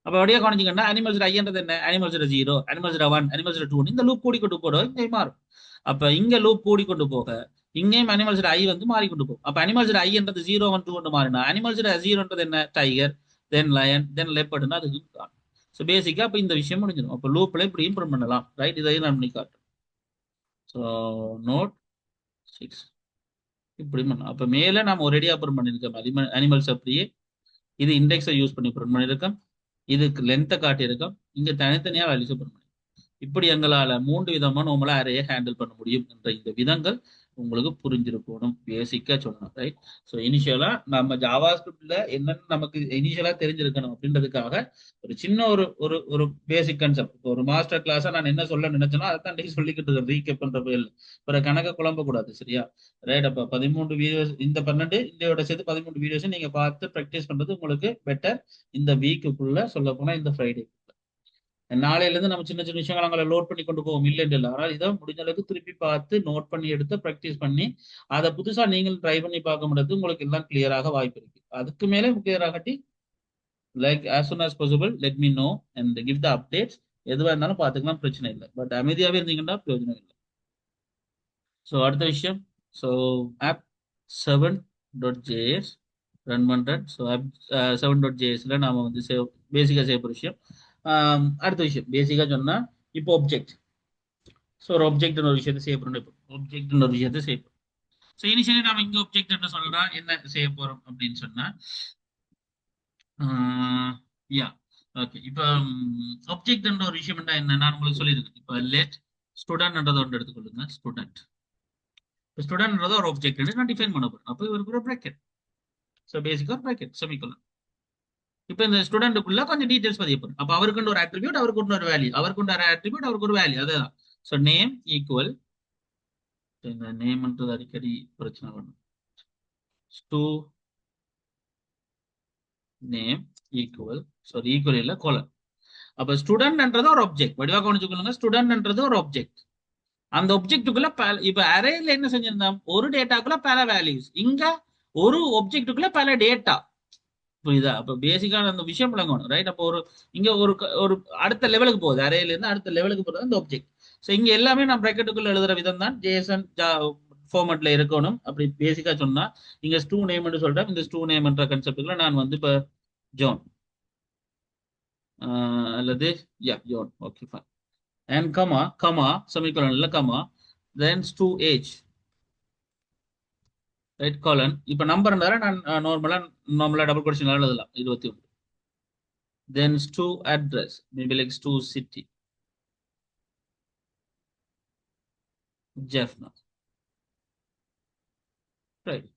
அப்ப அப்படியே கவனிச்சிங்கன்னா அனிமல்ஸ் ஐன்றது என்ன? அனிமல்ஸ் 0, அனிமல்ஸ் 1, அனிமல்ஸ் 2, இந்த லூப் கூடிக்கொண்டு போட இங்கே மாறும். அப்ப இங்க லூப் கூடிக்கொண்டு போக இங்கேயும் அனிமல்ஸ் ஐ வந்து மாறிக்கொண்டு போகும். அப்ப அனிமல்ஸ் ஐன்றது 0 1 2 மாறினா அனிமல்ஸ் 0ன்றது என்ன? டைகர், தென் லயன், தென் லெப்பர்ட்னா அதுக்கு காணும். ஸோ பேசிக்கா அப்ப இந்த விஷயம் முடிஞ்சிடும். அப்ப லூப்ல இப்படி இம்ப்ரூவ் பண்ணலாம், ரைட்? இதையும் நான் பண்ணி காட்டுறேன். ஸோ நோட் 6 இப்படி பண்ணலாம். அப்ப மேல நாம ஒரேடியா அப்புறம் பண்ணிருக்கோம் அனிமல்ஸ் அப்படியே. இது இண்டெக்ஸை யூஸ் பண்ணி பிரிண்ட் பண்ணியிருக்கோம், இதுக்கு லென்த்தை காட்டியிருக்கோம், இங்க தனித்தனியா வேல்யூஸ் பிரிண்ட் பண்ணி. இப்படி எங்களால 3 விதமா நம்மள அறையை ஹேண்டில் பண்ண முடியும் என்ற இந்த விதங்கள் உங்களுக்கு புரிஞ்சிருக்கணும், பேசிக்கா சொல்லணும், ரைட்? ஸோ இனிஷியலா நம்ம ஜாவா ஸ்கிரிப்ட்ல என்னன்னு நமக்கு இனிஷியலா தெரிஞ்சிருக்கணும் அப்படின்றதுக்காக ஒரு சின்ன ஒரு ஒரு ஒரு பேசிக் கான்செப்ட். இப்போ ஒரு மாஸ்டர் கிளாஸா நான் என்ன சொல்ல நினைச்சேனோ அதான் இன்னைக்கு சொல்லிக்கிட்டு இருக்கேன், ரீகேப் பண்ற பேர்ல. பிற கணக்க குழம்ப கூடாது, சரியா? ரைட். அப்ப 13 வீடியோஸ், இந்த 12 இந்தியோட சேர்த்து 13 வீடியோஸ் நீங்க பார்த்து ப்ராக்டிஸ் பண்றது உங்களுக்கு பெட்டர். இந்த வீக்குக்குள்ள சொல்ல போனா இந்த ஃப்ரைடே நாளையில இருந்து நம்ம சின்ன சின்ன விஷயங்கள் அங்கே லோட் பண்ணி கொண்டு போவோம், இல்லை இல்லை. ஆனால் இதை முடிஞ்ச அளவுக்கு திருப்பி பார்த்து நோட் பண்ணி எடுத்து ப்ராக்டிஸ் பண்ணி அதை புதுசா நீங்கள் ட்ரை பண்ணி பார்க்க முடியாது, உங்களுக்கு எல்லாம் கிளியராக வாய்ப்பு இருக்கு. அதுக்கு மேலே கிளியர் ஆகட்டி like as soon as possible let me know and give the updates. எதுவாக இருந்தாலும் பார்த்துக்கலாம், பிரச்சனை இல்லை. பட் அமைதியாகவே இருந்தீங்கன்னா பிரயோஜனம் இல்லை. ஸோ அடுத்த விஷயம், ஸோ ஆப் 7.js ரன் பண்றேன். ஸோ ஆப் 7.jsல நாம வந்து பேசிக்கா செய்ய போகிற விஷயம். அடுத்த விஷயம் பேசிக்கா சொன்னா இப்போ ஒப்ஜெக்ட். ஸோ ஒரு ஒப்ஜெக்ட்னு ஒரு விஷயத்தை செய்ய போறோம். இப்போ ஒப்ஜெக்ட்னு ஒரு விஷயத்தை செய்ய போறோம். ஸோ இனிஷியலி நாம இங்க ஒப்ஜெக்ட் என்ன சொல்றோம், என்ன செய்ய போறோம் அப்படின்னு சொன்னா யா ஓகே. இப்போ ஒப்ஜெக்ட்ன்ற ஒரு விஷயம் என்ன நான் உங்களுக்கு சொல்லியிருக்கேன். இப்போ லெட் ஸ்டூடெண்ட்ன்றதை ஒன்று எடுத்துக்கொள்ளுங்க. ஸ்டூடெண்ட், இப்போ ஸ்டூடெண்ட்ன்றதை ஒரு ஒப்ஜெக்ட் நான் டிஃபைன் பண்ண போறேன். அப்போ இவருக்கு ஒரு ப்ராக்கெட். ஸோ பேசிக்கா ப்ராக்கெட் செமிகோலன். இப்போ இந்த ஸ்டூடெண்ட்டுக்குள்ள கொஞ்சம் டீடைல்ஸ் பதிய போறோம். அப்போ அவருக்கு ஒரு ஆட்ரிபியூட், அவருக்கு ஒரு வேல்யூ, அவருக்கு ஒரு ஆட்ரிபியூட், அவருக்கு ஒரு வேல்யூ, அதுதான். ஸோ நேம் ஈக்குவல், இந்த நேம்ன்றது அடிக்கடி பிரச்சனை பண்ணும். To name equal, sorry equal இல்ல கோலன். அப்ப ஸ்டூடெண்ட்ன்றது ஒரு ஆப்ஜெக்ட், வடிவா கவனிச்சுக்கொள்ளுங்க. ஸ்டூடெண்ட்ன்றது ஒரு ஆப்ஜெக்ட். அந்த ஆப்ஜெக்ட்டுக்குள்ள இப்ப அரேல என்ன செஞ்சிருந்தோம், ஒரு டேட்டாக்குள்ள பல வேல்யூஸ், இங்க ஒரு ஆப்ஜெக்ட்டுக்குள்ள பல டேட்டா. புரியுதா? அப்ப பேசிக்கான அந்த விஷயம் விளங்கணும், ரைட்? அப்போ ஒரு இங்க ஒரு அடுத்த லெவலுக்கு போகுது, அரேல இருந்து அடுத்த லெவலுக்கு போறது அந்த ஆப்ஜெக்ட். ஸோ இங்க எல்லாமே நான் பிராக்கெட்டுக்குள்ள எழுதுற விதம் தான் ஜேசன் ஃபார்மேட்ல இருக்கணும். அப்படி பேசிக்கா சொன்னா இங்க ஸ்டூ நேம் சொல்றேன். இந்த ஸ்டூ நேம்ன்ற கன்செப்டுக்குள்ள நான் வந்து இப்ப ஜான் அல்லது yeah John, okay fine. And comma செமிகோலன்ல comma, then stu age, right colon. இப்போ நம்பர் இருந்தாலும் நான் நார்மலா டபுள் கொஸ்டின் எழுதலாம் 21. Then stu address maybe like stu city Jaffna. Right.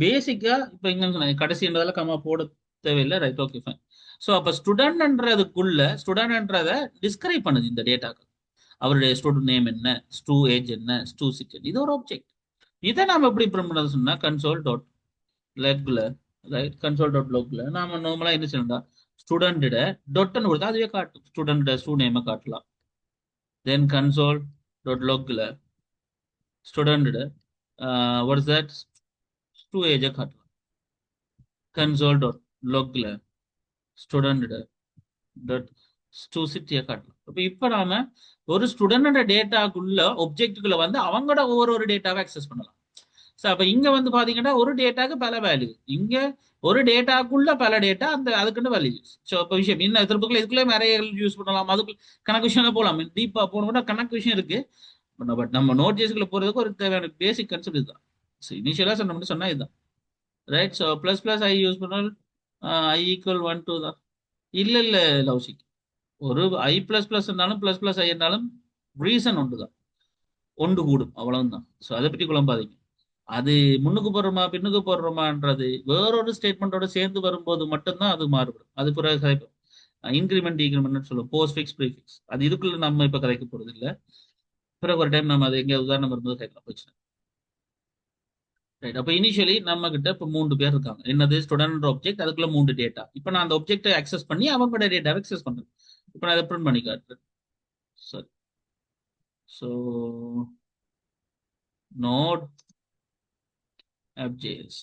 பேசிக்கா இப்போ இங்க சொன்னாங்க கடைசின்றதால கம்மா போட தேவையில்லை. Right, okay fine. ஸோ அப்போ ஸ்டூடெண்ட்ன்றதை டிஸ்கிரைப் பண்ணுது இந்த டேட்டாக்கு. அவருடைய ஸ்டூடெண்ட் நேம் என்ன, ஸ்டூ ஏஜ் என்ன, ஸ்டூ சிட்டி, இது ஒரு ஆப்ஜெக்ட். இதை நாம எப்படி பிரிண்ட் பண்ணது சொன்னா கன்சோல் டாட் லெக்ல, ரைட், கன்சோல் டாட் லொக்ல நாம நார்மலா என்ன செய்யணும்டா ஸ்டூடெண்டோட டொட்னு கொடுத்தா அதுவே காட்டும், ஸ்டூடெண்டோட ஸ்டூ நேமை காட்டலாம். தென் கன்சோல் டாட் லொக்ல ஸ்டூடெண்டோட வாட் இஸ் தட் ஸ்டூ ஏஜை காட்டலாம். கன்சோல் டாட் லொக்ல ஸ்டூடெண்டோட டாட் ஸ்டூ சிட்டியை காட்டலாம். இப்போ நாம ஒரு ஸ்டூடெண்டோட டேட்டாக்குள்ள ஒப்ஜெக்டுக்குள்ள வந்து அவங்களோட ஒவ்வொரு டேட்டாவை அக்சஸ் பண்ணலாம். ஸோ அப்போ இங்க வந்து பாத்தீங்கன்னா ஒரு டேட்டாக்கு பல வேல்யூ, இங்க ஒரு டேட்டாக்குள்ள பல டேட்டா அந்த அதுக்குன்னு வேல்யூஸ். ஸோ இப்போ விஷயம் இன்னும் திருப்பக்குள்ள இதுக்குள்ளே நிறைய யூஸ் பண்ணலாம், அதுக்கு கணக்கு விஷயம் போகலாம், டீப்பா போகணும்னா கணக்கு விஷயம் இருக்கு. பட் நம்ம நோட் ஜேஸ்க்குள்ள போறதுக்கு ஒரு தேவையான பேசிக் கான்செப்ட் இதுதான். ஸோ இனிஷியலா சொன்னா இதுதான். ரைட். ஸோ பிளஸ் பிளஸ் ஐ யூஸ் பண்ணால் ஐ ஈக்குவல் 1 2 தான். இல்ல இல்ல லவ்சிக், ஒரு ஐ பிளஸ் பிளஸ் இருந்தாலும் பிளஸ் பிளஸ் ஐ இருந்தாலும் ரீசன் ஒன்று தான், ஒன்று கூடும் அவ்வளவுதான். ஸோ அதை பற்றி குழம்பாதீங்க. அது முன்னுக்கு போடுறோமா பின்னுக்கு போடுறோமான்றது வேறொரு ஸ்டேட்மெண்ட்டோட சேர்ந்து வரும்போது மட்டும்தான் அது மாறுபடும். அது பிறகு இன்க்ரிமெண்ட் டிக்ரிமெண்ட் சொல்லுவோம், போஸ்ட் ஃபிக்ஸ் ப்ரீஃபிக்ஸ், அது இதுக்குள்ள நம்ம இப்ப கதைக்க போறது இல்லை. பிறகு ஒரு டைம் நம்ம அது எங்க உதாரணம் வரும்போது கேட்கலாம் போச்சு. ரைட். அப்போ இனிஷியலி நம்ம கிட்ட இப்போ 3 பேர் இருக்காங்க. என்னது ஸ்டூடெண்ட் ஆப்ஜெக்ட், அதுக்குள்ள 3 டேட்டா. இப்போ நான் அந்த ஆப்ஜெக்ட்டை அக்சஸ் பண்ணி அவங்களோட டேட்டாவை அக்சஸ் பண்றேன். இப்போ நான் அதை பிரிண்ட் பண்ணி காட்டுறேன். சரி. So node app.js,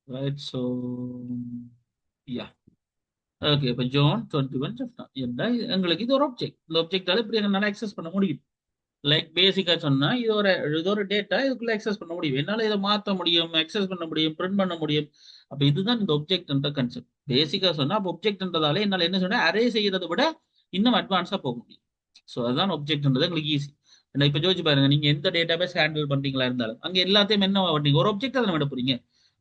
right? So yeah, okay. இப்போ ஜோன் 21 ஜெஃப்னா என்ன, எங்களுக்கு இது ஒரு ஆப்ஜெக்ட். இந்த ஆப்ஜெக்டால இப்படி எங்களால அக்சஸ் பண்ண முடியும். லைக் பேசிக்கா சொன்னா இது ஒரு டேட்டா, இதுக்குள்ள அக்சஸ் பண்ண முடியும், என்னால இதை மாற்ற முடியும், அக்சஸ் பண்ண முடியும், பிரிண்ட் பண்ண முடியும். அப்ப இதுதான் இந்த ஒப்ஜெக்ட்ன்ற கான்செப்ட். பேசிக்கா சொன்னா அப்போ ஒப்ஜெக்ட்ன்றதால என்னால என்ன சொன்னா அரே செய்யறதை விட இன்னும் அட்வான்ஸா போக முடியும். ஸோ அதுதான் ஒப்ஜெக்ட்ன்றது எங்களுக்கு ஈஸி. இப்ப ஜோதிச்சு பாருங்க, நீங்க எந்த டேட்டாபேஸ் ஹேண்டில் பண்றீங்களா இருந்தாலும் அங்க எல்லாத்தையும் என்ன பண்றீங்க, ஒரு ஒப்ஜெக்ட் அதை விட போறீங்க.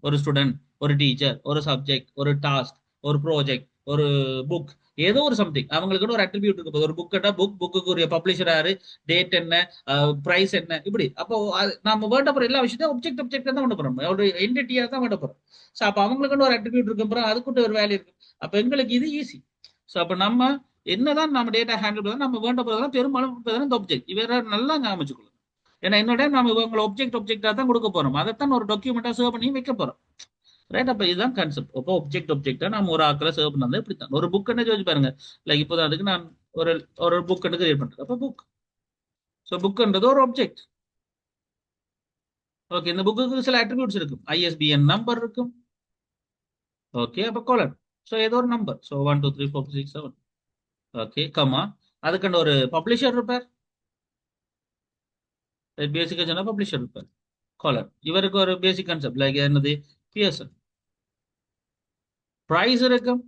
ஒரு ஸ்டூடெண்ட், ஒரு டீச்சர், ஒரு சப்ஜெக்ட், ஒரு டாஸ்க், ஒரு ப்ராஜெக்ட், ஒரு புக், ஏதோ ஒரு சம்திங் அவங்களுக்கு ஒரு அட்ரிபியூட் இருக்க போகுது. ஒரு புக் புக்குக்கு ஒரு பப்ளிஷர் யாரு, டேட் என்ன, பிரைஸ் என்ன, இப்படி. அப்போ நம்ம வேண்ட போற எல்லா விஷயத்தையும் ஒப்ஜெக்ட் தான் வேண்ட போறோம், ஒரு என்டிட்டியா தான் வேண்ட போறோம். ஸோ அப்போ அவங்களுக்கு ஒரு அட்ரிபியூட் இருக்கு, அப்புறம் அதுக்கு ஒரு வேல்யூ இருக்கு. அப்ப எங்களுக்கு இது ஈஸி. ஸோ அப்ப நம்ம என்னதான் நம்ம டேட்டா ஹேண்டில் பண்ணலாம், நம்ம வேண்ட போறதெல்லாம் பெரும்பாலும் இந்த ஒப்ஜெக்ட். இவர நல்லா ஞாபகம். ஏன்னா என்னோட நம்ம இவங்களை ஒப்ஜெக்டா தான் கொடுக்க போறோம், அதைத்தான் ஒரு டாக்குமெண்டா சேவ் பண்ணி வைக்க போறோம். ரைட். அப்ப இதுதான் கான்செப்ட். அப்போ ஒப்ஜெக்டா நம்ம ஒரு ஆக்களை சேவ் பண்ணது இப்படித்தான். ஒரு புக் என்ன வச்சு பாருங்க, லைக் இப்போதான் அதுக்கு நான் ஒரு ஒரு புக் கிரியேட் பண்றேன். அப்போ புக், ஸோ புக்ன்றது ஒரு ஆப்ஜெக்ட். ஓகே. இந்த புக்கு சில அட்ரிபியூட்ஸ் இருக்கும், ஐஎஸ்பிஎன் நம்பர் இருக்கும். ஓகே. அப்போ கோலன், ஸோ ஏதோ ஒரு நம்பர், ஸோ 1 2 3 4 5 6 7. ஓகே, கமா, அதுக்குன்னு ஒரு பப்ளிஷர் இருப்பார். பேசிக்கா சொன்னா பப்ளிஷர் இருப்பார், காலர். இவருக்கு ஒரு பேசிக் கான்செப்ட் லைக் என்னது, பிஎஸ்என். பிரைஸ் இருக்கும்,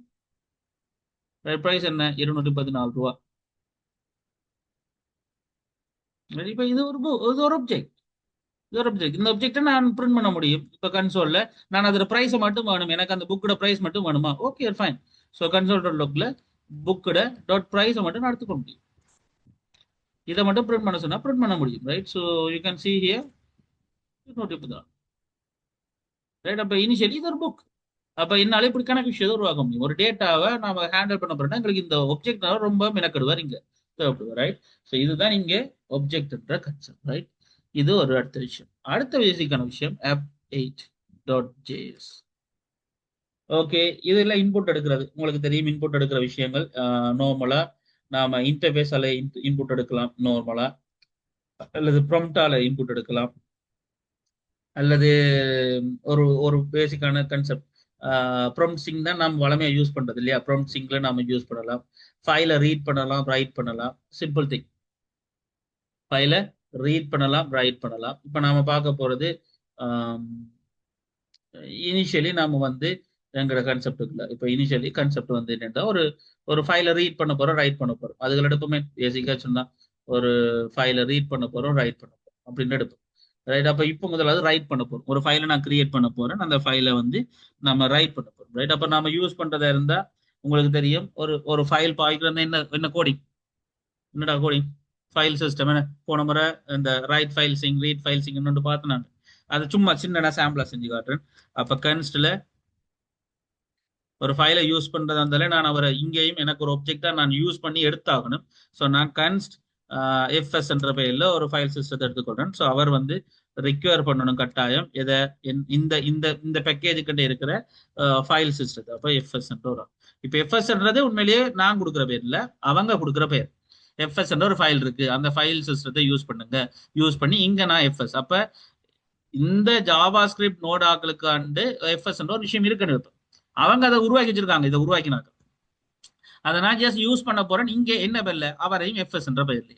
பிரைஸ் என்ன 214 ரூபா. இப்ப இது ஒரு ஆப்ஜெக்ட், இந்த ஆப்ஜெக்ட்டை நான் பிரிண்ட் பண்ண முடியும். இப்ப கன்சோல்ல நான் அதோட பிரைஸை மட்டும் வேணும், எனக்கு அந்த புக்கோட பிரைஸ் மட்டும் வேணுமா, okay fine. So console dot லாக்ல புக்கோட டாட் பிரைஸை மட்டும் நான் எடுத்துக்க முடியும். இதை மட்டும் பிரிண்ட் பண்ண சொன்னா பிரிண்ட் பண்ண முடியும். Right. So you can see here node தான். ரைட். அப்ப இனிஷியலி இது ஒரு புக். அப்ப என்னால இப்படி கணக்கு விஷயம் உருவாக்க முடியும். ஒரு டேட்டாவை நாம ஹேண்டில் பண்ண போறோம்னா எங்களுக்கு இந்த ஒப்ஜெக்ட்னால ரொம்ப மெனக்கெடுவார் இங்க தேவைப்படுவார். ரைட். ஸோ இதுதான் இங்க ஒப்ஜெக்ட்ன்ற கன்செப்ட். ரைட். இது ஒரு அடுத்த விஷயம். அடுத்த பேசிக்கான விஷயம் app8.js. ஓகே. இதெல்லாம் இன்புட் எடுக்கிறது உங்களுக்கு தெரியும். இன்புட் எடுக்கிற விஷயங்கள் நார்மலா நாம இன்டர்ஃபேஸால இன்புட் எடுக்கலாம் நார்மலா, அல்லது ப்ராம்ப்டால இன்புட் எடுக்கலாம், அல்லது ஒரு ஒரு பேசிக்கான கன்செப்ட் ப்ராம்ப்ட் சிங் தான் நாம் வளமையா யூஸ் பண்றது இல்லையா. ப்ராம்ப்ட் சிங்ல நாம யூஸ் பண்ணலாம், ஃபைலை ரீட் பண்ணலாம், ரைட் பண்ணலாம். சிம்பிள் திங், ஃபைலை ரீட் பண்ணலாம், ரைட் பண்ணலாம். இப்போ நாம பார்க்க போறது இனிஷியலி நாம வந்து எங்களோட கன்செப்டுக்குள்ள, இப்போ இனிஷியலி கன்செப்ட் வந்து என்னன்னா ஒரு ஒரு ஃபைலை ரீட் பண்ண போறோம், ரைட் பண்ண போறோம். அதுகள் எடுப்போமே பேசிக்கா சொன்னா, ஒரு ஃபைலை ரீட் பண்ண போறோம், ரைட் பண்ண போறோம் அப்படின்னு எடுப்போம். ரைட். அப்ப இப்போ முதலாவது ரைட் பண்ண போறோம். ஒரு ஃபைலை நான் கிரியேட் பண்ண போறேன். அந்த ஃபைலை வந்து நம்ம ரைட் பண்ண போறோம். ரைட். அப்ப நம்ம யூஸ் பண்றதா இருந்தா உங்களுக்கு தெரியும், ஒரு ஒரு ஃபைல் பாய்க்கிறது என்ன என்ன கோடிங், என்னடா கோடிங், ஃபைல் சிஸ்டம். என்ன போன முறை இந்த right file Singh read file Singh பார்த்து நான் அது சும்மா சின்ன சாம்பிளா செஞ்சு காட்டுறேன். அப்ப கன்ஸ்ட்ல ஒரு ஃபைலை யூஸ் பண்றதா இருந்தாலே நான் அவரை இங்கேயும் எனக்கு ஒரு ஒப்ஜெக்டா நான் யூஸ் பண்ணி எடுத்தாகணும். ஸோ நான் கன்ஸ்ட் எஃப்எஸ் என்ற பெயர்ல ஒரு ஃபைல் சிஸ்டத்தை எடுத்துக்கொள்றேன். ஸோ அவர் வந்து ரிக்வயர் பண்ணணும் கட்டாயம் எதை இந்த இந்த இந்த பேக்கேஜுக்கிட்ட இருக்கிற ஃபைல் சிஸ்டத்தை. அப்போ எஃப்எஸ் வரும். இப்போ எஃப்எஸ்ன்றது உண்மையிலேயே நான் கொடுக்குற பேர் இல்லை, அவங்க கொடுக்குற பேர். எஃப்எஸ் ஒரு ஃபைல் இருக்கு, அந்த ஃபைல் சிஸ்டத்தை யூஸ் பண்ணுங்க. யூஸ் பண்ணி இங்க நான் எஃப்எஸ். அப்ப இந்த ஜாவா ஸ்கிரிப்ட் நோட் ஆக்களுக்கு எஃப்எஸ் ஒரு விஷயம் இருக்குன்னு அவங்க அதை உருவாக்கி வச்சிருக்காங்க. இதை உருவாக்கினாங்க, அதை நான் ஜஸ்ட் யூஸ் பண்ண போறேன். இங்க என்ன பேர்ல, அவரையும் எஃப்எஸ் என்ற பெயர்ல.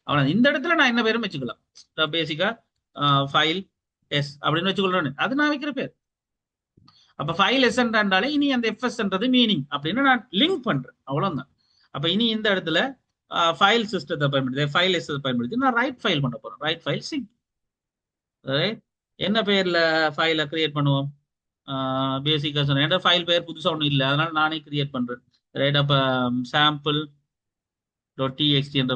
அவன இந்த இடத்துல நான் என்ன பேரும் வச்சுக்கலாம். பேசிக்கா ஃபைல் எஸ் அப்படின்னு வச்சுக்கொள்றேன். அது நான் வைக்கிற பேர். அப்ப ஃபைல் எஸ் என்றாலே இனி அந்த எஃப்எஸ் என்றது மீனிங் அப்படின்னு நான் லிங்க் பண்றேன். அவ்வளவுதான். அப்ப இனி இந்த இடத்துல ஃபைல் சிஸ்டத்தை பயன்படுத்தி ஃபைல் எஸ் பயன்படுத்தி நான் ரைட் ஃபைல் பண்ண போறேன். Right file Singh. என்ன பேர்ல ஃபைலை கிரியேட் பண்ணுவோம்? பேசிக்கா சொன்னேன். என்ற ஃபைல் பேர் புதுசா ஒன்றும் இல்லை, அதனால நானே கிரியேட் பண்றேன். ரைட். அப்ப சாம்பிள் டாட் டிஎக்ஸ்டி என்ற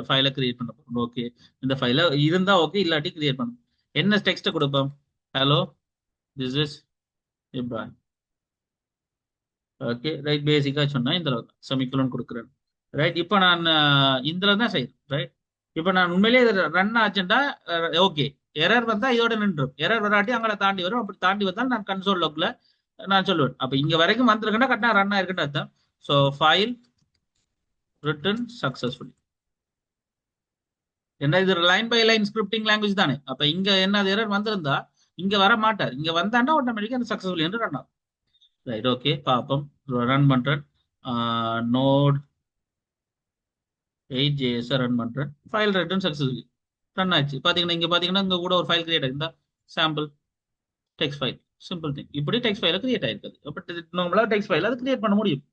ஃபைலை கிரியேட் பண்ண போறோம். ஓகே. இந்த ஃபைல இருந்தா ஓகே, இல்லாட்டி கிரியேட் பண்ணும். என்ன டெக்ஸ்ட் கொடுப்போம்? Hello, this is Ibrahim. Okay right. பேசிக்கா சொன்னா இந்த செமிகுலன் கொடுக்குறேன். ரைட். இப்போ நான் இதுல தான் செய்யறேன். ரைட். இப்போ நான் உண்மையிலேயே ரன் ஆச்சுண்டா ஓகே. எரர் வந்தா இதோட நின்றும். எரர் வராட்டி அங்கே தாண்டி வரும். அப்படி தாண்டி வந்தால் நான் கன்சோல் லாக்ல நான் சொல்லுவேன். அப்ப இங்க வரைக்கும் வந்திருக்கேன்னா கரெக்டா ரன் ஆயிருக்குன்னு அர்த்தம். So file written successfully. என்ன இது line by line scripting language தானே. அப்ப இங்க என்ன எரர் வந்திருந்தா இங்க வர மாட்டார். இங்க வந்தாண்டா ஆட்டோமேட்டிக்கா அந்த சக்சஸ்ஃபுல் என்று ரன் ஆகும். ரைட். ஓகே பாப்போம். ரன் பண்றேன். நோட் 8 JS ரன் பண்றேன். ஃபைல் ரிட்டன் சக்சஸ்ஃபுல்லி ரன் ஆச்சு. பாத்தீங்கன்னா இங்க பாத்தீங்கன்னா இங்க கூட ஒரு ஃபைல் கிரியேட் ஆயிருந்தா sample text file. Simple thing. இப்படி டெக்ஸ்ட் ஃபைல கிரியேட் ஆயிருக்குது. பட் நார்மலா டெக்ஸ்ட் ஃபைல அது கிரியேட் பண்ண முடியும்.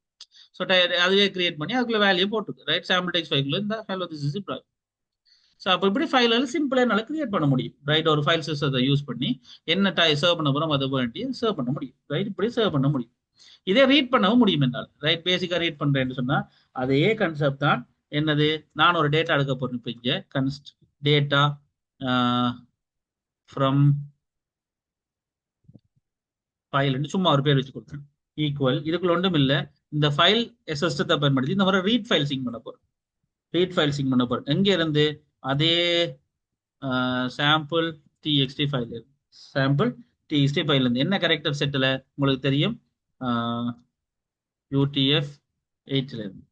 ஸோ அதுவே கிரியேட் பண்ணி அதுக்குள்ள வேல்யூ போட்டுருக்கு. ரைட். சாம்பிள் டெக்ஸ்ட் ஃபைல் இந்த hello this is project. So அப்போ இப்படி ஃபைல் சிம்பிளா என்னால கிரியேட் பண்ண முடியும். ரைட். ஒரு ஃபைல் சிஸ்டத்தை யூஸ் பண்ணி என்ன சர்வ் பண்ண போறோம் அதை வேண்டி சர்வ் பண்ண முடியும். ரைட். இப்படி சர்வ் பண்ண முடியும். இதே ரீட் பண்ணவும் முடியும் என்னால். ரைட். பேசிக்கா ரீட் பண்றேன்னு சொன்னா அதே கான்செப்ட் தான். என்னது, நான் ஒரு டேட்டா எடுக்க போறேன். இப்போ இங்க கன்ஸ்ட் டேட்டா ஃப்ரம் ஃபைல் சும்மா ஒரு பேர் வச்சு கொடுத்தேன். ஈக்குவல் இதுக்குள்ள ஒன்றும் இல்லை. இந்த ஃபைல் சிஸ்டத்தை பயன்படுத்தி இந்த மாதிரி ரீட் ஃபைல் சிங் பண்ண போறேன். ரீட் ஃபைல் சிங் பண்ண போறேன். எங்க இருந்து? அதே சாம்பிள் டிஎக்ஸ்டி ஃபைல் இருக்கு. சாம்பிள் டிஎக்ஸ்டி ஃபைல் இருந்து என்ன கரெக்டர் செட்டில் உங்களுக்கு தெரியும், யூடிஎஃப் 8 இருந்து.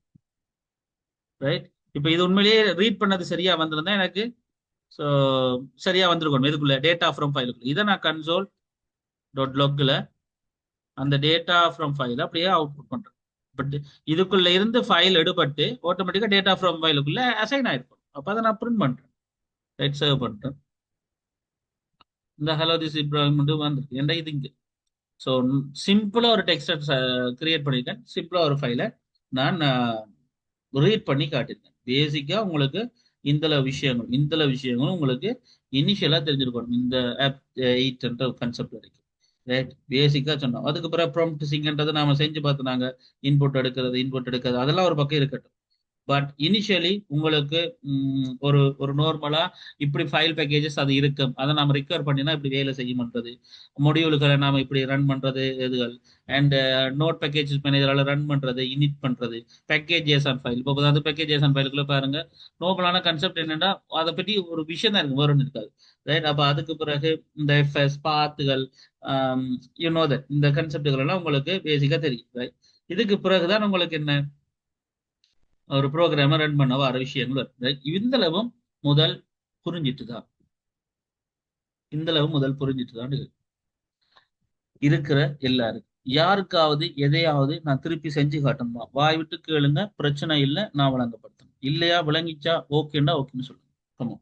ரைட். இப்போ இது உண்மையிலேயே ரீட் பண்ணது சரியா வந்திருந்தா எனக்கு ஸோ சரியா வந்திருக்கணும். இதுக்குள்ள டேட்டா ஃப்ரம் ஃபைலுக்குள்ள இதை நான் கன்சோல் டாட் லாக்ல அந்த டேட்டா ஃப்ரம் ஃபைல் அப்படியே அவுட்புட் பண்றேன். பட் இதுக்குள்ள இருந்து ஃபைல் எடுபட்டு ஆட்டோமேட்டிக்கா டேட்டா ஃப்ரம் ஃபைலுக்குள்ள அசைன் ஆயிருக்கும். அப்போ அதை நான் பிரிண்ட் பண்றேன். ரைட். சேவ் பண்றேன். இந்த ஹலோ திஸ் இப்ராஹிம் வந்துருக்கு. ஏன்டா இது இங்க. ஸோ சிம்பிளா ஒரு டெக்ஸ்டை கிரியேட் பண்ணியிருக்கேன். சிம்பிளா ஒரு ஃபைலை நான் ரீட் பண்ணி காட்டியிருக்கேன். பேசிக்கா உங்களுக்கு இந்த விஷயங்களும் உங்களுக்கு இனிஷியலா தெரிஞ்சிருக்கணும். இந்த ஆப் 8 கான்செப்ட் வரைக்கும். ரைட். பேசிக்கா சொன்னோம். அதுக்கு பிறகு ப்ராம்ப்ட் சிங்ன்றது நாம செஞ்சு பார்த்து நாங்க இன்புட் எடுக்கிறது அதெல்லாம் ஒரு பக்கம் இருக்கட்டும். பட் இனிஷியலி உங்களுக்கு ஒரு ஒரு நார்மலா இப்படி ஃபைல் பேக்கேஜஸ் அது இருக்கும். அதை நாம ரிக்கவர் பண்ணினா இப்படி வேலை செய்யும்ன்றது, மொடியூல்களை நாம இப்படி ரன் பண்றது எதுகள், அண்ட் நோட் பேக்கேஜஸ் மேனேஜரால ரன் பண்றது, இனிட் பண்றது, பேக்கேஜ் ஜேசன் ஃபைல். இப்போ அந்த பேக்கேஜ் ஜேசன் ஃபைலுக்குள்ள பாருங்க, நோபலான கான்செப்ட் என்னன்னா அதை பற்றி ஒரு விஷயம் தான் இருக்கு, வேற ஒன்று இருக்காது. ரைட். அப்ப அதுக்கு பிறகு இந்த எஃப்எஸ் பாத்துகள் தட் இந்த கான்செப்டுகள் எல்லாம் உங்களுக்கு பேசிக்கா தெரியும். ரைட். இதுக்கு பிறகுதான் உங்களுக்கு என்ன ஒரு ப்ரோக்ராம ரன் பண்ண வர விஷயங்கள் வருது. இந்த அளவும் முதல் புரிஞ்சிட்டு தான் இந்த அளவு முதல் புரிஞ்சிட்டு தான் இருக்கிற எல்லாருக்கும். யாருக்காவது எதையாவது நான் திருப்பி செஞ்சு காட்டணுமா, வாய் விட்டு கேளுங்க, பிரச்சனை இல்லை, நான் விளங்கப்படுத்தணும். இல்லையா விளங்கிச்சா ஓகேண்டா ஓகேன்னு சொல்லுங்க. கமோ.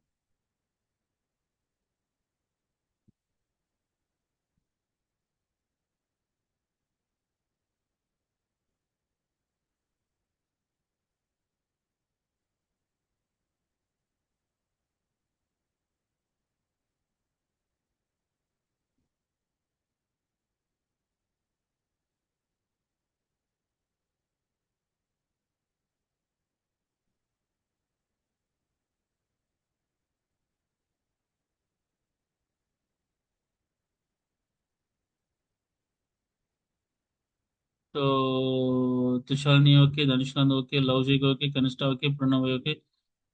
So Tushalni okay, Danishland okay, Lausik okay, Kanishta okay, Pranav okay.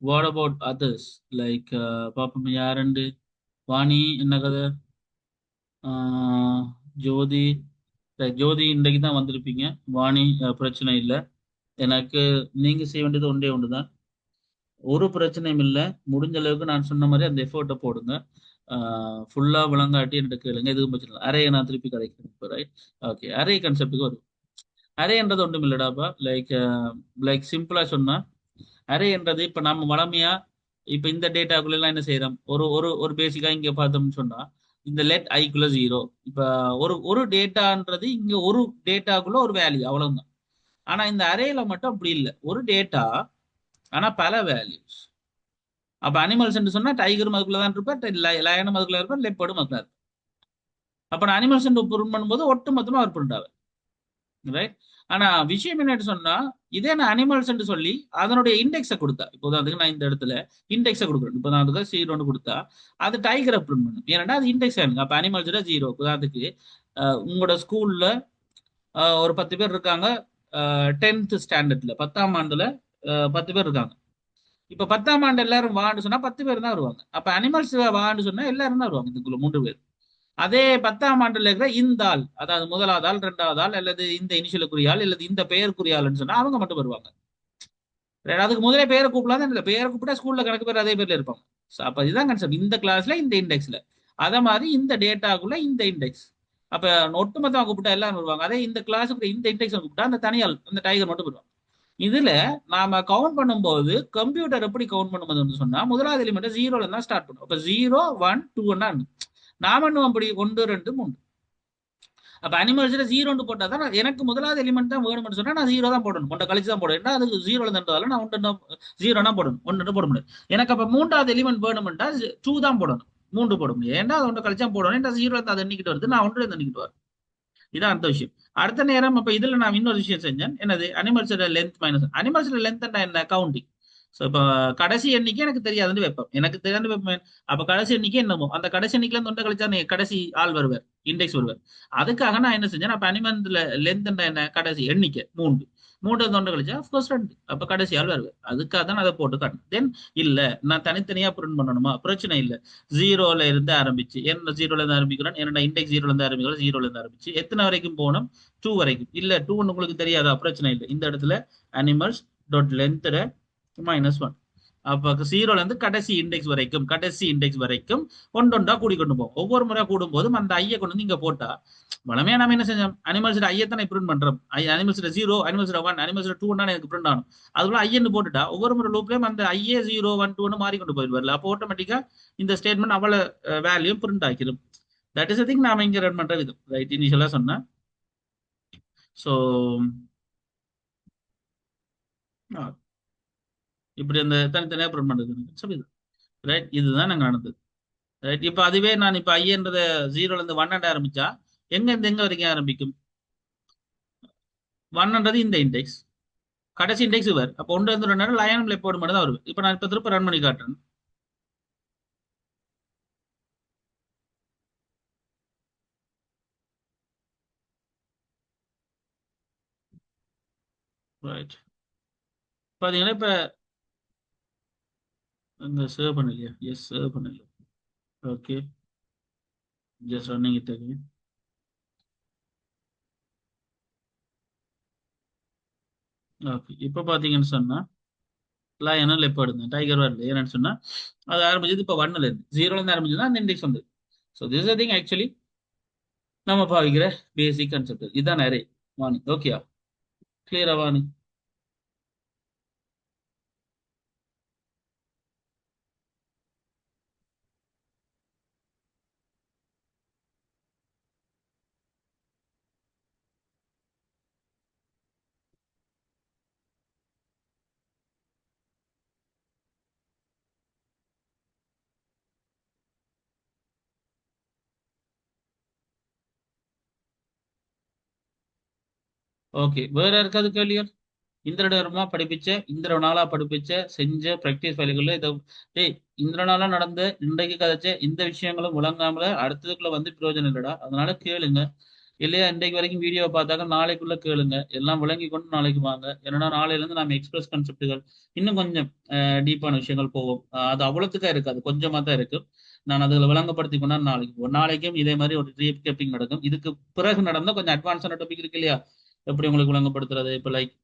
What about others like Papa Mayarand, Vani என்ன கதை? ஜோதி. ஜோதி இன்றைக்கு தான் வந்திருப்பீங்க. வாணி பிரச்சனை இல்லை. எனக்கு நீங்க செய்ய வேண்டியது ஒன்றே ஒன்று தான். ஒரு பிரச்சனையும் இல்லை. முடிஞ்ச அளவுக்கு நான் சொன்ன மாதிரி அந்த எஃபோர்ட்டை போடுங்க. ஃபுல்லா விளங்காட்டி என்கிட்ட கேளுங்க. எதுவும் பிரச்சனை இல்லை. அரையை நான் திருப்பி கதைக்கிறேன் இப்போ, ரைட்? ஓகே, அரே கான்செப்டுக்கு வரும். அரேன்றது ஒன்றும் இல்லடாப்பா. லைக் சிம்பிளா சொன்னா, அரேன்றது இப்ப நம்ம வளமையா இப்ப இந்த டேட்டாக்குள்ள எல்லாம் என்ன செய்யறோம்? ஒரு ஒரு ஒரு பேசிக்கா இங்க பார்த்தோம்னு சொன்னா, இந்த லெட் ஐக்குள்ள 0. இப்ப ஒரு டேட்டான்றது இங்க ஒரு டேட்டாக்குள்ள ஒரு வேல்யூ, அவ்வளவுதான். ஆனா இந்த அரேல மட்டும் அப்படி இல்லை. ஒரு டேட்டா, ஆனா பல வேல்யூஸ். அப்ப அனிமல்ஸ் சொன்னா டைகரும் அதுக்குள்ளதான் இருப்பார், லயனும் அதுக்குள்ள இருப்பார், லெப்பர்டும் அதுக்குள்ள இருப்பார். அப்ப நான் அனிமல்ஸ் ப்ரிண்ட் பண்ணும்போது ஒட்டு மொத்தமா அவர் பிரிண்ட் ஆகும், ரைட்? ஆனா விஷயம் என்னன்னு சொன்னா, இதே நான் அனிமல்ஸ் சொல்லி அதனுடைய இண்டெக்ஸை கொடுத்தா, இப்போ உதாரணத்துக்கு நான் இந்த இடத்துல இண்டெக்ஸை கொடுக்குறேன். இப்போ உதாரணத்துக்கு 0 கொடுத்தா அது டைகரை பிரிண்ட் பண்ணும். ஏன்னா அது இண்டெக்ஸ் எனக்கு. அப்ப அனிமல்ஸ் 0. உதாரணத்துக்கு உங்களோட ஸ்கூல்ல ஒரு 10 பேர் இருக்காங்க. 10th ஸ்டாண்டர்ட்ல 10ஆம் ஆண்டுல 10 பேர் இருக்காங்க. இப்ப 10ஆம் ஆண்டு எல்லாரும் வான்னு சொன்னா 10 பேர் தான் வருவாங்க. அப்ப அனிமல்ஸ் வான்னு சொன்னா எல்லாரும் தான் வருவாங்க, இதுக்குள்ள 3 பேர். அதே 10ஆம் ஆண்டுல இருக்கிற இந்த ஆள், அதாவது முதலாவது ஆள், இரண்டாவது ஆள், அல்லது இந்த இனிஷியலுக்குரிய ஆள், அல்லது இந்த பெயருக்குரிய ஆள்னு சொன்னா அவங்க மட்டும் வருவாங்க. அதுக்கு முதலே பேரை கூப்பிடலாம், இல்லை பேரை கூப்பிட்டா ஸ்கூல்ல கணக்கு பேர் அதே பேர்ல இருப்பாங்க. அப்ப இதுதான் கான்செப்ட். இந்த கிளாஸ்ல இந்த இண்டெக்ஸ்ல, அதே மாதிரி இந்த டேட்டாக்குள்ள இந்த இண்டெக்ஸ். அப்ப ஒட்டுமொத்தமா கூப்பிட்டா எல்லாரும் வருவாங்க. அதே இந்த கிளாஸுக்கு இந்த இண்டெக்ஸ் கூப்பிட்டா அந்த தனியால் அந்த டைகர் மட்டும் வருவாங்க. இதுல நாம கவுண்ட் பண்ணும்போது கம்ப்யூட்டர் எப்படி கவுண்ட் பண்ணும்போது சொன்னா, முதலாவது எலிமெண்ட் 0ல இருந்தா ஸ்டார்ட் பண்ணும். அப்ப 0 1 2 நாம இன்னும் அப்படி 1 2 3. அப்ப அனிமல்ஸ்ல 0 போட்டா தான் எனக்கு முதலாவது எலிமெண்ட் தான் வேணும்னு சொன்னா நான் 0 தான் போடணும், ஒன்றை கழிச்சு தான் போடணும். அது 0ல இருந்ததால நான் 0 போடணும், 1 போட முடியும். எனக்கு அப்ப மூன்றாவது எலிமெண்ட் வேணும்னா 2 தான் போடணும், 3 போட முடியும். ஏன்னா அது ஒன்றை கழிச்சா போடணும். 0 இருந்து அதை எண்ணிக்கிட்டு வருது, நான் 1 இருந்து எண்ணிக்கிட்டு வரேன். இதான் அடுத்த விஷயம். அடுத்த நேரம் அப்ப இதுல நான் இன்னொரு விஷயம் செஞ்சேன். என்னது? அனிமல்ஸோட லென்த் மைனஸ். அனிமல்ஸோட லென்த் என்ன? கவுண்டிங். ஸோ இப்போ கடைசி எண்ணிக்கை எனக்கு தெரியாதுன்னு வைப்பேன். எனக்கு தெரியாதுன்னு வைப்பேன். அப்ப கடைசி எண்ணிக்கை என்னமோ அந்த கடைசி எண்ணிக்கையில இருந்து ஒன்றை கழிச்சா கடைசி ஆள் வருவார், இண்டெக்ஸ் வருவார். அதுக்காக நான் என்ன செஞ்சேன்? அப்ப அனிமல்ல லென்த் என்ன? கடைசி எண்ணிக்கை 3. 3 தொண்டை கழிச்சா அஃப்கோர்ஸ் 2. அப்ப கடைசி ஆள் வருவார். அதுக்காக தான் அதை போட்டு காட்டணும். தென் இல்ல நான் தனித்தனியா பிரிண்ட் பண்ணணுமா? பிரச்சனை இல்லை. 0ல இருந்து ஆரம்பிச்சு, என்ன 0ல இருந்து ஆரம்பிக்கிறேன்? என்னோட இண்டெக்ஸ் 0ல இருந்து ஆரம்பிக்கிறோம். 0ல இருந்து ஆரம்பிச்சு எத்தனை வரைக்கும் போகணும்? 2 வரைக்கும். இல்ல 2 உங்களுக்கு தெரியாதா? பிரச்சனை இல்லை. இந்த இடத்துல அனிமல்ஸ் டாட் லென்த் -1. அப்ப 0ல இருந்து கடைசி இண்டெக்ஸ் வரைக்கும், கடைசி இண்டெக்ஸ் வரைக்கும் ஒன்றொன்றா கூடி கொண்டு போகும். ஒவ்வொரு முறை கூடும் போதும் அந்த ஐயை கொண்டு வந்து இங்க போட்டா, வளமையா நம்ம என்ன செஞ்சோம்? அனிமல்ஸ் ஐயை தானே பிரிண்ட் பண்றோம். அனிமல்ஸ் 0, அனிமல்ஸ் 1, அனிமல்ஸ் 2 எனக்கு பிரிண்ட் ஆகணும். அதுக்குள்ள ஐயன்னு போட்டுட்டா ஒவ்வொரு முறை லூப்லயும் அந்த ஐஏ 0 1 2 மாறி கொண்டு போயிடுவார்ல. அப்போ ஆட்டோமேட்டிக்கா இந்த ஸ்டேட்மெண்ட் அவ்வளவு வேல்யூ பிரிண்ட் ஆக்கிடும். தட் இஸ் திங் நாம இங்க ரன் பண்ற விதம், ரைட்? இனிஷியலா சொன்னா. ஸோ இப்படி அந்த தனித்தனியா பிரிண்ட் பண்றது, ரைட்? இதுதான் நாங்க நடந்தது, ரைட்? இப்ப அதுவே நான் இப்ப ஐயன்றத 0ல இருந்து 1 ஆரம்பிச்சா எங்க இருந்து எங்க வரைக்கும் ஆரம்பிக்கும்? 1ன்றது இந்த இண்டெக்ஸ், கடைசி இண்டெக்ஸ் இவர். அப்போ 1 இருந்து 2 லயன் லெப்போர்டு மட்டும் தான் வருது. இப்ப நான் இப்ப திருப்ப ரன் பண்ணி காட்டுறேன். ரைட், பாத்தீங்கன்னா இப்ப இங்க சேவ் பண்ணலையா? எஸ், சேவ் பண்ணல. Okay, just running it again. Okay, இப்ப பாத்தீங்கன்னு சொன்னா லயனும் லெப்போர்டு தான், டைகர் வரல. என்னன்னு சொன்னா அது ஆரம்பிச்சது இப்ப 1ல இருந்து, 0ல இருந்து ஆரம்பிச்சது அந்த இண்டெக்ஸ் வந்து. ஸோ திஸ் திங் ஆக்சுவலி நம்ம பாவிக்கிற பேசிக் கான்செப்ட். இதுதான் அரே. வாணி ஓகேயா? கிளியரா வாணி? ஓகே, வேற யாருக்காவது கேள்வியா? இந்திரடர்மா படிப்பிச்ச, இந்திரனாலா படிப்பிச்ச செஞ்ச பிராக்டிஸ் ஃபைல்கள்ல இதை டேய், இந்திரனாலா நடந்த இன்றைக்கு கதைச்ச இந்த விஷயங்களும் முழங்காமல அடுத்ததுக்குள்ள வந்து பிரயோஜனம் இல்லடா. அதனால கேளுங்க. இல்லையா இன்றைக்கு வரைக்கும் வீடியோ பார்த்தாக்க நாளைக்குள்ள கேளுங்க, எல்லாம் விளங்கி கொண்டு நாளைக்கு வாங்க. ஏன்னா நாளையில இருந்து நம்ம எக்ஸ்பிரஸ் கான்செப்டுகள் இன்னும் கொஞ்சம் டீப்பான விஷயங்கள் போவோம். அது அவ்வளோத்துக்கா இருக்காது, கொஞ்சமா தான் இருக்கு. நான் அதில் விளங்கப்படுத்தி கொண்டா நாளைக்கு போவோம். நாளைக்கும் இதே மாதிரி ஒரு ரீகேப்பிங் நடக்கும். இதுக்கு பிறகு நடந்த கொஞ்சம் அட்வான்ஸான டாபிக் இருக்கு இல்லையா, எப்படி உங்களுக்கு விளங்கப்படுத்துறது, இப்போ லைக்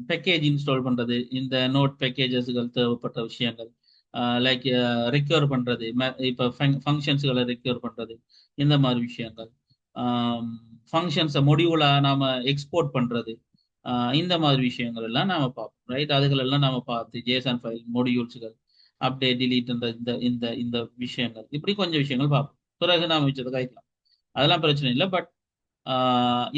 பேக்கேஜ் இன்ஸ்டால் பண்றது, இந்த நோட் பேக்கேஜஸ்கள் தேவைப்பட்ட விஷயங்கள், லைக் ரெக்யூர் பண்றது, இப்போ ஃபங்க்ஷன்ஸ்களை ரெக்யூர் பண்றது, இந்த மாதிரி விஷயங்கள், ஃபங்க்ஷன்ஸை மொடியூலா நாம எக்ஸ்போர்ட் பண்றது, இந்த மாதிரி விஷயங்கள் எல்லாம் நாம பார்ப்போம். ரைட், அதுகள் எல்லாம் நாம பார்த்து ஜேசன் ஃபைல் மொடியூல்ஸ்கள் அப்டேட் டிலீட் இந்த இந்த இந்த இந்த விஷயங்கள், இப்படி கொஞ்சம் விஷயங்கள் பார்ப்போம். பிறகு நாம மிச்சத்தை கைக்கலாம், அதெல்லாம் பிரச்சனை இல்லை. பட்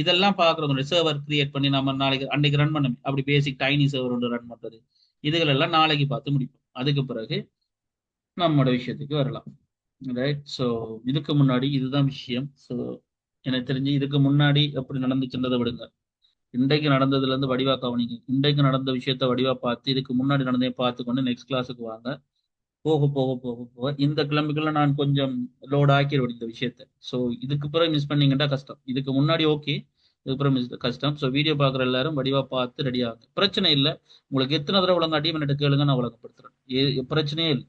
இதெல்லாம் பார்க்கறது, சர்வர் கிரியேட் பண்ணி நம்ம நாளைக்கு அன்னைக்கு ரன் பண்ணணும், அப்படி பேசிக் டைனி சர்வர் ஒன்று ரன் பண்றது, இதுகள் எல்லாம் நாளைக்கு பார்த்து முடிப்போம். அதுக்கு பிறகு நம்மளோட விஷயத்துக்கு வரலாம். ரைட், ஸோ இதுக்கு முன்னாடி இதுதான் விஷயம். ஸோ எனக்கு தெரிஞ்சு இதுக்கு முன்னாடி எப்படி நடந்துச்சுன்றதை விடுங்க, இன்றைக்கு நடந்ததுல இருந்து வடிவா கவனிங்க. இன்றைக்கு நடந்த விஷயத்த வடிவா பார்த்து இதுக்கு முன்னாடி நடந்தே பார்த்து கொண்டு நெக்ஸ்ட் கிளாஸுக்கு வாங்க. போக போக போக போக இந்த கிளம்புக்குள்ள நான் கொஞ்சம் லோட் ஆக்கிடுவேன் இந்த விஷயத்த. ஸோ இதுக்கு பிறகு மிஸ் பண்ணீங்கன்னா கஷ்டம். இதுக்கு முன்னாடி ஓகே, இதுக்கு பிறகு மிஸ் கஷ்டம். ஸோ வீடியோ பார்க்குற எல்லாரும் வடிவா பார்த்து ரெடி ஆகுங்க. பிரச்சனை இல்லை, உங்களுக்கு எத்தனை தடவை ஒழுங்காட்டி பண்ணிட்டு கேளுங்க, நான் ஒழுங்குபடுத்துறேன். பிரச்சனையே இல்லை.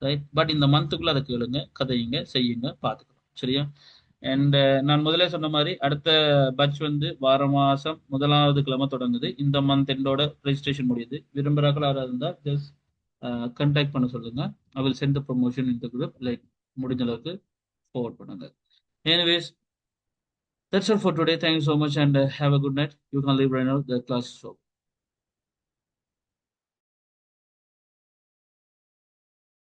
ரைட், பட் இந்த மந்த்துக்குள்ள அதை கேளுங்க, கதையுங்க, செய்யுங்க, பார்த்துக்கலாம். சரியா? அண்ட் நான் முதல்ல சொன்ன மாதிரி அடுத்த பட்ச் வந்து வார மாசம் முதலாவது கிழமை தொடங்குது. இந்த மந்த் எண்டோட ரெஜிஸ்ட்ரேஷன் முடியுது. விரும்புகிறாக்கள் யாராவது இருந்தால் ஜஸ்ட் கண்டாக்ட் பண்ண சொல்லுங்க. I will send the promotion in the group, like முடிஞ்ச அளவுக்கு ஃபார்வர்ட் பண்ணுங்க. Anyways, that's all for today. Thank you so much and have a good night. You can leave right now. The class is over.